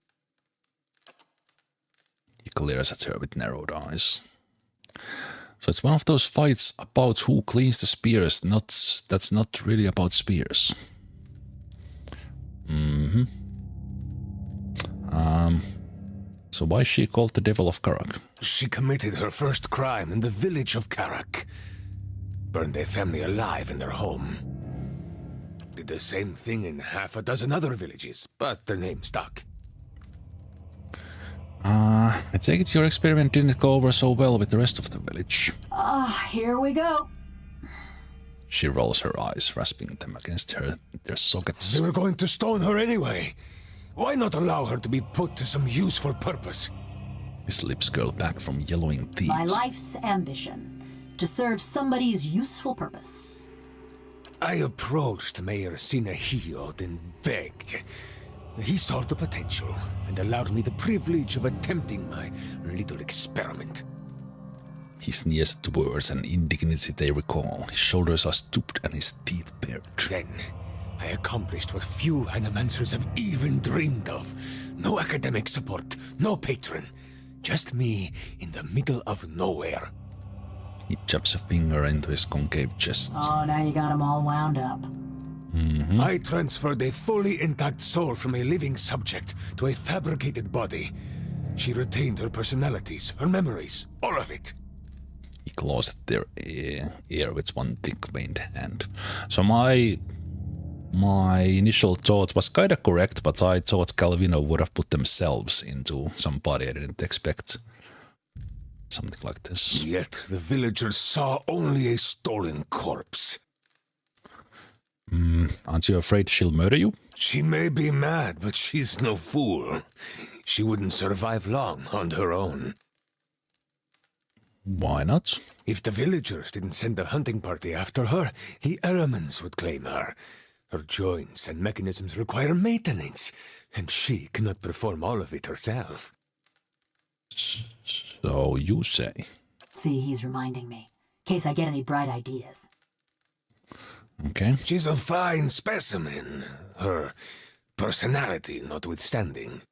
He glares at her with narrowed eyes. So it's one of those fights about who cleans the spears, that's not really about spears. So why is she called the Devil of Carrick? She committed her first crime in the village of Carrick. Burned a family alive in their home. Did the same thing in half a dozen other villages, but the name stuck. I take it your experiment didn't go over so well with the rest of the village. Here we go. She rolls her eyes, rasping them against their sockets. They were going to stone her anyway. Why not allow her to be put to some useful purpose? His lips curl back from yellowing teeth. My life's ambition, to serve somebody's useful purpose. I approached Mayor Sinahiod and begged. He saw the potential and allowed me the privilege of attempting my little experiment. He sneers at the words and indignity they recall. His shoulders are stooped and his teeth bared. Then, I accomplished what few animancers have even dreamed of. No academic support, no patron. Just me in the middle of nowhere. He jabs a finger into his concave chest. Oh, now you got him all wound up. I transferred a fully intact soul from a living subject to a fabricated body. She retained her personalities, her memories, all of it. He claws at their ear with one thick-veined hand. So my initial thought was kind of correct, but I thought Galvino would have put themselves into some body. I didn't expect something like this. Yet the villagers saw only a stolen corpse. Aren't you afraid she'll murder you? She may be mad, but she's no fool. She wouldn't survive long on her own. Why not? If the villagers didn't send a hunting party after her, the Eramans would claim her. Her joints and mechanisms require maintenance, and she cannot perform all of it herself. So you say. See, he's reminding me, in case I get any bright ideas. Okay. She's a fine specimen, her personality notwithstanding.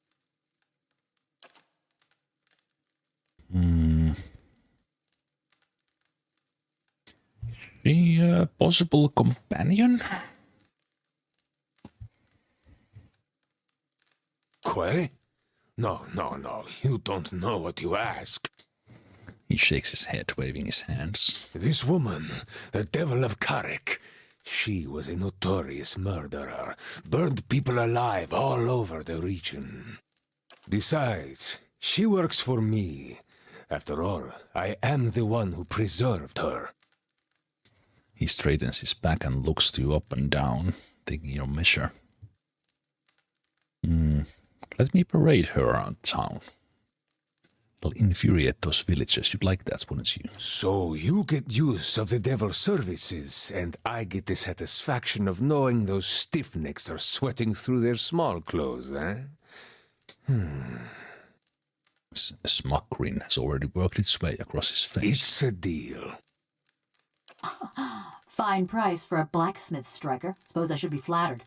She a possible companion? Quay? No, you don't know what you ask. He shakes his head, waving his hands. This woman, the Devil of Karek, she was a notorious murderer, burned people alive all over the region. Besides, she works for me. After all, I am the one who preserved her. He straightens his back and looks you up and down, taking your measure. Let me parade her around town. It'll infuriate those villagers. You'd like that, wouldn't you? So you get use of the Devil's services, and I get the satisfaction of knowing those stiffnecks are sweating through their small clothes, eh? A smug grin has already worked its way across his face. It's a deal. Fine price for a blacksmith striker. Suppose I should be flattered.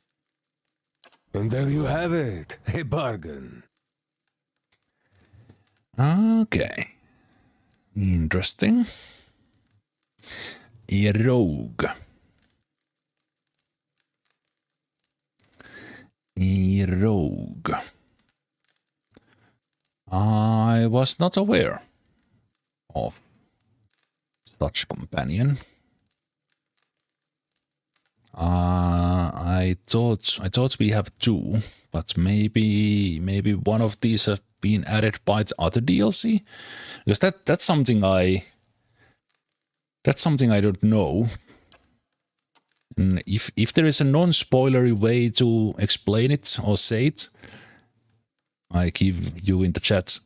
And there you have it, a bargain. Okay. Interesting. A rogue. A rogue. I was not aware of such companion. I thought we have two, but maybe one of these have been added by the other DLC, because that's something I don't know. And if there is a non-spoilery way to explain it or say it, I give you in the chat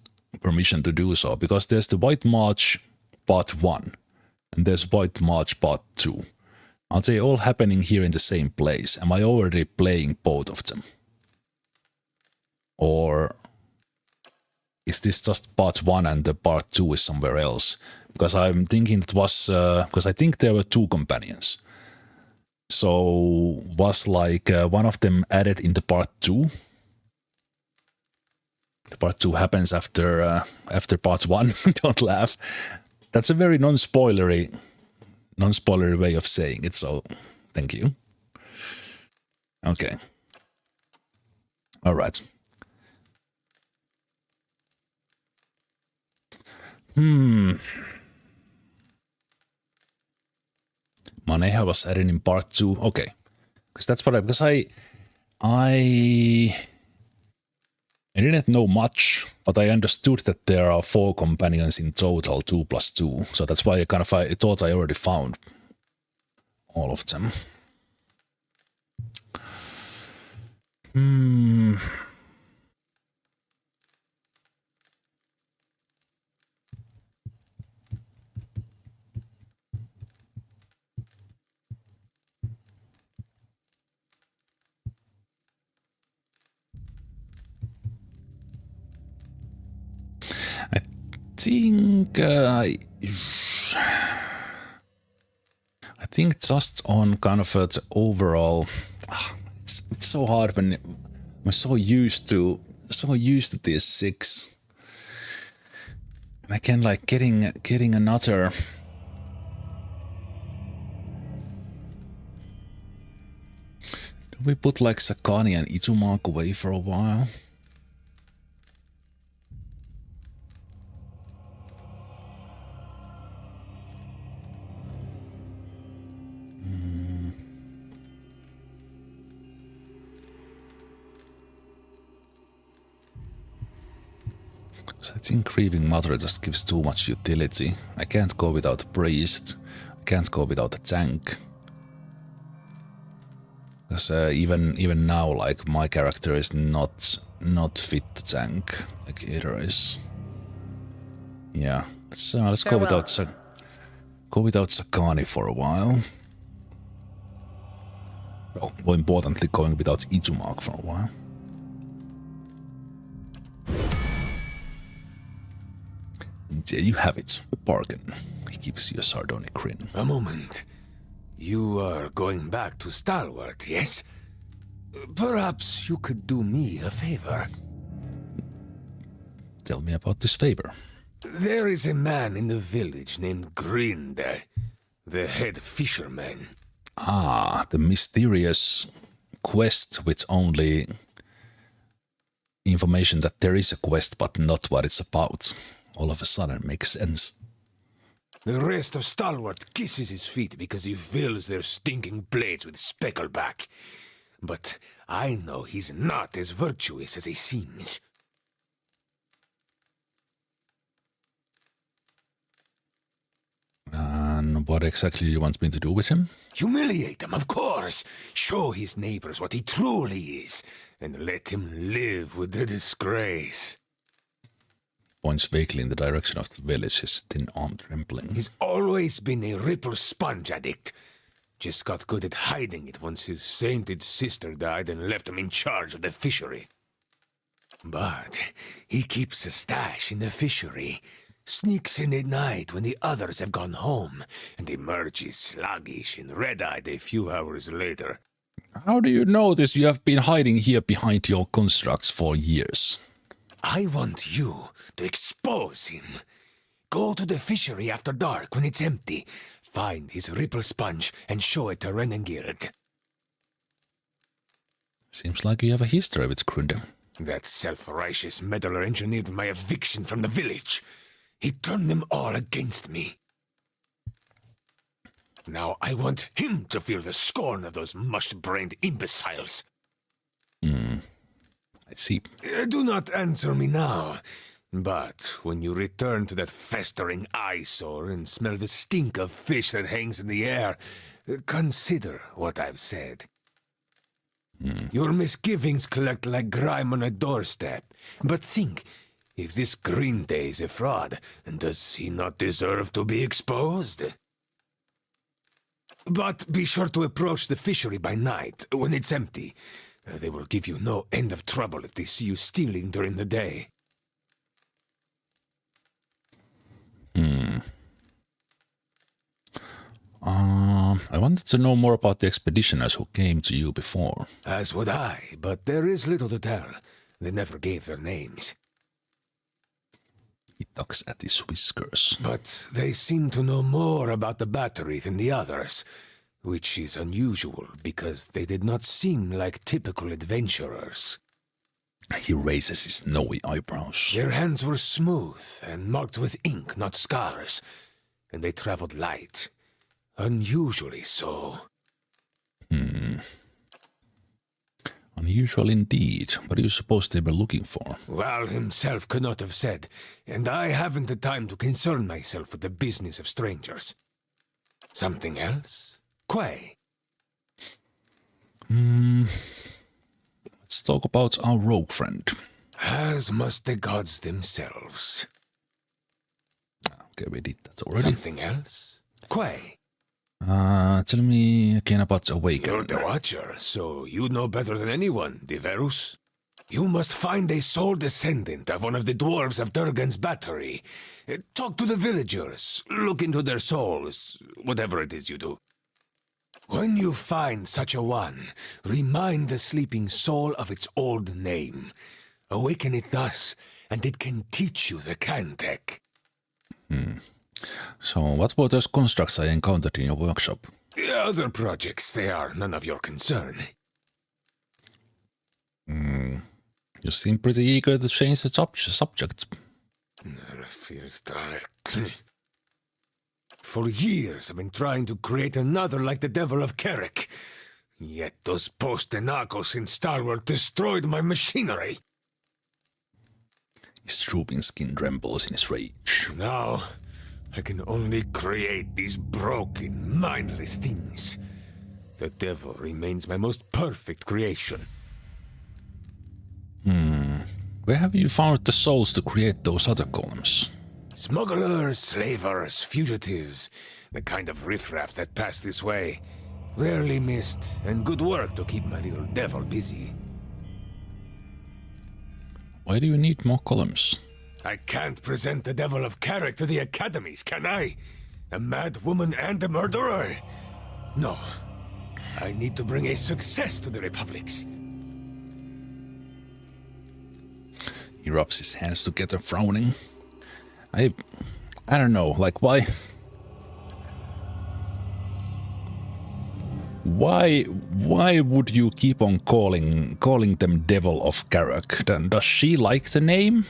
permission to do so, because there's the White March Part 1 and there's White March Part 2. Are they all happening here in the same place? Am I already playing both of them? Or is this just part 1 and the part 2 is somewhere else? Because I'm thinking it was... because I think there were two companions. So was like one of them added in the part 2? The part 2 happens after part 1. Don't laugh. That's a very non-spoilery way of saying it, so thank you. Okay. All right. Maneha was added in part 2. Okay. Because that's what because I I didn't know much, but I understood that there are 4 companions in total, 2 plus 2. So that's why I thought I already found all of them. I think just on kind of the overall, it's so hard when I'm so used to this 6, and I can like getting another. Do we put like Sakani and Itumark away for a while? I think Grieving Mother just gives too much utility. I can't go without a priest. I can't go without a tank. Because even now, like, my character is not fit to tank like Ada is. Yeah, let's go without Sakani for a while. Well, more importantly, going without Itumark for a while. And there you have it, a bargain. He gives you a sardonic grin. A moment. You are going back to Stalwart, yes? Perhaps you could do me a favor. Tell me about this favor. There is a man in the village named Grinde, the head fisherman. Ah, the mysterious quest with only information that there is a quest but not what it's about. All of a sudden makes sense. The rest of Stalwart kisses his feet because he fills their stinking blades with speckleback. But I know he's not as virtuous as he seems. And what exactly do you want me to do with him? Humiliate him, of course. Show his neighbors what he truly is, and let him live with the disgrace. Points vaguely in the direction of the village, his thin arm trembling. He's always been a ripple sponge addict. Just got good at hiding it once his sainted sister died and left him in charge of the fishery. But he keeps a stash in the fishery, sneaks in at night when the others have gone home, and emerges sluggish and red-eyed a few hours later. How do you know this? You have been hiding here behind your constructs for years. I want you to expose him. Go to the fishery after dark when it's empty. Find his ripple sponge and show it to Renengild. Seems like you have a history with Grunde. That self-righteous meddler engineered my eviction from the village. He turned them all against me. Now I want him to feel the scorn of those mush-brained imbeciles. I see. Do not answer me now. But when you return to that festering eyesore and smell the stink of fish that hangs in the air, consider what I've said. Your misgivings collect like grime on a doorstep. But think, if this Grinde is a fraud, does he not deserve to be exposed? But be sure to approach the fishery by night, when it's empty. They will give you no end of trouble if they see you stealing during the day. I wanted to know more about the expeditioners who came to you before. As would I, but there is little to tell. They never gave their names. He tugs at his whiskers. But they seem to know more about the battery than the others, which is unusual because they did not seem like typical adventurers. He raises his snowy eyebrows. Their hands were smooth and marked with ink, not scars, and they traveled light. Unusually so. Unusual indeed. What do you suppose they were looking for? Val himself could not have said, and I haven't the time to concern myself with the business of strangers. Something else? Quay? Let's talk about our rogue friend. As must the gods themselves. Okay, we did that already. Something else? Quay? Tell me again about Awaken. You're the Watcher, so you know better than anyone, Diverus. You must find a sole descendant of one of the dwarves of Durgan's battery. Talk to the villagers, look into their souls, whatever it is you do. When you find such a one, remind the sleeping soul of its old name. Awaken it thus, and it can teach you the Cantech. So, what were those constructs I encountered in your workshop? The other projects, they are none of your concern. You seem pretty eager to change the subject. For years I've been trying to create another like the Devil of Carrick. Yet those post-Enagos in Stalwart destroyed my machinery. His drooping skin trembles in his rage. Now, I can only create these broken, mindless things. The Devil remains my most perfect creation. Where have you found the souls to create those other columns? Smugglers, slavers, fugitives, the kind of riffraff that pass this way. Rarely missed, and good work to keep my little devil busy. Why do you need more columns? I can't present the Devil of Carrick to the academies, can I? A mad woman and a murderer? No. I need to bring a success to the republics. He rubs his hands together, frowning. I don't know, like why would you keep on calling them Devil of Carrick? Then does she like the name?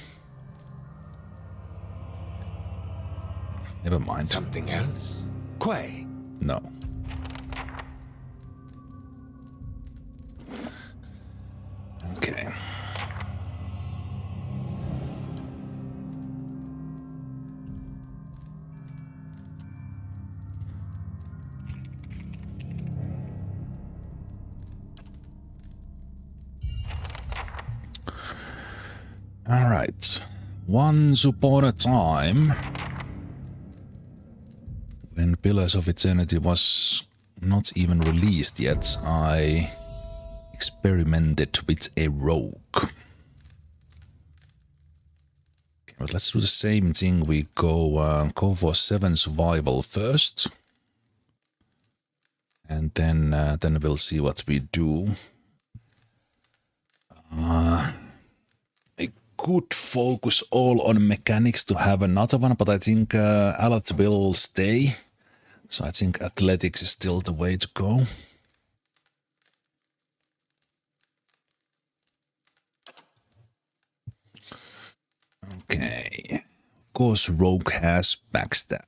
Never mind. Something else? Quay? No. Okay. All right. Once upon a time, when Pillars of Eternity was not even released yet, I experimented with a rogue. Okay, but let's do the same thing. We go for 7 survival first, and then we'll see what we do. Could focus all on mechanics to have another one, but I think Alat will stay. So I think athletics is still the way to go. Okay. Of course, Rogue has backstab.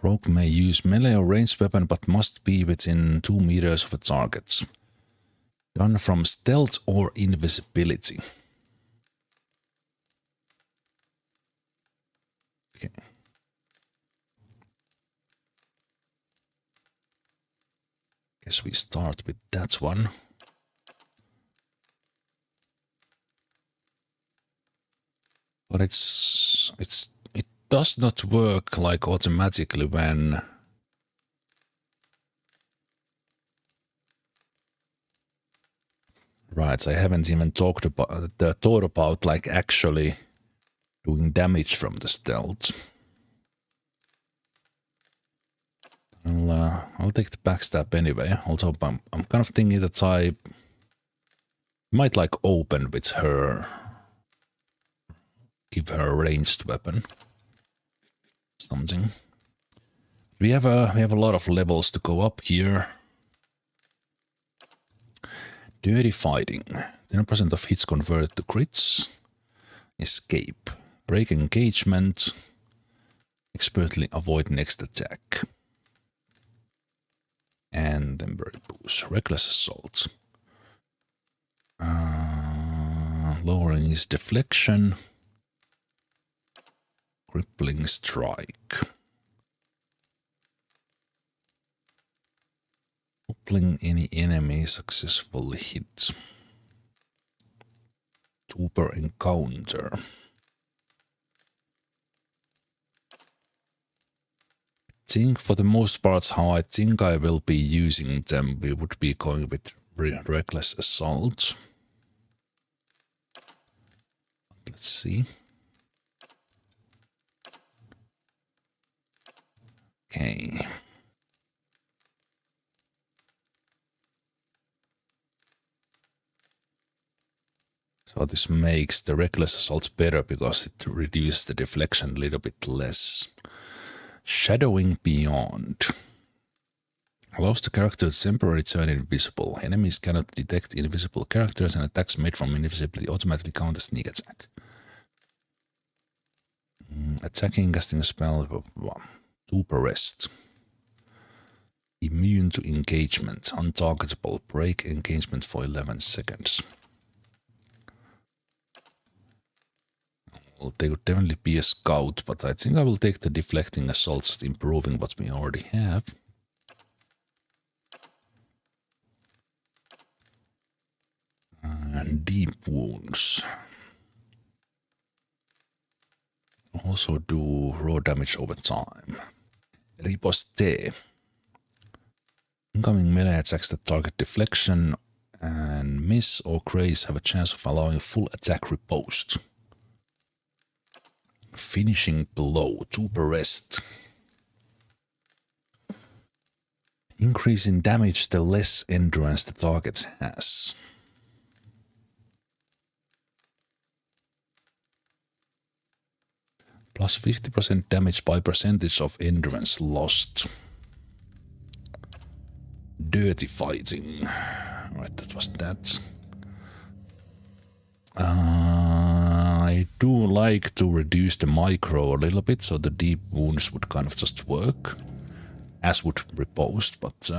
Rogue may use melee or ranged weapon, but must be within 2 meters of a target. Done from stealth or invisibility. Okay. Guess we start with that one. But it does not work like automatically when right, I haven't even thought about like actually doing damage from the stealth. I'll take the backstab anyway, although I'm kind of thinking that I might like open with her, give her a ranged weapon, something. We have a lot of levels to go up here. Dirty fighting, 10% of hits converted to crits. Escape, break engagement, expertly avoid next attack. And then very boost, reckless assault. lowering his deflection. Crippling strike. Toppling any enemy successfully hit. Trooper encounter. I think for the most part how I think I will be using them, we would be going with reckless assault. Let's see. Okay. So this makes the reckless assault better because it reduces the deflection a little bit less. Shadowing Beyond. Allows the character to temporarily turn invisible. Enemies cannot detect invisible characters and attacks made from invisibility automatically count as sneak attack. Attacking, casting a spell. Super rest. Immune to engagement. Untargetable. Break engagement for 11 seconds. Well, they would definitely be a scout, but I think I will take the deflecting assault, just improving what we already have. And deep wounds. Also do raw damage over time. Riposte. Incoming melee attacks that target deflection and miss or graze have a chance of allowing full attack riposte. Finishing blow, 2 per rest. Increase in damage the less endurance the target has. Plus 50% damage by percentage of endurance lost. Dirty fighting. Right, that was that. I do like to reduce the micro a little bit, so the deep wounds would kind of just work, as would riposte, but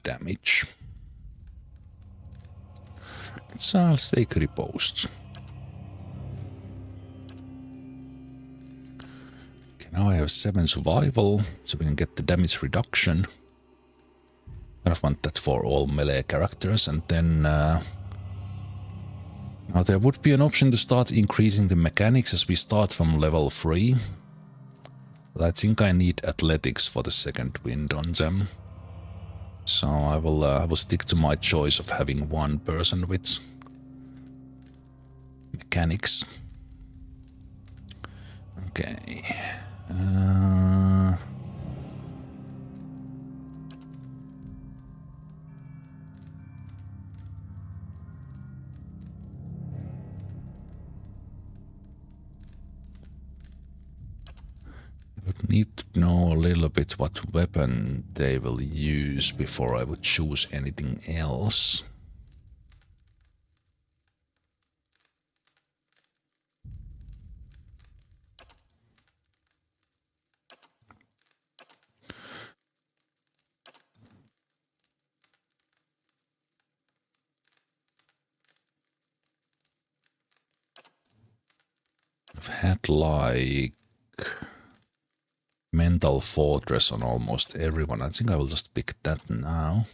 damage. Let's take riposte. Now I have 7 survival, so we can get the damage reduction. Kind of want that for all melee characters, and then now there would be an option to start increasing the mechanics as we start from level 3. But I think I need athletics for the second wind on them. So I will stick to my choice of having one person with mechanics. Okay. I would need to know a little bit what weapon they will use before I would choose anything else. I've had like Mental Fortress on almost everyone. I think I will just pick that now.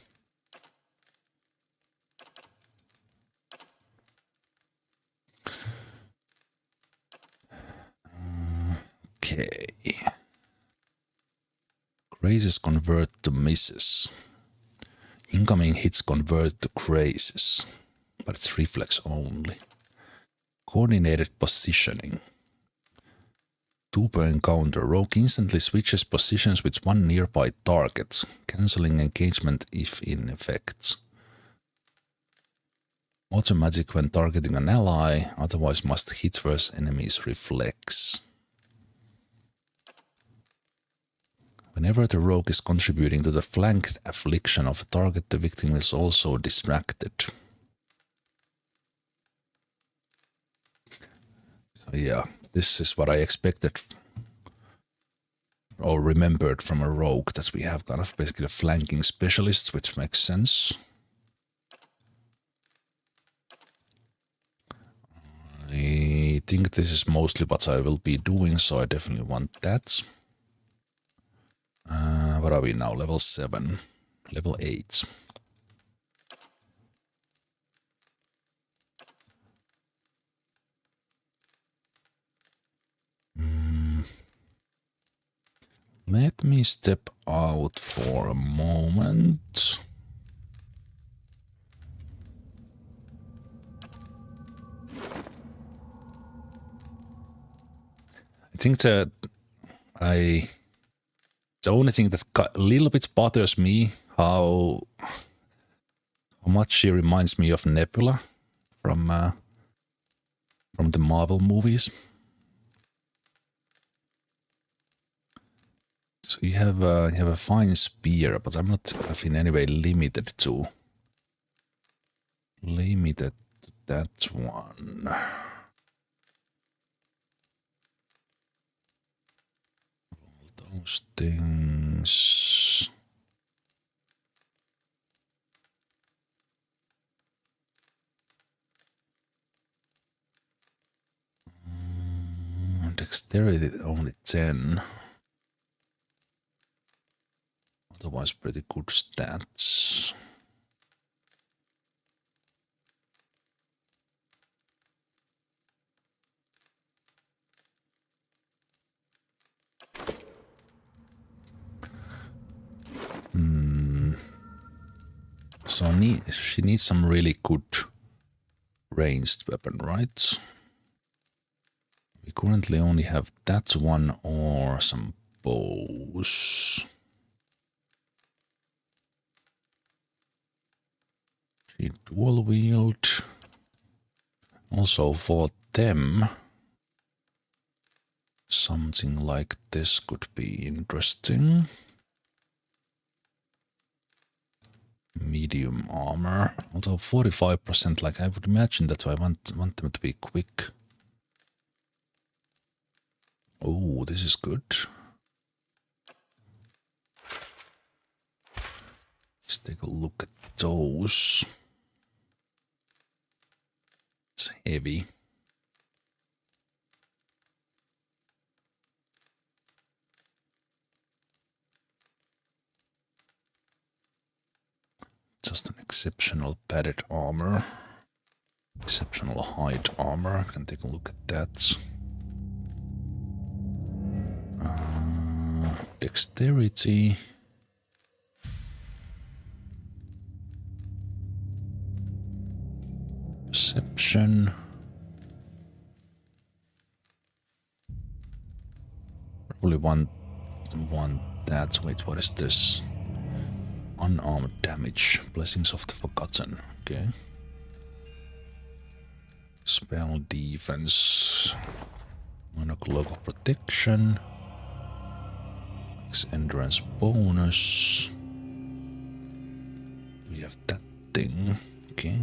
Okay. Grazes convert to misses. Incoming hits convert to grazes, but it's reflex only. Coordinated positioning. 2 per encounter. Rogue instantly switches positions with one nearby target, cancelling engagement if in effect. Automatic when targeting an ally, otherwise must hit first enemy's reflex. Whenever the rogue is contributing to the flanked affliction of a target, the victim is also distracted. Yeah, this is what I expected or remembered from a rogue, that we have kind of basically flanking specialists, which makes sense. I think this is mostly what I will be doing, so I definitely want that. What are we now? Level 7. Level 8. Let me step out for a moment. I think that the only thing that a little bit bothers me, how much she reminds me of Nebula from the Marvel movies. So you have a fine spear, but I'm not in any way limited to that one. All those things. Dexterity only 10. Otherwise pretty good stats. So she needs some really good ranged weapon, right? We currently only have that one or some bows. She dual wield. Also for them, something like this could be interesting. Medium armor, although 45%, like I would imagine that I want them to be quick. Oh, this is good. Let's take a look at those. It's heavy. Just an exceptional padded armor. Exceptional hide armor. Can take a look at that. Dexterity. Perception. Probably want that. Wait, what is this? Unarmed damage. Blessings of the Forgotten. Okay. Spell defense. Monoclog of protection. Max endurance bonus. We have that thing. Okay.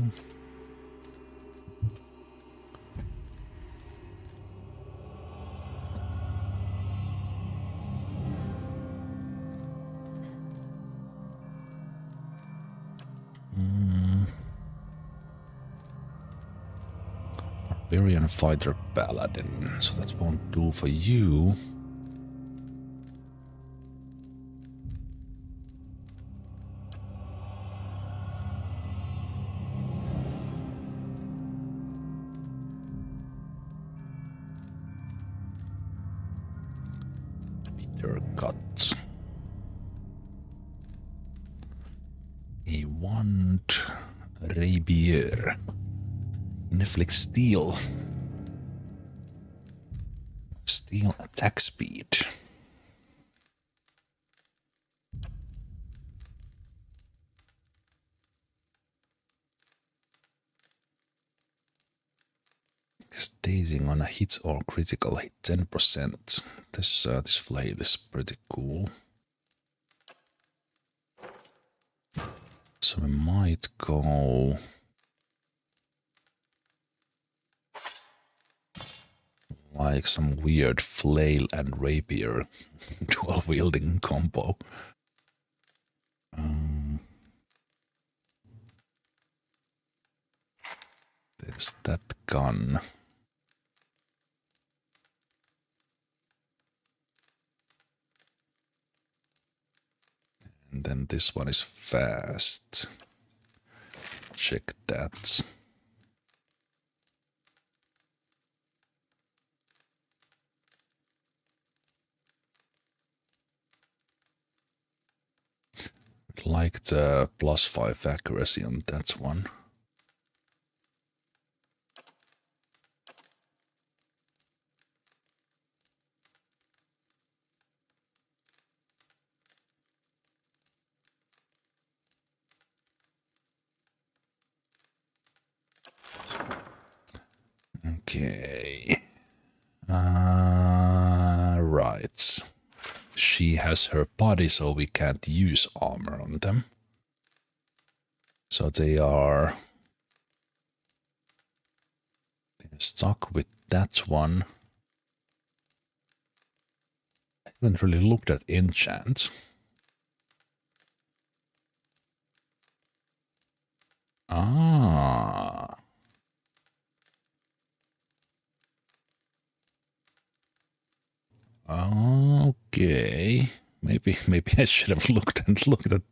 Barbarian fighter paladin, so that won't do for you. Bitter cut. A wand rapier. Inflict steel. Steel attack speed. Staging on a hit or critical hit 10%. This flail is pretty cool. So we might go like some weird flail and rapier dual wielding combo. There's that gun. And then this one is fast. Check that. Like the +5 accuracy on that one. Okay. Right. She has her body, so we can't use armor on them. So they're stuck with that one. I haven't really looked at enchant. Ah. Okay. Maybe I should have looked at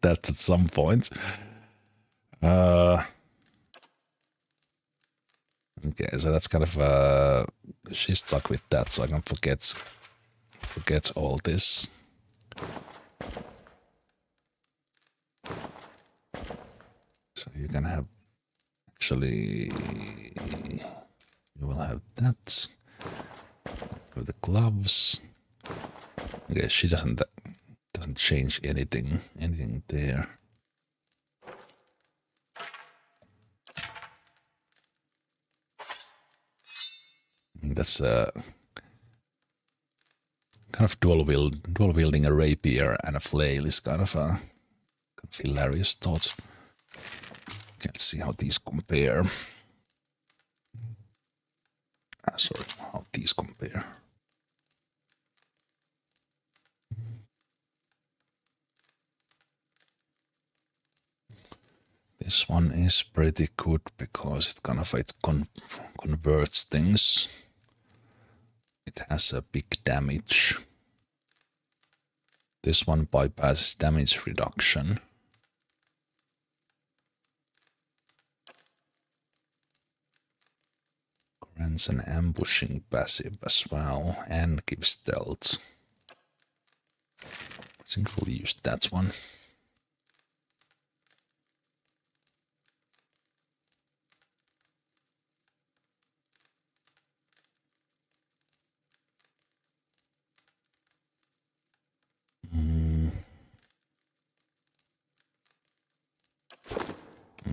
that at some point. Okay, so that's kind of she's stuck with that, so I can forget all this. So you can have actually you will have that with the gloves. Okay, she doesn't change anything there. I mean, that's kind of dual wielding a rapier and a flail is kind of hilarious thought. Let's see how these compare. Sorry, how these compare. This one is pretty good because it kind of converts things. It has a big damage. This one bypasses damage reduction. Grants an ambushing passive as well and gives stealth. I think we'll use that one.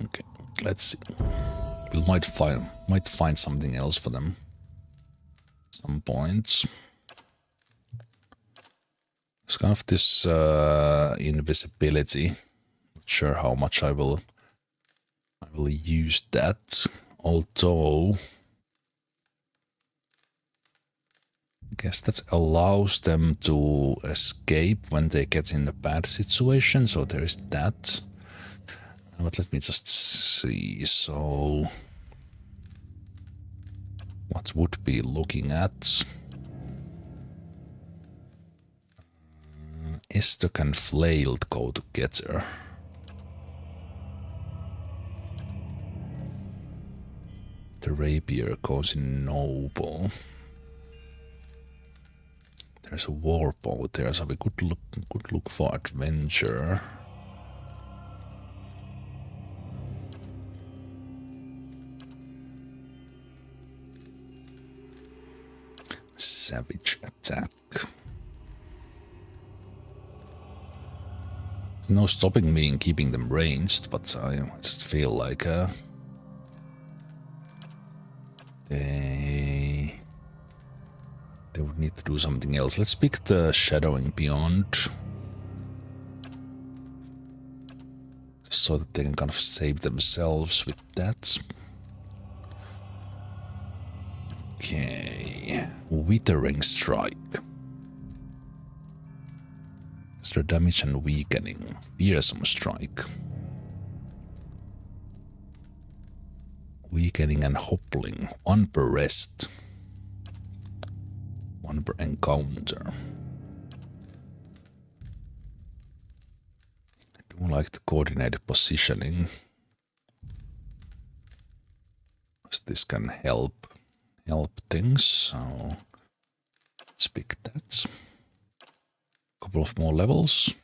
Okay, let's see. We might find something else for them. Some points. It's kind of this invisibility. Not sure how much I will use that. Although I guess that allows them to escape when they get in a bad situation. So there is that. But let me just see. So what would be looking at? Estok and Flailed go together. The rapier goes in noble. There's a warbow there, so we could look for adventure. Savage attack. No stopping me in keeping them ranged, but I just feel like they would need to do something else. Let's pick the Shadowing Beyond, just so that they can kind of save themselves with that. Okay. Withering Strike. Extra damage and weakening. Fearsome Strike. Weakening and hoppling. 1 per rest. 1 per encounter. I do like the coordinated positioning. This can help things, so let's pick that. Couple of more levels.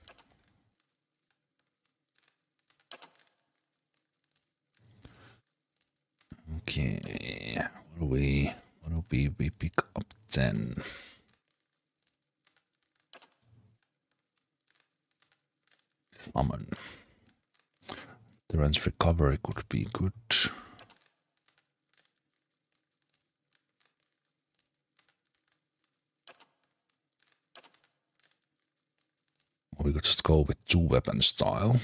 Okay, what do we pick up then? Summon. Terrain's recovery could be good. We could just go with 2 weapon style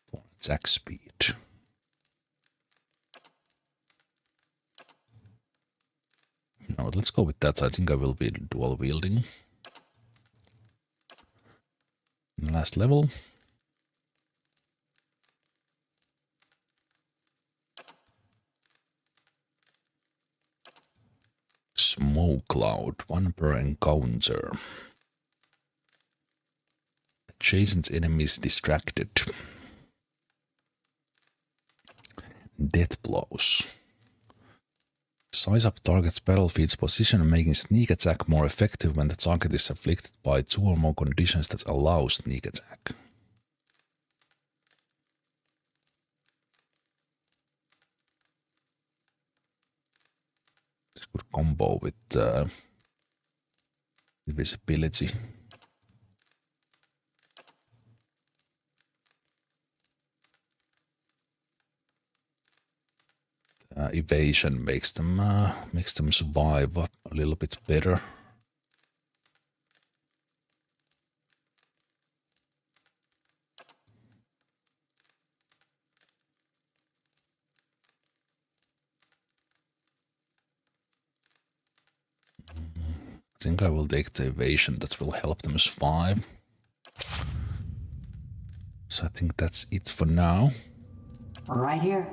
for attack speed. No, let's go with that. I think I will be dual wielding. Last level. Smoke cloud, 1 per encounter. Adjacent enemies distracted. Death blows. Size up target's battlefield's position, making sneak attack more effective when the target is afflicted by 2 or more conditions that allow sneak attack. This could combo with invisibility. Evasion makes them survive a little bit better. I think I will take the evasion, that will help them survive. So I think that's it for now. Right here.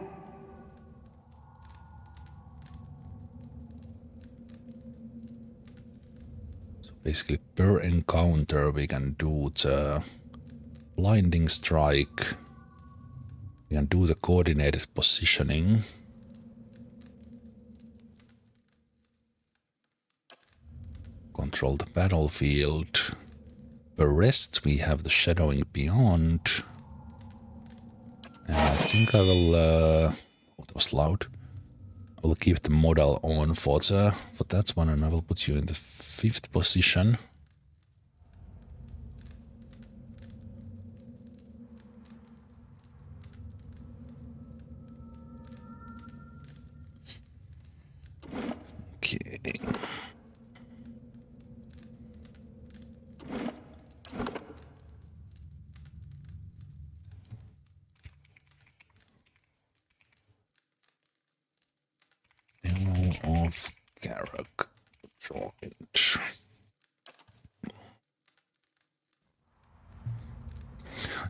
Basically, per encounter, we can do the blinding strike. We can do the coordinated positioning. Control the battlefield. Per rest, we have the shadowing beyond. And I think I will. Oh, that was loud. I will keep the model on for that one, and I will put you in the 5th position. Okay. Demo of character joint.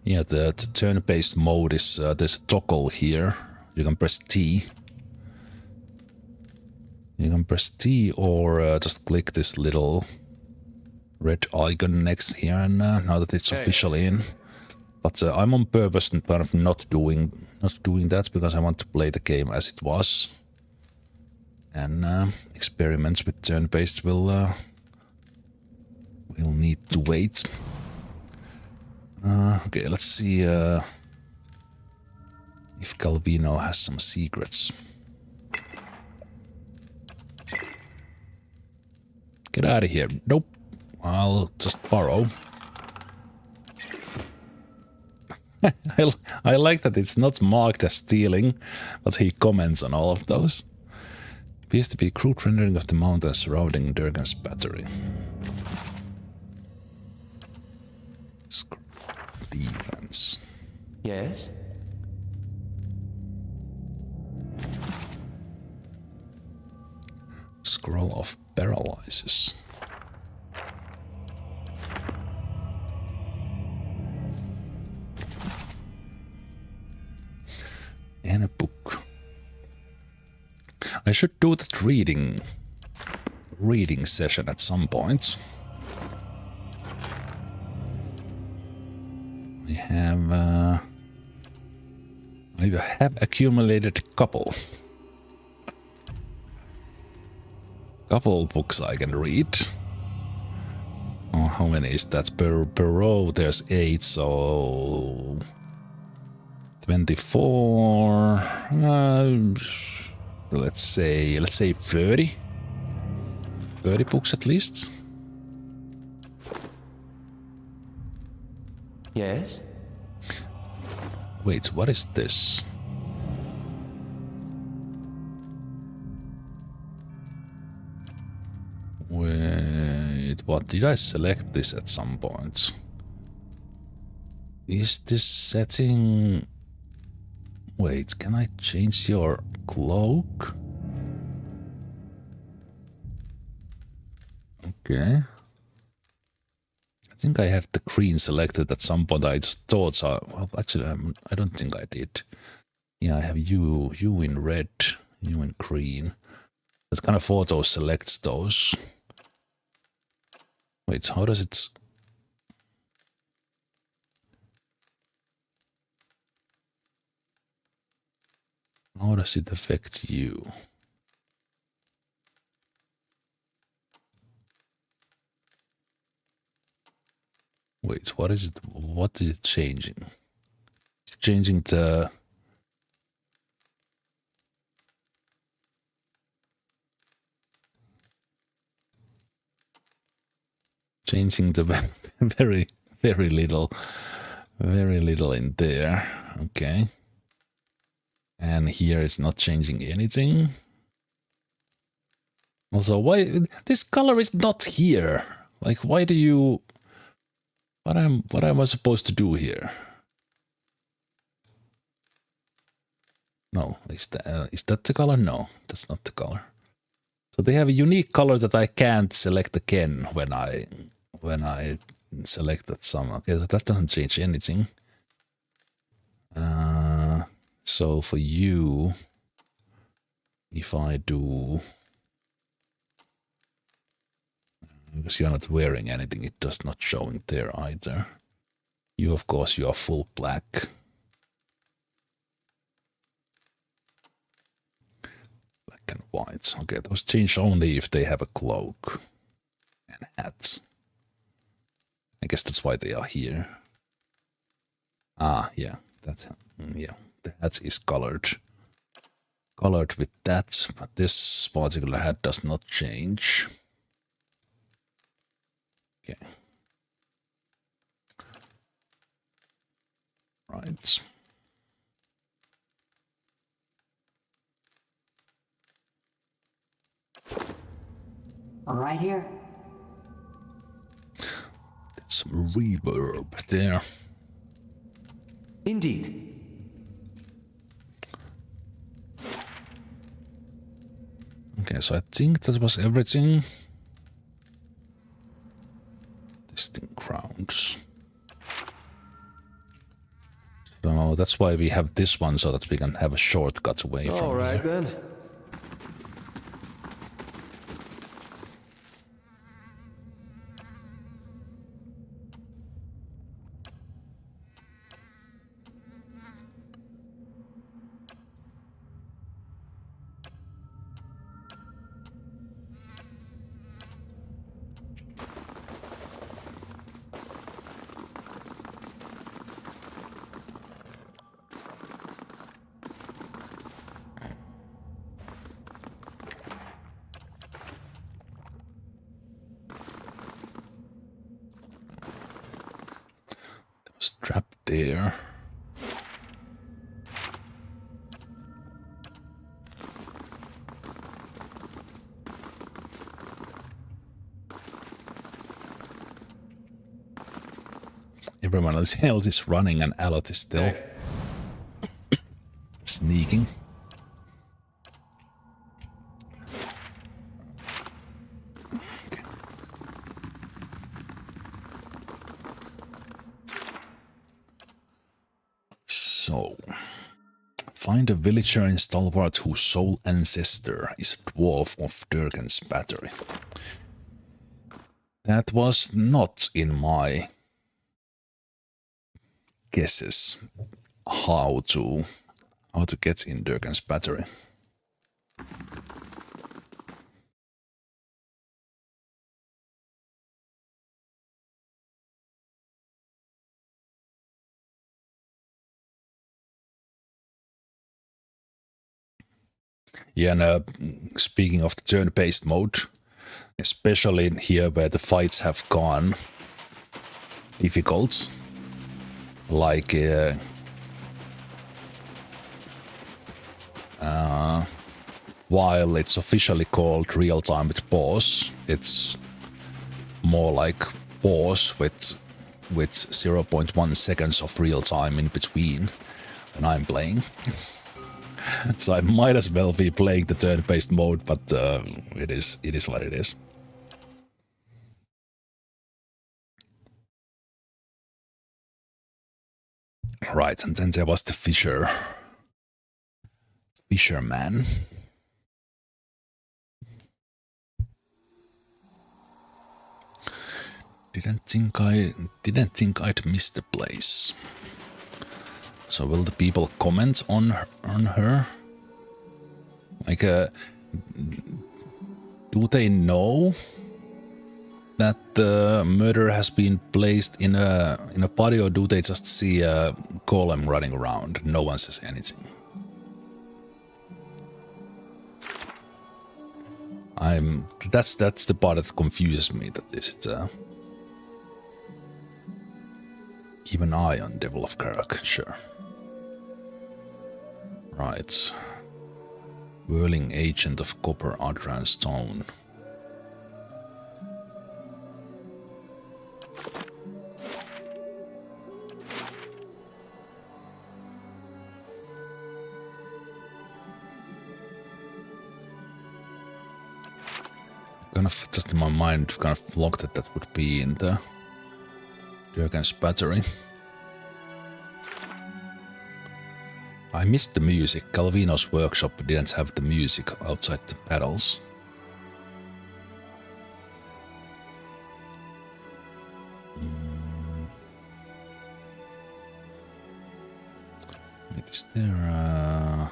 Yeah, the turn-based mode is there's a toggle here. You can press T. You can press T or just click this little red icon next here, and now that it's officially in. But I'm on purpose kind of not doing that because I want to play the game as it was. And experiments with turn-based will need to wait. Okay, let's see if Galvino has some secrets. Get out of here. Nope. I'll just borrow. I like that it's not marked as stealing, but he comments on all of those. Appears to be crude rendering of the mountains surrounding Durgan's battery. Defense. Yes? Scroll of Paralysis. And a book. I should do that reading session at some point. I have accumulated a couple books I can read. Oh, how many is that per row? There's 8, so 24. Let's say 30. 30 books at least. Yes? Wait, what is this? Wait, what? Did I select this at some point? Is this setting... Wait, can I change your cloak? Okay. I think I had the green selected at some point. I just thought so. Well, actually, I don't think I did. Yeah, I have you in red, you in green. That kind of auto selects those. Wait, how does it... How does it affect you? Wait, what is it? What is it changing? It's changing the... Changing the very little in there. Okay. And here it's not changing anything. Also, why this color is not here? Like, why do you... What am I supposed to do here? No, is that the color? No, that's not the color. So they have a unique color that I can't select again when I selected some. Okay, so that doesn't change anything. So for you, if I do, because you're not wearing anything, it does not show in there either. You, of course, you are full black. Black and white. Okay, those change only if they have a cloak and hats. I guess that's why they are here. Ah, yeah, that's yeah. The hat is colored with that, but this particular hat does not change. Okay. Right. Right here. There's some reverb there. Indeed. Okay, so I think that was everything. Testing grounds. So that's why we have this one, so that we can have a shortcut away from All right, here. then. Strap there. Everyone else is running and Alot is still sneaking. Find a villager in Stalwart whose sole ancestor is a dwarf of Durgan's battery. That was not in my guesses how to get in Durgan's battery. Yeah, and speaking of the turn-based mode, especially here where the fights have gone difficult, like while it's officially called real-time with pause, it's more like pause with 0.1 seconds of real-time in between when I'm playing. So I might as well be playing the turn-based mode, but it is what it is. Right, and then there was the fisherman. Didn't think I'd miss the place. So will the people comment on her? Like, do they know that the murder has been placed in a body, or do they just see a golem running around? No one says anything. That's the part that confuses me. That is it. Keep an eye on Devil of Karak, sure. Right. Whirling Agent of Copper, Adran Stone. Kind of, just in my mind, kind of locked that would be in the Durgan's battery. I missed the music. Galvino's workshop didn't have the music outside the pedals. Is there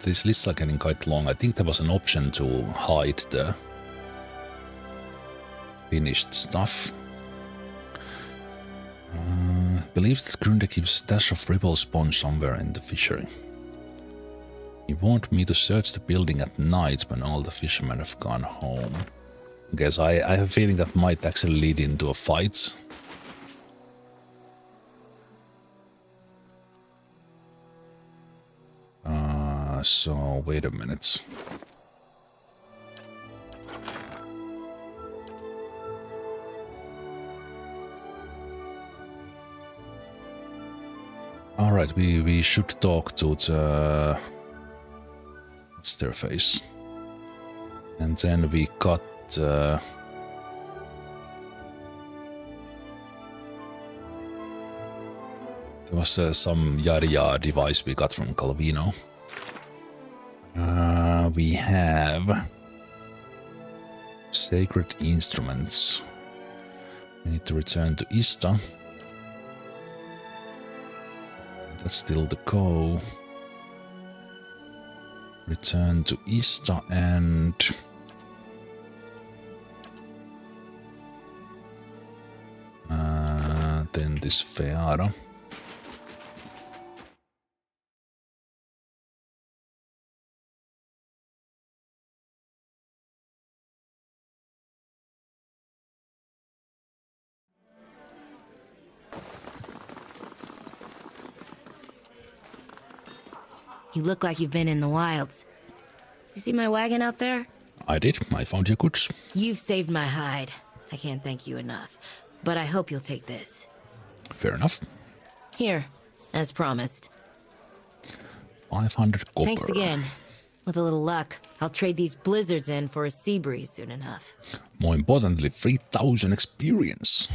these lists are getting quite long. I think there was an option to hide the finished stuff. Believes that Grunde keeps a stash of ripple sponge somewhere in the fishery. He warned me to search the building at night when all the fishermen have gone home. Okay, so I have a feeling that might actually lead into a fight. So wait a minute. Alright, we should talk to the... what's their face? And then we got... there was some yada device we got from Galvino. We have... Sacred Instruments. We need to return to Ista. That's still the goal. Return to Ista and... then this Feara. You look like you've been in the wilds. You see my wagon out there? I did. I found your goods. You've saved my hide. I can't thank you enough. But I hope you'll take this. Fair enough. Here, as promised. 500 copper. Thanks again. With a little luck, I'll trade these blizzards in for a sea breeze soon enough. More importantly, 3000 experience.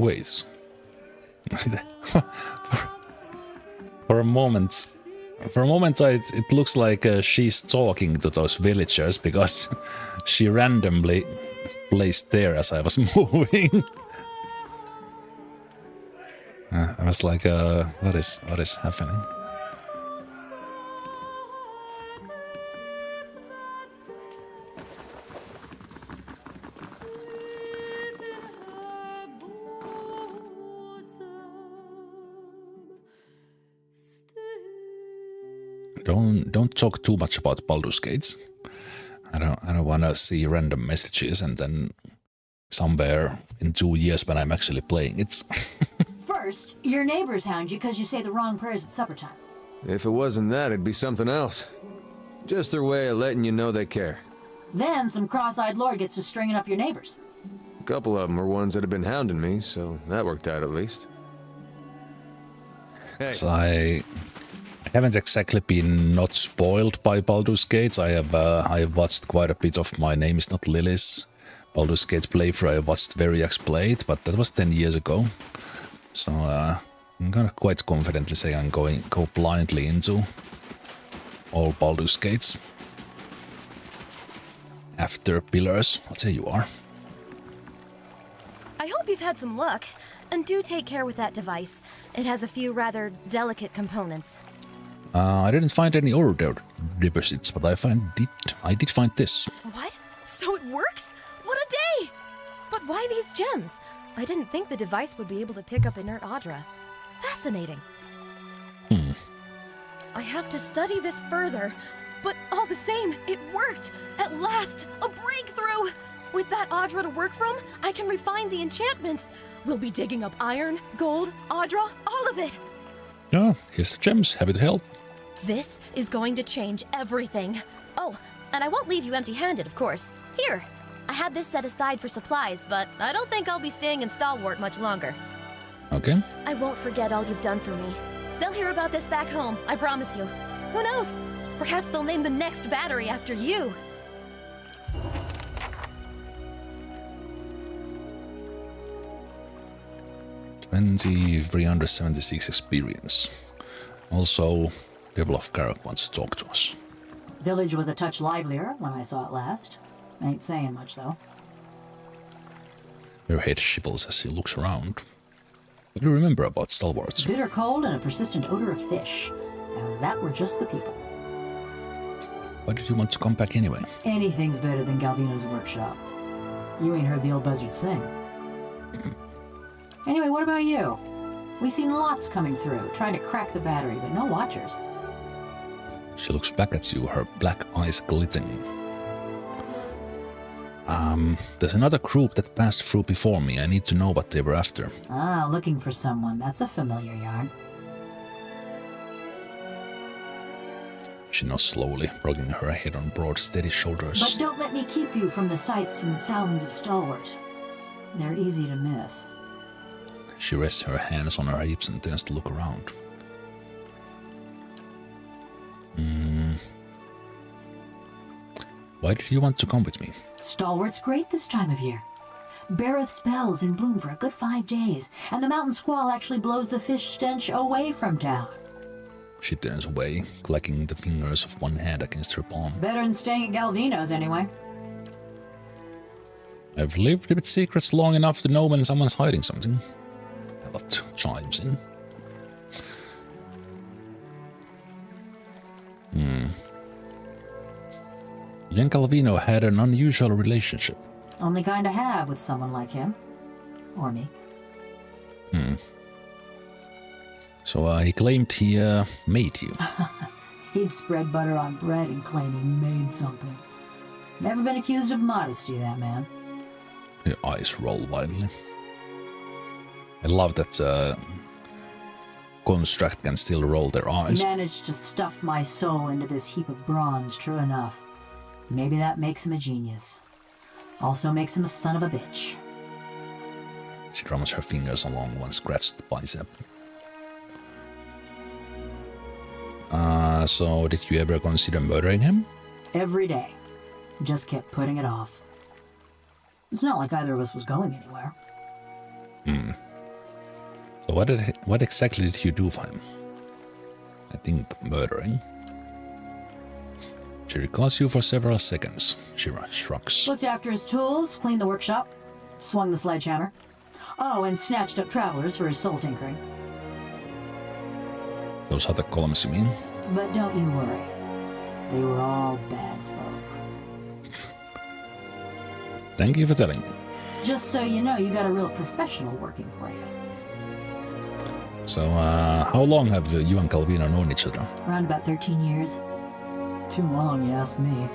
Wait. For a moment, it looks like she's talking to those villagers because she randomly placed there as I was moving. I was like, what is happening? Don't talk too much about Baldur's Gate. I don't want to see random messages and then somewhere in 2 years when I'm actually playing it. First, your neighbors hound you because you say the wrong prayers at supper time. If it wasn't that, it'd be something else. Just their way of letting you know they care. Then some cross-eyed lord gets to stringing up your neighbors. A couple of them were ones that have been hounding me, so that worked out at least. Hey. So I haven't exactly been not spoiled by Baldur's Gate. I have watched quite a bit of My Name Is Not Lily's Baldur's Gate playthrough. I watched Variax played, but that was 10 years ago. So I'm gonna quite confidently say I'm go blindly into all Baldur's Gates. After Pillars, I'll tell you are. I hope you've had some luck, and do take care with that device. It has a few rather delicate components. I didn't find any order deposits, but I did find this. What? So it works? What a day! But why these gems? I didn't think the device would be able to pick up inert Audra. Fascinating. I have to study this further, but all the same, it worked! At last, a breakthrough! With that Audra to work from, I can refine the enchantments. We'll be digging up iron, gold, Audra, all of it. Oh, here's the gems. Happy to help. This is going to change everything. Oh, and I won't leave you empty-handed, of course. Here, I had this set aside for supplies, but I don't think I'll be staying in Stalwart much longer. Okay. I won't forget all you've done for me. They'll hear about this back home, I promise you. Who knows? Perhaps they'll name the next battery after you. $2,376 experience. Also, people of Karak wants to talk to us. Village was a touch livelier when I saw it last. Ain't saying much, though. Her head shivers as she looks around. What do you remember about Stalwarts? Bitter cold and a persistent odor of fish. And that were just the people. Why did you want to come back anyway? Anything's better than Galvino's workshop. You ain't heard the old buzzard sing. Anyway, what about you? We seen lots coming through, trying to crack the battery, but no watchers. She looks back at you, her black eyes glittering. There's another group that passed through before me. I need to know what they were after. Ah, looking for someone. That's a familiar yarn. She nods slowly, rocking her head on broad, steady shoulders. But don't let me keep you from the sights and sounds of Stalwart. They're easy to miss. She rests her hands on her hips and turns to look around. Why did you want to come with me? Stalwart's great this time of year. Bareth spells in bloom for a good 5 days, and the mountain squall actually blows the fish stench away from town. She turns away, clacking the fingers of one hand against her palm. Better than staying at Galvino's, anyway. I've lived with secrets long enough to know when someone's hiding something. Abbott chimes in. You and Galvino had an unusual relationship. Only kind to have with someone like him. Or me. So he claimed he made you. He'd spread butter on bread and claim he made something. Never been accused of modesty, that man. Your eyes roll wildly. I love that construct can still roll their eyes. Managed to stuff my soul into this heap of bronze, true enough. Maybe that makes him a genius. Also makes him a son of a bitch. She drums her fingers along one scratched bicep. So did you ever consider murdering him? Every day. Just kept putting it off. It's not like either of us was going anywhere. So what exactly did you do for him? I think murdering. She regards you for several seconds. She shrugs. Looked after his tools, cleaned the workshop, swung the sledgehammer. Oh, and snatched up travelers for his soul tinkering. Those other columns, you mean? But don't you worry. They were all bad folk. Thank you for telling me. Just so you know, you got a real professional working for you. So, how long have you and Galvino known each other? Around about 13 years. Too long, you ask me.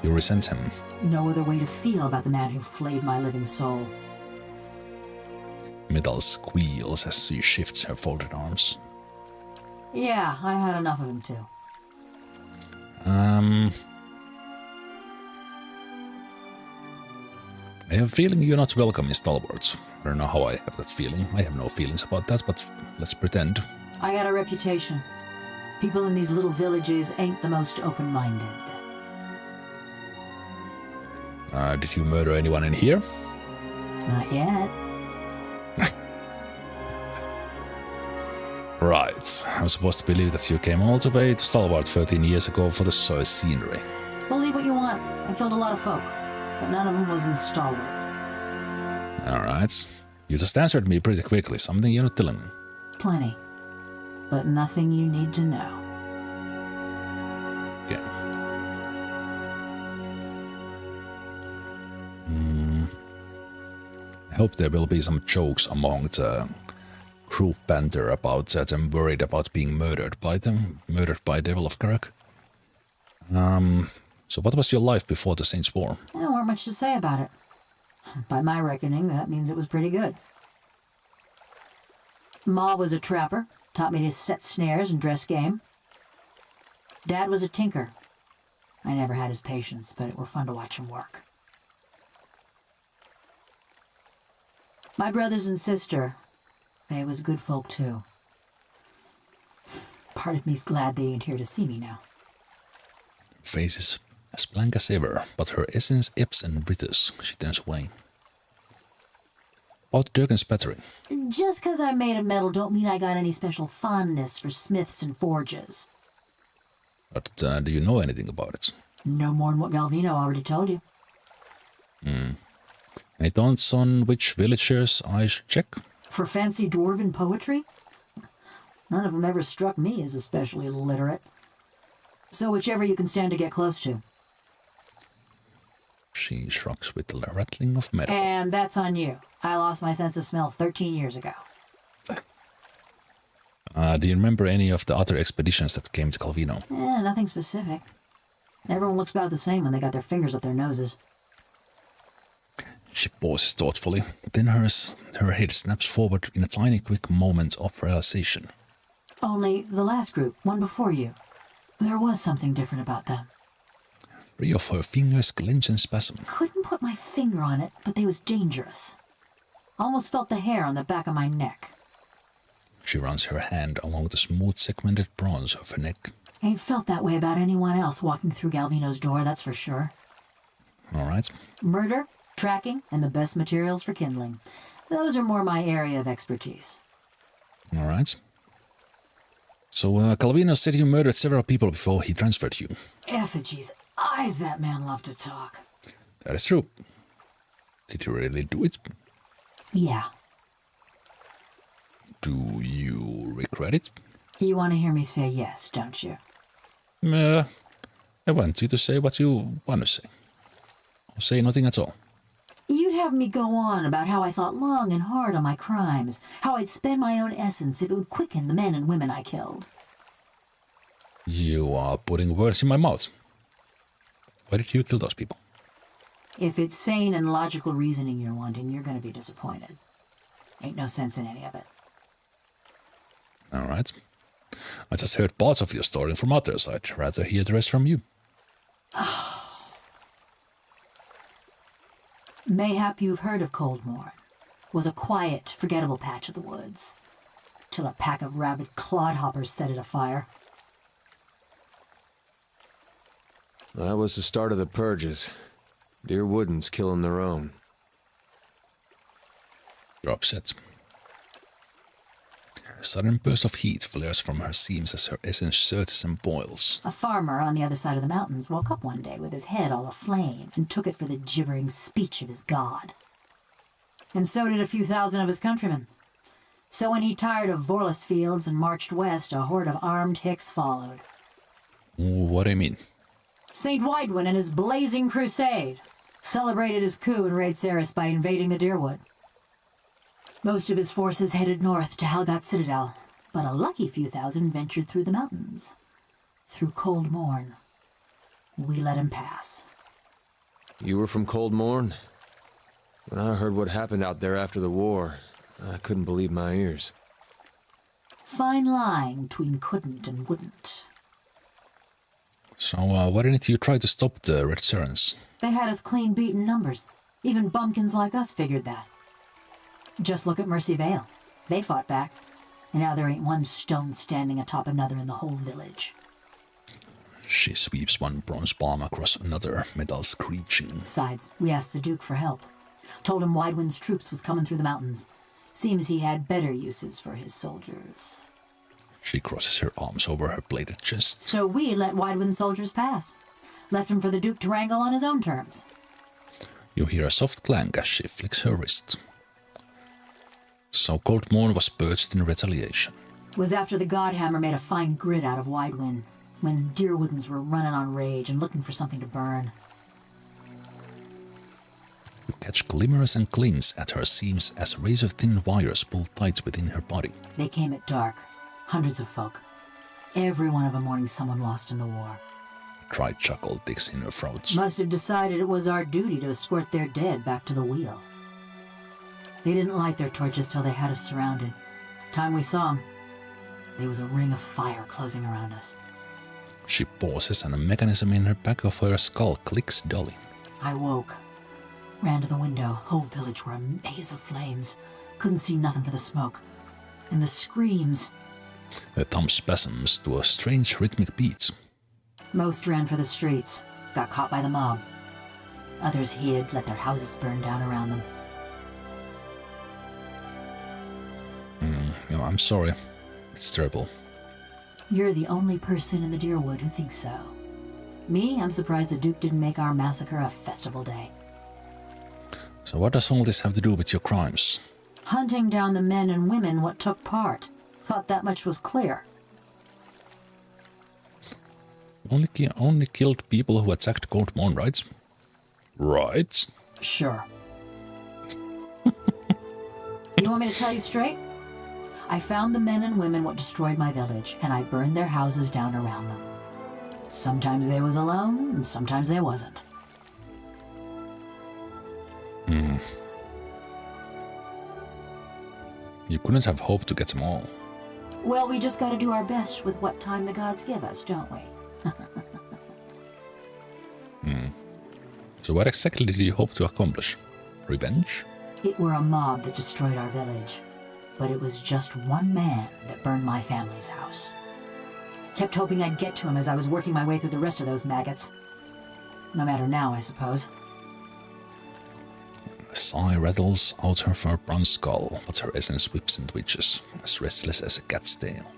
You resent him. No other way to feel about the man who flayed my living soul. Metal squeals as she shifts her folded arms. Yeah, I've had enough of him too. I have a feeling you're not welcome in Stalwart. I don't know how I have that feeling. I have no feelings about that, but let's pretend. I got a reputation. People in these little villages ain't the most open-minded. Did you murder anyone in here? Not yet. Right. I'm supposed to believe that you came all the way to Stalwart 13 years ago for the soil scenery. Believe what you want. I killed a lot of folk, but none of them was in Stalwart. Alright. You just answered me pretty quickly, something you're not telling me. Plenty. But nothing you need to know. Yeah. I hope there will be some jokes among the group banter about them worried about being murdered by Devil of Karak. So what was your life before the Saints' War? There weren't much to say about it. By my reckoning, that means it was pretty good. Ma was a trapper, taught me to set snares and dress game. Dad was a tinker. I never had his patience, but it were fun to watch him work. My brothers and sister, they was good folk too. Part of me's glad they ain't here to see me now. Face is as blank as ever, but her essence ebbs and withers. She turns away. About Durgan's battery. Just 'cause I made of metal don't mean I got any special fondness for smiths and forges. But do you know anything about it? No more than what Galvino already told you. Any thoughts on which villagers I should check? For fancy dwarven poetry? None of them ever struck me as especially literate. So whichever you can stand to get close to. She shrugs with the rattling of metal. And that's on you. I lost my sense of smell 13 years ago. Do you remember any of the other expeditions that came to Galvino? Nothing specific. Everyone looks about the same when they got their fingers up their noses. She pauses thoughtfully. Then her head snaps forward in a tiny quick moment of realization. Only the last group, one before you, there was something different about them. 3 of her fingers clench and spasm. Couldn't put my finger on it, but they was dangerous. Almost felt the hair on the back of my neck. She runs her hand along the smooth segmented bronze of her neck. Ain't felt that way about anyone else walking through Galvino's door, that's for sure. All right. Murder, tracking, and the best materials for kindling. Those are more my area of expertise. All right. So, Galvino said you murdered several people before he transferred you. Effigy's eyes, that man loved to talk. That is true. Did you really do it? Yeah. Do you regret it? You want to hear me say yes, don't you? I want you to say what you want to say. Or say nothing at all. You'd have me go on about how I thought long and hard on my crimes, how I'd spend my own essence if it would quicken the men and women I killed. You are putting words in my mouth. Why did you kill those people? If it's sane and logical reasoning you're wanting, you're going to be disappointed. Ain't no sense in any of it. All right. I just heard parts of your story from others. I'd rather hear the rest from you. Mayhap you've heard of Coldmorn. Was a quiet, forgettable patch of the woods. Till a pack of rabid clodhoppers set it afire. That was the start of the purges. Dear Woodens killing their own. You're upset. A sudden burst of heat flares from her seams as her essence surges and boils. A farmer on the other side of the mountains woke up one day with his head all aflame and took it for the gibbering speech of his god. And so did a few thousand of his countrymen. So when he tired of Vorlus fields and marched west, a horde of armed Hicks followed. What do you mean? St. Widewin and his blazing crusade celebrated his coup in Raid Saris by invading the Deerwood. Most of his forces headed north to Helgot Citadel, but a lucky few thousand ventured through the mountains. Through Cold Morn. We let him pass. You were from Cold Morn? When I heard what happened out there after the war, I couldn't believe my ears. Fine line between couldn't and wouldn't. So, why didn't you try to stop the Red Serens? They had us clean beaten numbers. Even bumpkins like us figured that. Just look at Mercy Vale. They fought back. And now there ain't one stone standing atop another in the whole village. She sweeps one bronze palm across another, metal screeching. Besides, we asked the Duke for help. Told him Widewin's troops was coming through the mountains. Seems he had better uses for his soldiers. She crosses her arms over her bladed chest. So we let Widewin's soldiers pass. Left him for the Duke to wrangle on his own terms. You hear a soft clank as she flicks her wrist. So Cold Morn was purged in retaliation. Was after the Godhammer made a fine grit out of Widewin, when Deerwoodens were running on rage and looking for something to burn. You catch glimmers and glints at her seams as razor-thin wires pull tight within her body. They came at dark. Hundreds of folk. Every one of them mourning someone lost in the war. A dry chuckle digs in her throat. Must have decided it was our duty to escort their dead back to the wheel. They didn't light their torches till they had us surrounded. Time we saw them, there was a ring of fire closing around us. She pauses and a mechanism in her back of her skull clicks dully. I woke. Ran to the window. Whole village were a maze of flames. Couldn't see nothing for the smoke. And the screams. Her thumb spasms to a strange rhythmic beat. Most ran for the streets. Got caught by the mob. Others hid, let their houses burn down around them. I'm sorry. It's terrible. You're the only person in the Deerwood who thinks so. Me, I'm surprised the Duke didn't make our massacre a festival day. So what does all this have to do with your crimes? Hunting down the men and women what took part. Thought that much was clear. Only killed people who attacked Cold Morn, right? Right. Sure. You want me to tell you straight? I found the men and women what destroyed my village, and I burned their houses down around them. Sometimes they was alone, and sometimes they wasn't. You couldn't have hoped to get them all. Well, we just gotta do our best with what time the gods give us, don't we? So what exactly did you hope to accomplish? Revenge? It were a mob that destroyed our village. But it was just one man that burned my family's house. Kept hoping I'd get to him as I was working my way through the rest of those maggots. No matter now, I suppose. A sigh rattles out her fur bronze skull, but her essence whips and twitches, as restless as a cat's tail.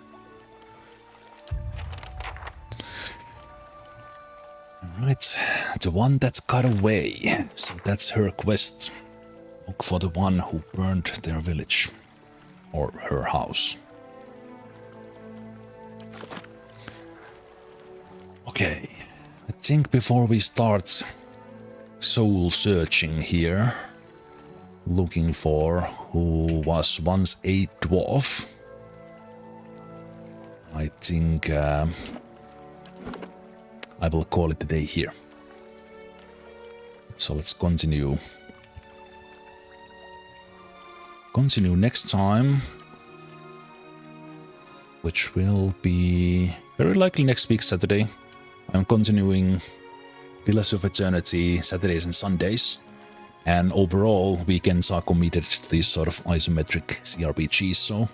Alright, the one that got away. So that's her quest. Look for the one who burned their village. Or her house. Okay, I think before we start soul searching here, looking for who was once a dwarf, I think I will call it a day here. So let's continue. Continue next time, which will be very likely next week Saturday. I'm continuing Pillars of Eternity Saturdays and Sundays, and overall weekends are committed to these sort of isometric CRPGs, so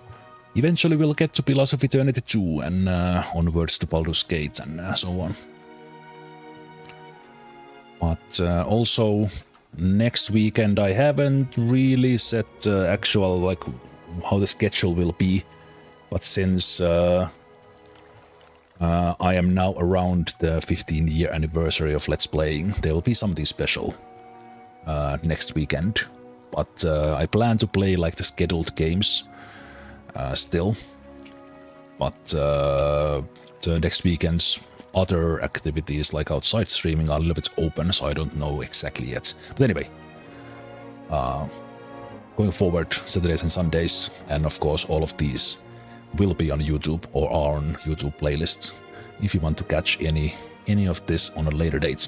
eventually we'll get to Pillars of Eternity 2 and onwards to Baldur's Gate and so on. But also next weekend I haven't really set actual like how the schedule will be, But since I am now around the 15-year anniversary of Let's Playing, there will be something special next weekend. But I plan to play like the scheduled games still. But the next weekend's other activities like outside streaming are a little bit open, so I don't know exactly yet. But anyway, going forward, Saturdays and Sundays, and of course all of these will be on YouTube or are on YouTube playlists if you want to catch any of this on a later date.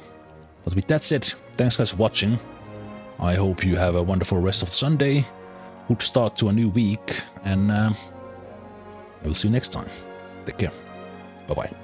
But with that said, thanks guys for watching. I hope you have a wonderful rest of the Sunday, good start to a new week, and I will see you next time. Take care. Bye bye.